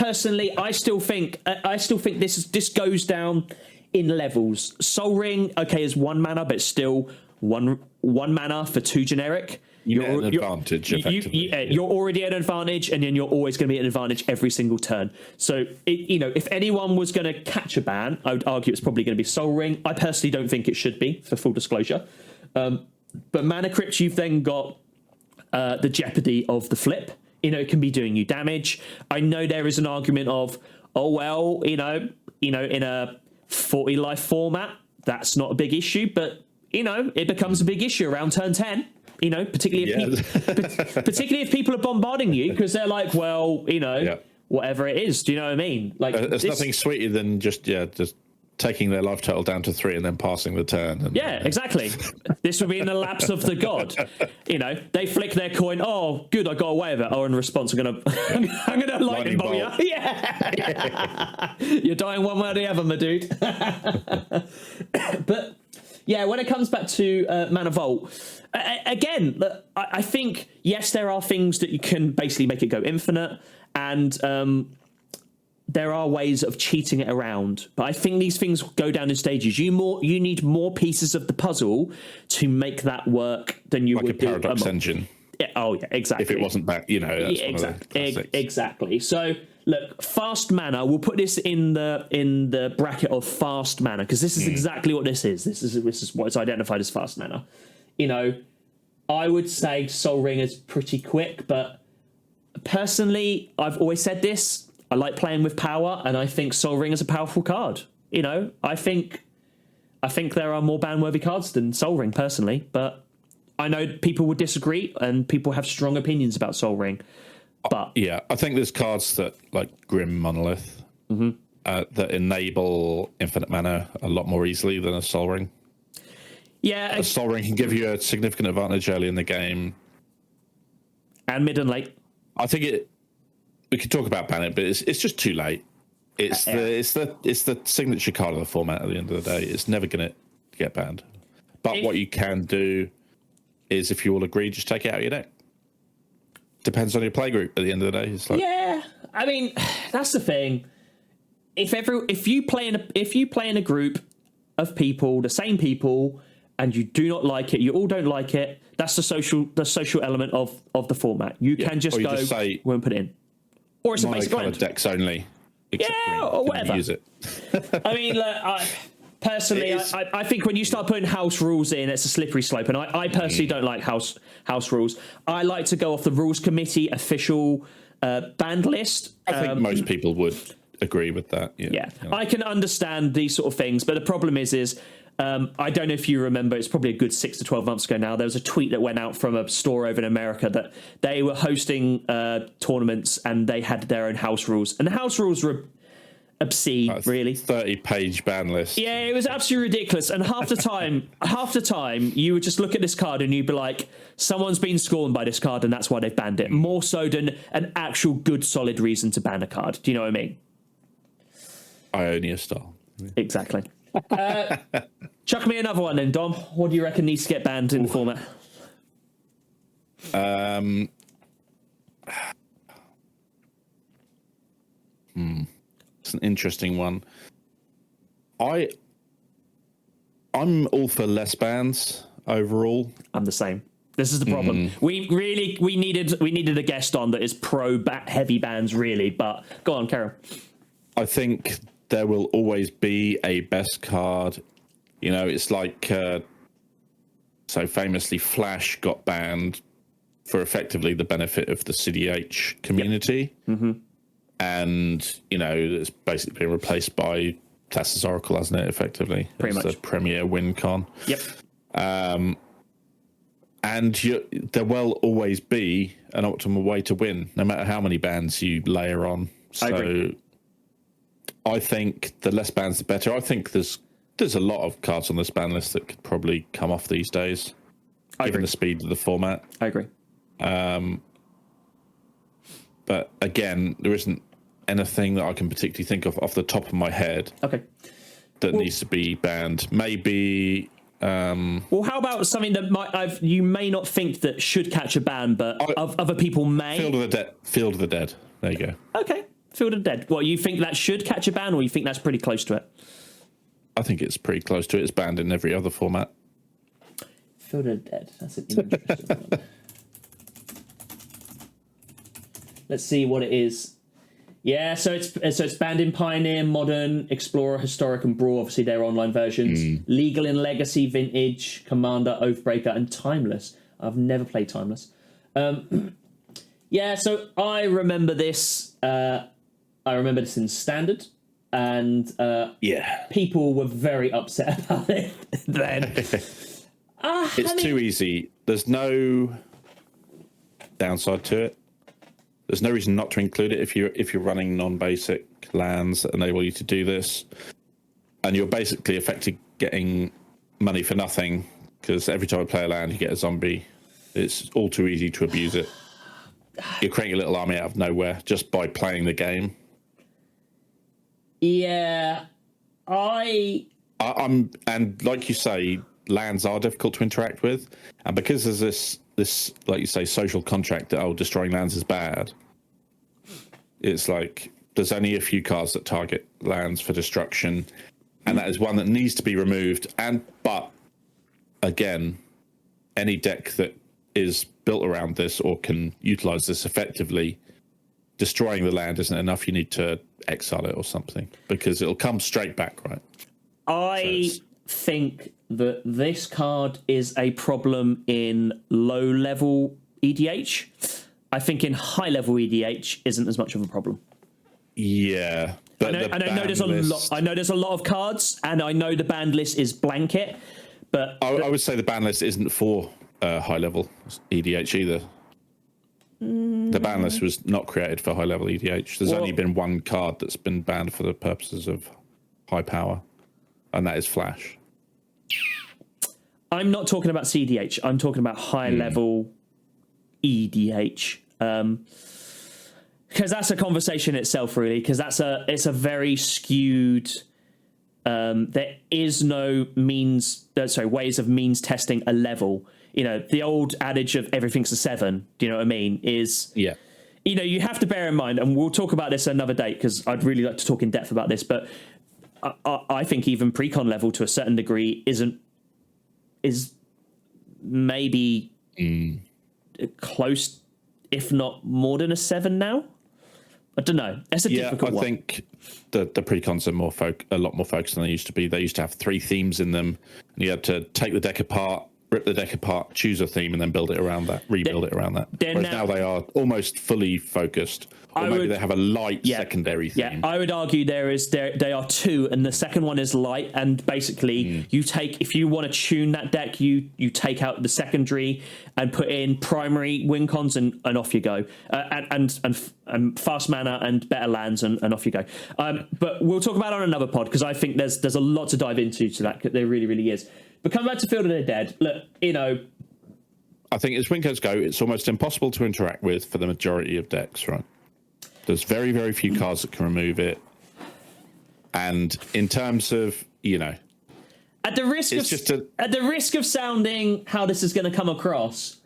I still think this goes down in levels. Soul Ring, okay, is 1 mana, but still one mana for 2 generic. You're an advantage, effectively. You're already at an advantage, and then you're always going to be at an advantage every single turn. So, if anyone was going to catch a ban, I would argue it's probably going to be Soul Ring. I personally don't think it should be, for full disclosure. But Mana Crypt, you've then got the jeopardy of the flip. It can be doing you damage. I know there is an argument of, in a 40 life format, that's not a big issue, but it becomes a big issue around turn 10. Particularly if people are bombarding you because they're like, whatever it is. Do you know what I mean? Like, there's nothing sweeter than just taking their life total down to 3 and then passing the turn. And, yeah, exactly. This would be in the lapse of the god. You know, they flick their coin. Oh, good, I got away with it. Oh, in response, I'm gonna lightning bolt you. Yeah, you're dying one way or the other, my dude. But yeah, when it comes back to Mana Vault, again, I think yes, there are things that you can basically make it go infinite, and there are ways of cheating it around, but I think these things go down in stages. You need more pieces of the puzzle to make that work than you would do. Like a Paradox engine. Yeah, oh yeah, exactly. If it wasn't back, you know, that's exactly. So look, fast mana. We'll put this in the bracket of fast mana because this is exactly what this is. This is what's identified as fast mana. You know, I would say Sol Ring is pretty quick, but personally, I've always said this. I like playing with power, and I think Sol Ring is a powerful card. You know, I think there are more ban-worthy cards than Sol Ring, personally, but I know people would disagree, and people have strong opinions about Sol Ring. But yeah, I think there's cards that, like Grim Monolith, that enable infinite mana a lot more easily than a Sol Ring. Yeah. A Sol Ring can give you a significant advantage early in the game. And mid and late. I think we could talk about ban it, but it's just too late. It's the signature card of the format at the end of the day. It's never going to get banned. But what you can do is, if you all agree, just take it out of your deck. Depends on your play group at the end of the day. It's like, yeah, I mean, that's the thing. If you play in a group of people, the same people, and you do not like it, you all don't like it, that's the social element of the format. You can just go, just say, we won't put it in. Or it's a basic blend. Decks only. Yeah, or whatever. Use it. I mean, look, personally, I think when you start putting house rules in, it's a slippery slope, and I personally don't like house rules. I like to go off the rules committee official banned list. I think most people would agree with that. Yeah, I can understand these sort of things, but the problem is I don't know if you remember, it's probably a good 6 to 12 months ago now, there was a tweet that went out from a store over in America that they were hosting tournaments and they had their own house rules. And the house rules were obscene, really. 30-page ban list. Yeah, it was absolutely ridiculous. And half the time, you would just look at this card and you'd be like, someone's been scorned by this card and that's why they've banned it. More so than an actual good, solid reason to ban a card. Do you know what I mean? Ionia style. Exactly. Chuck me another one then, Dom. What do you reckon needs to get banned in the format? It's an interesting one. I'm all for less bans overall. I'm the same. This is the problem. We needed a guest on that is pro heavy bans, really. But go on, Carol. I think there will always be a best card. You know, it's like so famously Flash got banned for effectively the benefit of the CDH community. Yep. Mm-hmm. And, you know, it's basically been replaced by Tassa's Oracle, hasn't it, effectively? Pretty much. The premier win con. Yep. And there will always be an optimal way to win, no matter how many bans you layer on. So I agree. I think the less bans, the better. I think there's a lot of cards on this ban list that could probably come off these days, given the speed of the format. I agree. But again, there isn't anything that I can particularly think of off the top of my head. Okay. That needs to be banned. Maybe. Well, how about something that you may not think that should catch a ban, but other people may. Field of the Dead. There you go. Okay. Field of the Dead. What, you think that should catch a ban, or you think that's pretty close to it? I think it's pretty close to it. It's banned in every other format. Field of the Dead. That's an interesting one. Let's see what it is. Yeah, so it's banned in Pioneer, Modern, Explorer, Historic, and Brawl. Obviously, they're online versions. Legal in Legacy, Vintage, Commander, Oathbreaker, and Timeless. I've never played Timeless. Yeah, so I remember this. I remember this in Standard, and people were very upset about it then. It's too easy. There's no downside to it. There's no reason not to include it if you're running non-basic lands that enable you to do this. and you're basically effectively getting money for nothing, because every time I play a land, you get a zombie. It's all too easy to abuse it. You're creating a little army out of nowhere just by playing the game. Yeah, I'm, and like you say, lands are difficult to interact with, and because there's this like you say social contract that destroying lands is bad. It's like there's only a few cards that target lands for destruction, and that is one that needs to be removed. But again, any deck that is built around this or can utilize this effectively, destroying the land isn't enough. You need to exile it or something, because it'll come straight back, right? I think that this card is a problem in low-level EDH. I think in high-level EDH isn't as much of a problem. Yeah, but I know there's a lot of cards, and I know the banned list is blanket, but I would say the ban list isn't for high-level EDH either. The ban list was not created for high-level EDH. There's only been one card that's been banned for the purposes of high power, and that is Flash. I'm not talking about CDH. I'm talking about high-level EDH. Because that's a conversation itself, really, because it's a very skewed... there is no ways of means testing a level. You know, the old adage of everything's a 7, do you know what I mean, is... Yeah. You know, you have to bear in mind, and we'll talk about this another date, because I'd really like to talk in depth about this, but I think even pre-con level to a certain degree is maybe close, if not more than a 7 now. I don't know. It's a difficult one. I think the pre-cons are a lot more focused than they used to be. They used to have 3 themes in them, and you had to take the deck apart, rip the deck apart, choose a theme, and then build it around that, rebuild it around that. Whereas now they are almost fully focused. Or maybe they have a light secondary theme. Yeah, I would argue they are 2, and the second one is light. And basically, if you want to tune that deck, you take out the secondary and put in primary win cons, and off you go. And fast mana and better lands, and off you go. But we'll talk about it on another pod, because I think there's a lot to dive into to that. There really, really is. But come back to Field of the Dead. Look, you know, I think as Winkos go, it's almost impossible to interact with for the majority of decks, right? There's very, very few cards that can remove it. And in terms of, you know... At the risk of sounding how this is going to come across,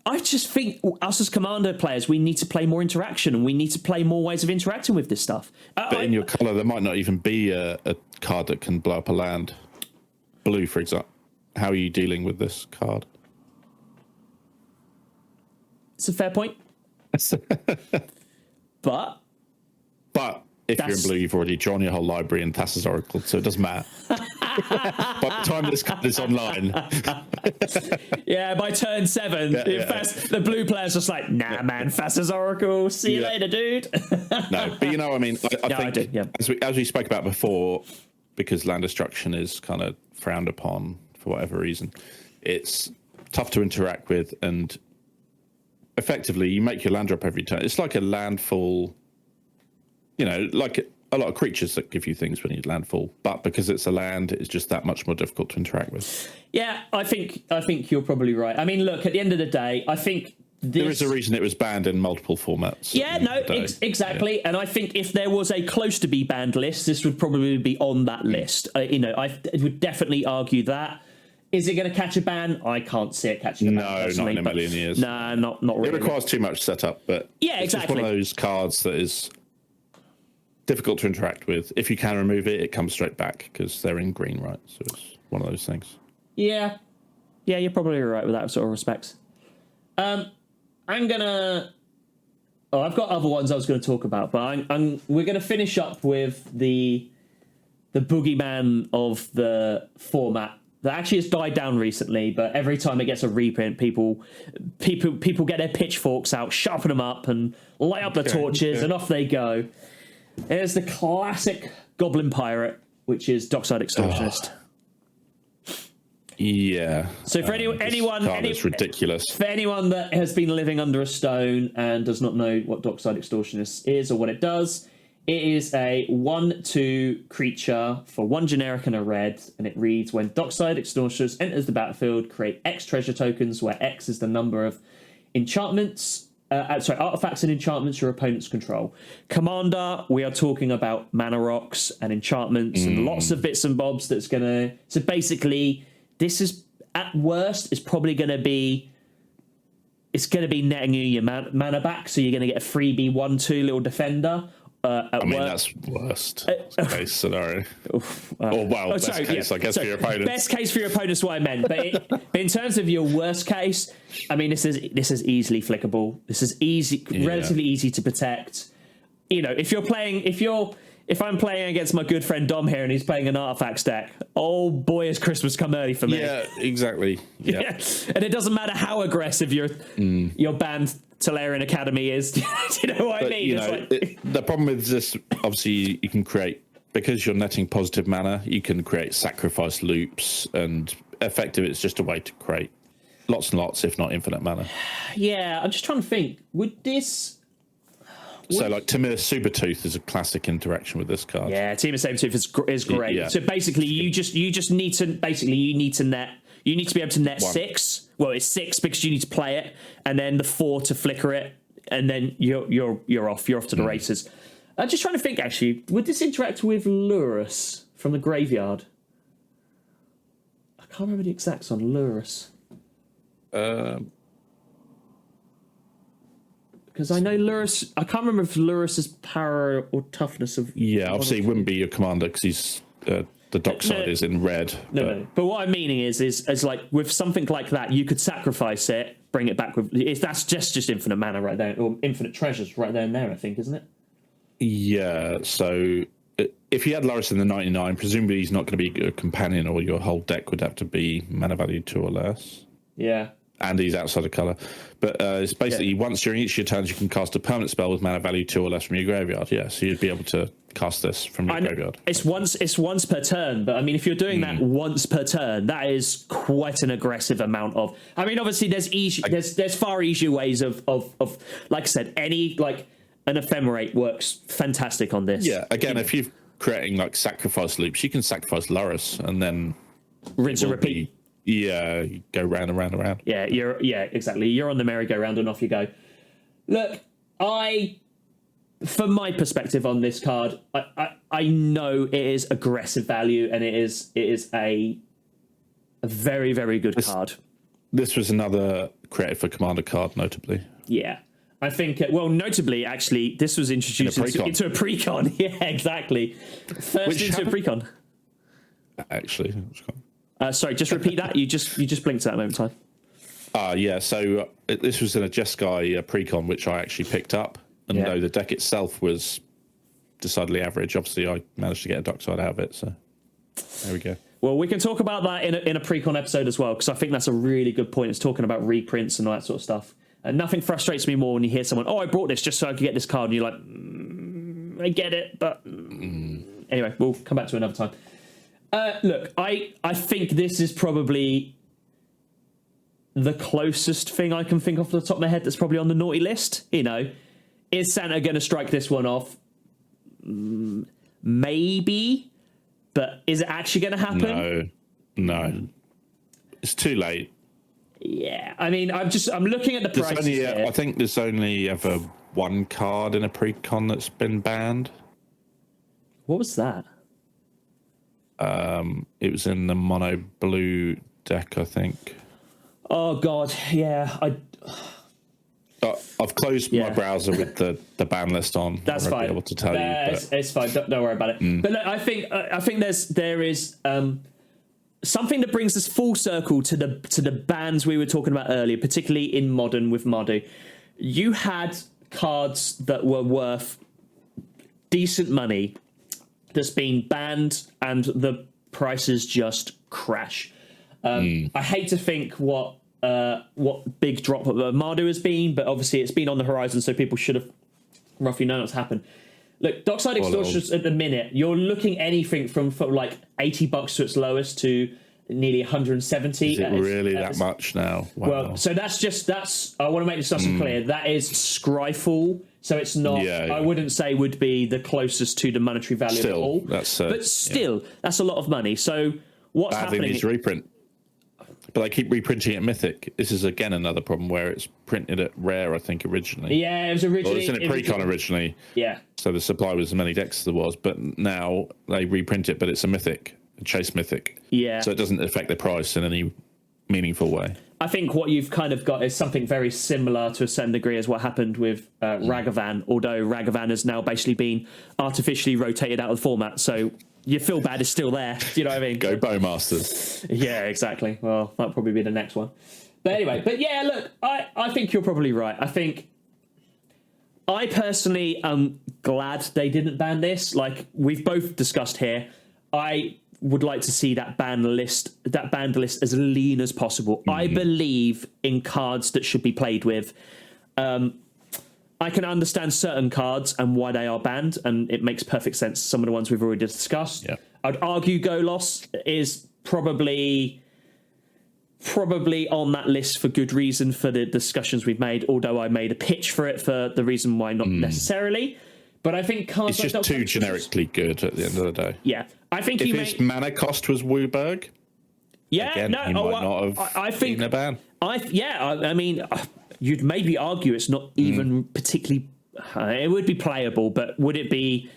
I just think us as Commander players, we need to play more interaction, and we need to play more ways of interacting with this stuff. But in your colour, there might not even be a card that can blow up a land. Blue, for example. How are you dealing with this card? It's a fair point. But if you're in blue, you've already drawn your whole library in Thassa's Oracle, so it doesn't matter. By the time this card is online... by turn 7, the blue player's just like, nah, man, Thassa's Oracle, see you later, dude. No, but you know what I mean? I think, as we spoke about before, because land destruction is kind of frowned upon for whatever reason, it's tough to interact with, and effectively you make your land drop every turn. It's like a landfall, you know, like a lot of creatures that give you things when you landfall, but because it's a land, it's just that much more difficult to interact with. Yeah, I think you're probably right. I mean, look, at the end of the day, I think there is a reason it was banned in multiple formats. Yeah, no, exactly. Yeah. And I think if there was a close to be banned list, this would probably be on that list. You know, I would definitely argue that. Is it going to catch a ban? I can't see it catching a ban. No, not in a million years. No, not really. It requires too much setup, but yeah, exactly. It's one of those cards that is difficult to interact with. If you can remove it, it comes straight back because they're in green, right? So it's one of those things. Yeah, you're probably right with that sort of respects. I'm gonna. Oh, I've got other ones I was going to talk about, but we're going to finish up with the boogeyman of the format that actually has died down recently. But every time it gets a reprint, people get their pitchforks out, sharpen them up, and light up the torches, and off they go. There's the classic Goblin Pirate, which is Dockside Extortionist. Yeah. So for anyone, it's ridiculous. For anyone that has been living under a stone and does not know what Dockside Extortionist is or what it does, It is a 1/2 creature for 1 generic and a red, and it reads: when Dockside Extortionist enters the battlefield, create X treasure tokens, where X is the number of enchantments, artifacts and enchantments your opponents control. Commander, we are talking about mana rocks and enchantments and lots of bits and bobs. So basically, this is at worst is probably going to be. It's going to be netting you your mana back, so you're going to get a freebie 1/2 little defender. That's worst case scenario. Best case, I guess, for your opponent. Best case for your opponent is what I meant. But in terms of your worst case, I mean, this is easily flickable. This is relatively easy to protect. You know, if I'm playing against my good friend Dom here and he's playing an artifacts deck, oh boy, has Christmas come early for me. Yeah, exactly. Yep. Yeah, and it doesn't matter how aggressive your banned Tolarian Academy is. Do you know what I mean? The problem with this, obviously, you can create, because you're netting positive mana, you can create sacrifice loops, and effectively it's just a way to create lots and lots, if not infinite mana. Yeah, I'm just trying to think. Would this... So, like, Timur Supertooth is a classic interaction with this card. Yeah, Timur Supertooth is great. Yeah. So basically, you just need to net. You need to be able to net 6. Well, it's 6 because you need to play it, and then the 4 to flicker it, and then you're off. You're off to the races. I'm just trying to think. Actually, would this interact with Lurus from the graveyard? I can't remember the exacts on Lurus. Because I know Lurus... I can't remember if Lurus's power or toughness of... Yeah, obviously he wouldn't be your commander because he's... the Dockside is in red. No. But what I'm meaning is like, with something like that, you could sacrifice it, bring it back with... That's just infinite mana right there, or infinite treasures right there and there, I think, isn't it? Yeah, so... If you had Lurus in the 99, presumably he's not going to be a companion, or your whole deck would have to be mana value 2 or less. Yeah. And he's outside of colour. But it's basically, once during each of your turns, you can cast a permanent spell with mana value 2 or less from your graveyard. Yeah, so you'd be able to cast this from your graveyard. It's once per turn, but I mean, if you're doing that once per turn, that is quite an aggressive amount of... I mean, obviously, there's far easier ways of like I said, an ephemerate works fantastic on this. Yeah, again, if you're creating like sacrifice loops, you can sacrifice Lurus and then... Rinse and repeat. Yeah, you go round and round and round. Yeah, exactly. You're on the merry-go-round and off you go. Look, from my perspective on this card, I know it is aggressive value, and it is a very, very good card. This was another created for Commander card, notably. Yeah. I think, notably, actually, this was introduced into a precon. Yeah, exactly. First into a precon. Actually, sorry, just repeat that. You just blinked at that moment in time. Yeah. So this was in a Jeskai precon, which I actually picked up, and though the deck itself was decidedly average, obviously I managed to get a Dockside out of it. So there we go. Well, we can talk about that in a precon episode as well, because I think that's a really good point. It's talking about reprints and all that sort of stuff. And nothing frustrates me more when you hear someone, "Oh, I brought this just so I could get this card," and you're like, "I get it, but anyway, we'll come back to it another time." Look, I think this is probably the closest thing I can think off the top of my head that's probably on the naughty list. You know, is Santa going to strike this one off? Maybe, but is it actually going to happen? No, it's too late. Yeah, I mean, I'm looking at the prices here. I think there's only ever one card in a precon that's been banned. What was that? It was in the mono blue deck, I think. Oh God, yeah. I've closed my browser with the ban list on. That's fine. Be able to tell you, it's fine. Don't worry about it. But look, I think there is something that brings us full circle to the bans we were talking about earlier, particularly in Modern with Mardu. You had cards that were worth decent money that's been banned, and the prices just crash. I hate to think what big drop of Mardu has been, but obviously it's been on the horizon, so people should have roughly known what's happened. Look, Dockside Extortionist at the minute, you're looking anything from like $80 to its lowest to nearly 170. Is it really that much now? Wow. Well, so that's I want to make this nice and clear. That is Scryfall So it's not, I wouldn't say would be the closest to the monetary value of it all. But still, that's a lot of money. So what's happening? Needs reprint. But they keep reprinting it Mythic. This is, again, another problem where it's printed at Rare, I think, originally. Yeah, it was originally... Well, it was in a pre-con originally. Yeah. So the supply was as many decks as there was. But now they reprint it, but it's a Mythic, a Chase Mythic. Yeah. So it doesn't affect the price in any meaningful way. I think what you've kind of got is something very similar to a certain degree as what happened with Ragavan, although Ragavan has now basically been artificially rotated out of the format. So... your feel bad is still there. Do you know what I mean? Go Bowmasters. Yeah, exactly. Well, that'll probably be the next one. But anyway, look, I think you're probably right. I personally am glad they didn't ban this. Like we've both discussed here, I would like to see that banned list as lean as possible. I believe in cards that should be played with. I can understand certain cards and why they are banned, and it makes perfect sense. Some of the ones we've already discussed. Yeah. I'd argue Golos is probably on that list for good reason for the discussions we've made, although I made a pitch for it for the reason why not necessarily. But I think cards it's just too generically good at the end of the day. Yeah. I think if his mana cost was Wooburg, again, he might not have been a ban. I mean... you'd maybe argue it's not even particularly... it would be playable, but would it be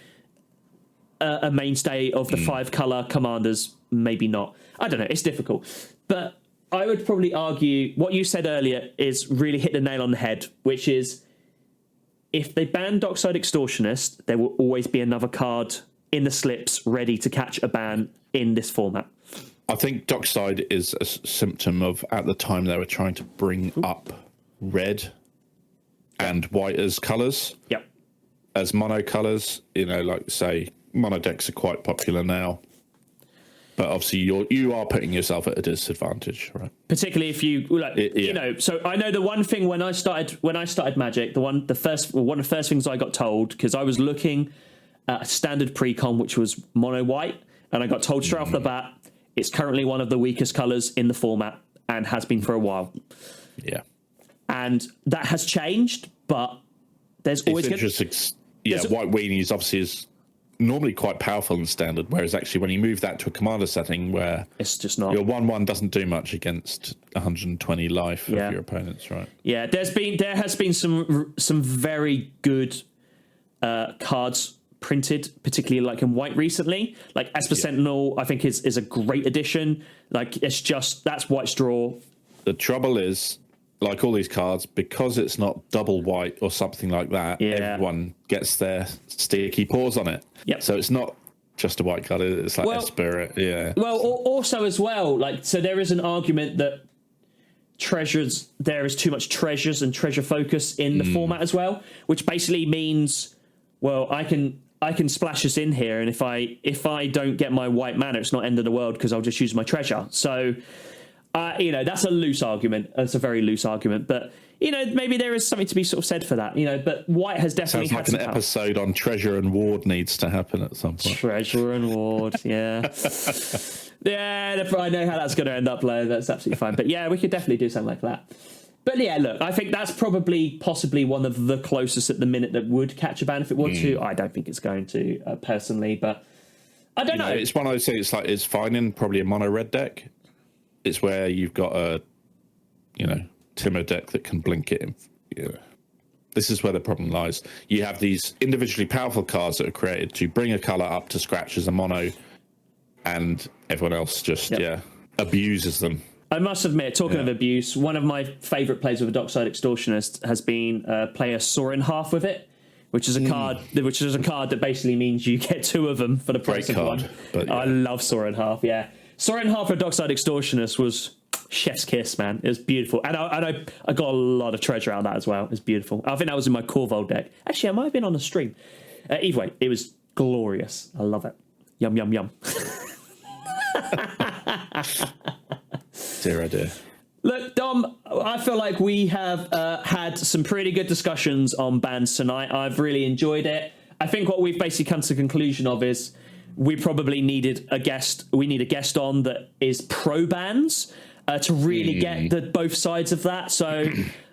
a mainstay of the 5-colour commanders? Maybe not. I don't know. It's difficult. But I would probably argue what you said earlier is really hit the nail on the head, which is if they ban Dockside Extortionist, there will always be another card in the slips ready to catch a ban in this format. I think Dockside is a symptom of, at the time, they were trying to bring up red and white as colours. Yep. As mono colours, like say, mono decks are quite popular now. But obviously, you are putting yourself at a disadvantage, right? Particularly if you, So I know the one thing when I started Magic, one of the first things I got told, because I was looking at a standard pre-con which was mono white, and I got told straight off the bat, it's currently one of the weakest colours in the format and has been for a while. Yeah. And that has changed, but there's always... It's interesting. White Weenies obviously is normally quite powerful in standard, whereas actually when you move that to a commander setting where it's just not... your 1/1 doesn't do much against 120 life of your opponents, right? Yeah, there has been some very good cards printed, particularly like in white recently. Like Esper Sentinel, I think is a great addition. Like that's White's draw. The trouble is, like all these cards, because it's not double white or something like that, everyone gets their sticky paws on it. Yep. So it's not just a white card, it's like Esper. Yeah. Well, also as well, like, so there is an argument that there is too much treasures and treasure focus in the format as well, which basically means, well, I can splash this in here, and if I don't get my white mana, it's not end of the world because I'll just use my treasure. So... that's a loose argument. It's a very loose argument, but maybe there is something to be sort of said for that. But White has definitely sounds like an episode on Treasure and Ward needs to happen at some point. Treasure and Ward, yeah, yeah. I know how that's going to end up, though. That's absolutely fine. But yeah, we could definitely do something like that. But yeah, look, I think that's possibly one of the closest at the minute that would catch a ban if it were to. I don't think it's going to personally, but I don't know. It's one of those things. It's fine in probably a mono red deck. It's where you've got a, Timur deck that can blink it. This is where the problem lies. You have these individually powerful cards that are created to bring a colour up to scratch as a mono, and everyone else just, abuses them. I must admit, talking of abuse, one of my favourite plays with a Dockside Extortionist has been play a Sorin half with it, which is a card that basically means you get 2 of them for the price of one. But, I love Sorin half, Sorin half for Dockside Extortionist was chef's kiss, man. It was beautiful. And I got a lot of treasure out of that as well. It was beautiful. I think that was in my Corval deck. Actually, I might have been on a stream. Either way, it was glorious. I love it. Yum, yum, yum. Dear, oh dear. Look, Dom, I feel like we have had some pretty good discussions on bans tonight. I've really enjoyed it. I think what we've basically come to the conclusion of is we probably needed a guest. We need a guest on that is pro bans to really get both sides of that. So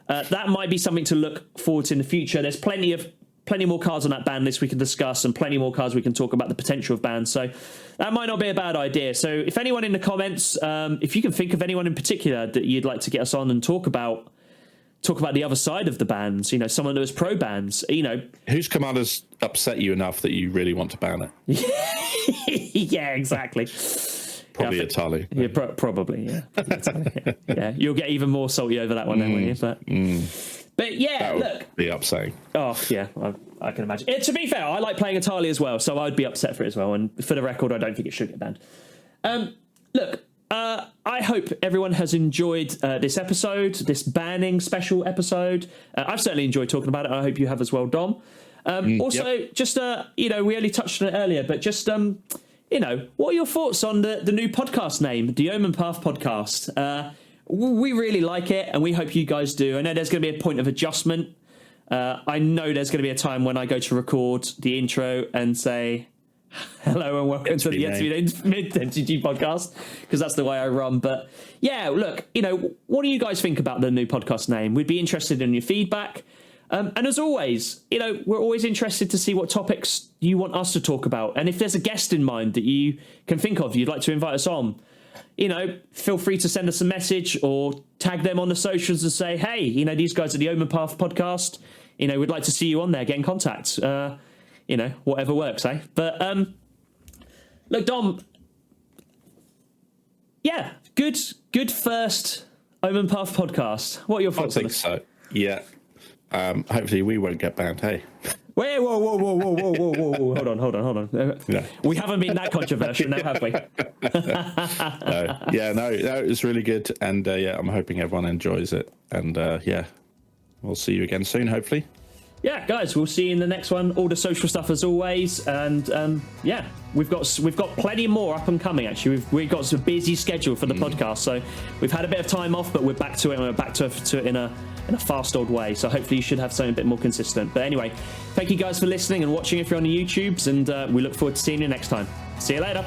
that might be something to look forward to in the future. There's plenty of plenty more cards on that ban list we can discuss, and plenty more cards we can talk about the potential of bans. So that might not be a bad idea. So if anyone in the comments, if you can think of anyone in particular that you'd like to get us on and talk about the other side of the bans, you know, someone that was pro bans, you know. Whose commander's upset you enough that you really want to ban it? Yeah, exactly. Probably Italy. Yeah, probably, yeah. Yeah, you'll get even more salty over that one then, won't you? But yeah, look. Be upsetting. Oh, yeah, I can imagine. To be fair, I like playing Italy as well, so I'd be upset for it as well. And for the record, I don't think it should get banned. Look, I hope everyone has enjoyed this episode, this banning special episode. I've certainly enjoyed talking about it. I hope you have as well, Dom. Just, you know, we only touched on it earlier, but just, you know, what are your thoughts on the new podcast name, the Omen Path Podcast? We really like it, and we hope you guys do. I know there's going to be a point of adjustment. I know there's going to be a time when I go to record the intro and say, hello and welcome to the MTG podcast, because that's the way I run. But yeah, look, you know, what do you guys think about the new podcast name? We'd be interested in your feedback. And as always, you know, we're always interested to see what topics you want us to talk about. And if there's a guest in mind that you can think of, you'd like to invite us on, you know, feel free to send us a message or tag them on the socials and say, hey, you know, these guys are the Omen Path podcast. You know, we'd like to see you on there. Get in contact. You know, whatever works, eh? But look, Dom, yeah, good first Omen Path podcast. What are your thoughts? I think so. Yeah. Hopefully we won't get banned. Hey. Wait, whoa. Hold on. Yeah. We haven't been that controversial now, have we? No, it's really good. And yeah, I'm hoping everyone enjoys it. And yeah, we'll see you again soon, hopefully. Yeah, guys, we'll see you in the next one. All the social stuff as always. And yeah, we've got plenty more up and coming, actually. We've got a busy schedule for the podcast. So we've had a bit of time off, but we're back to it, and we're back to it in a fast old way. So hopefully you should have something a bit more consistent. But anyway, thank you guys for listening and watching if you're on the YouTubes, and we look forward to seeing you next time. See you later.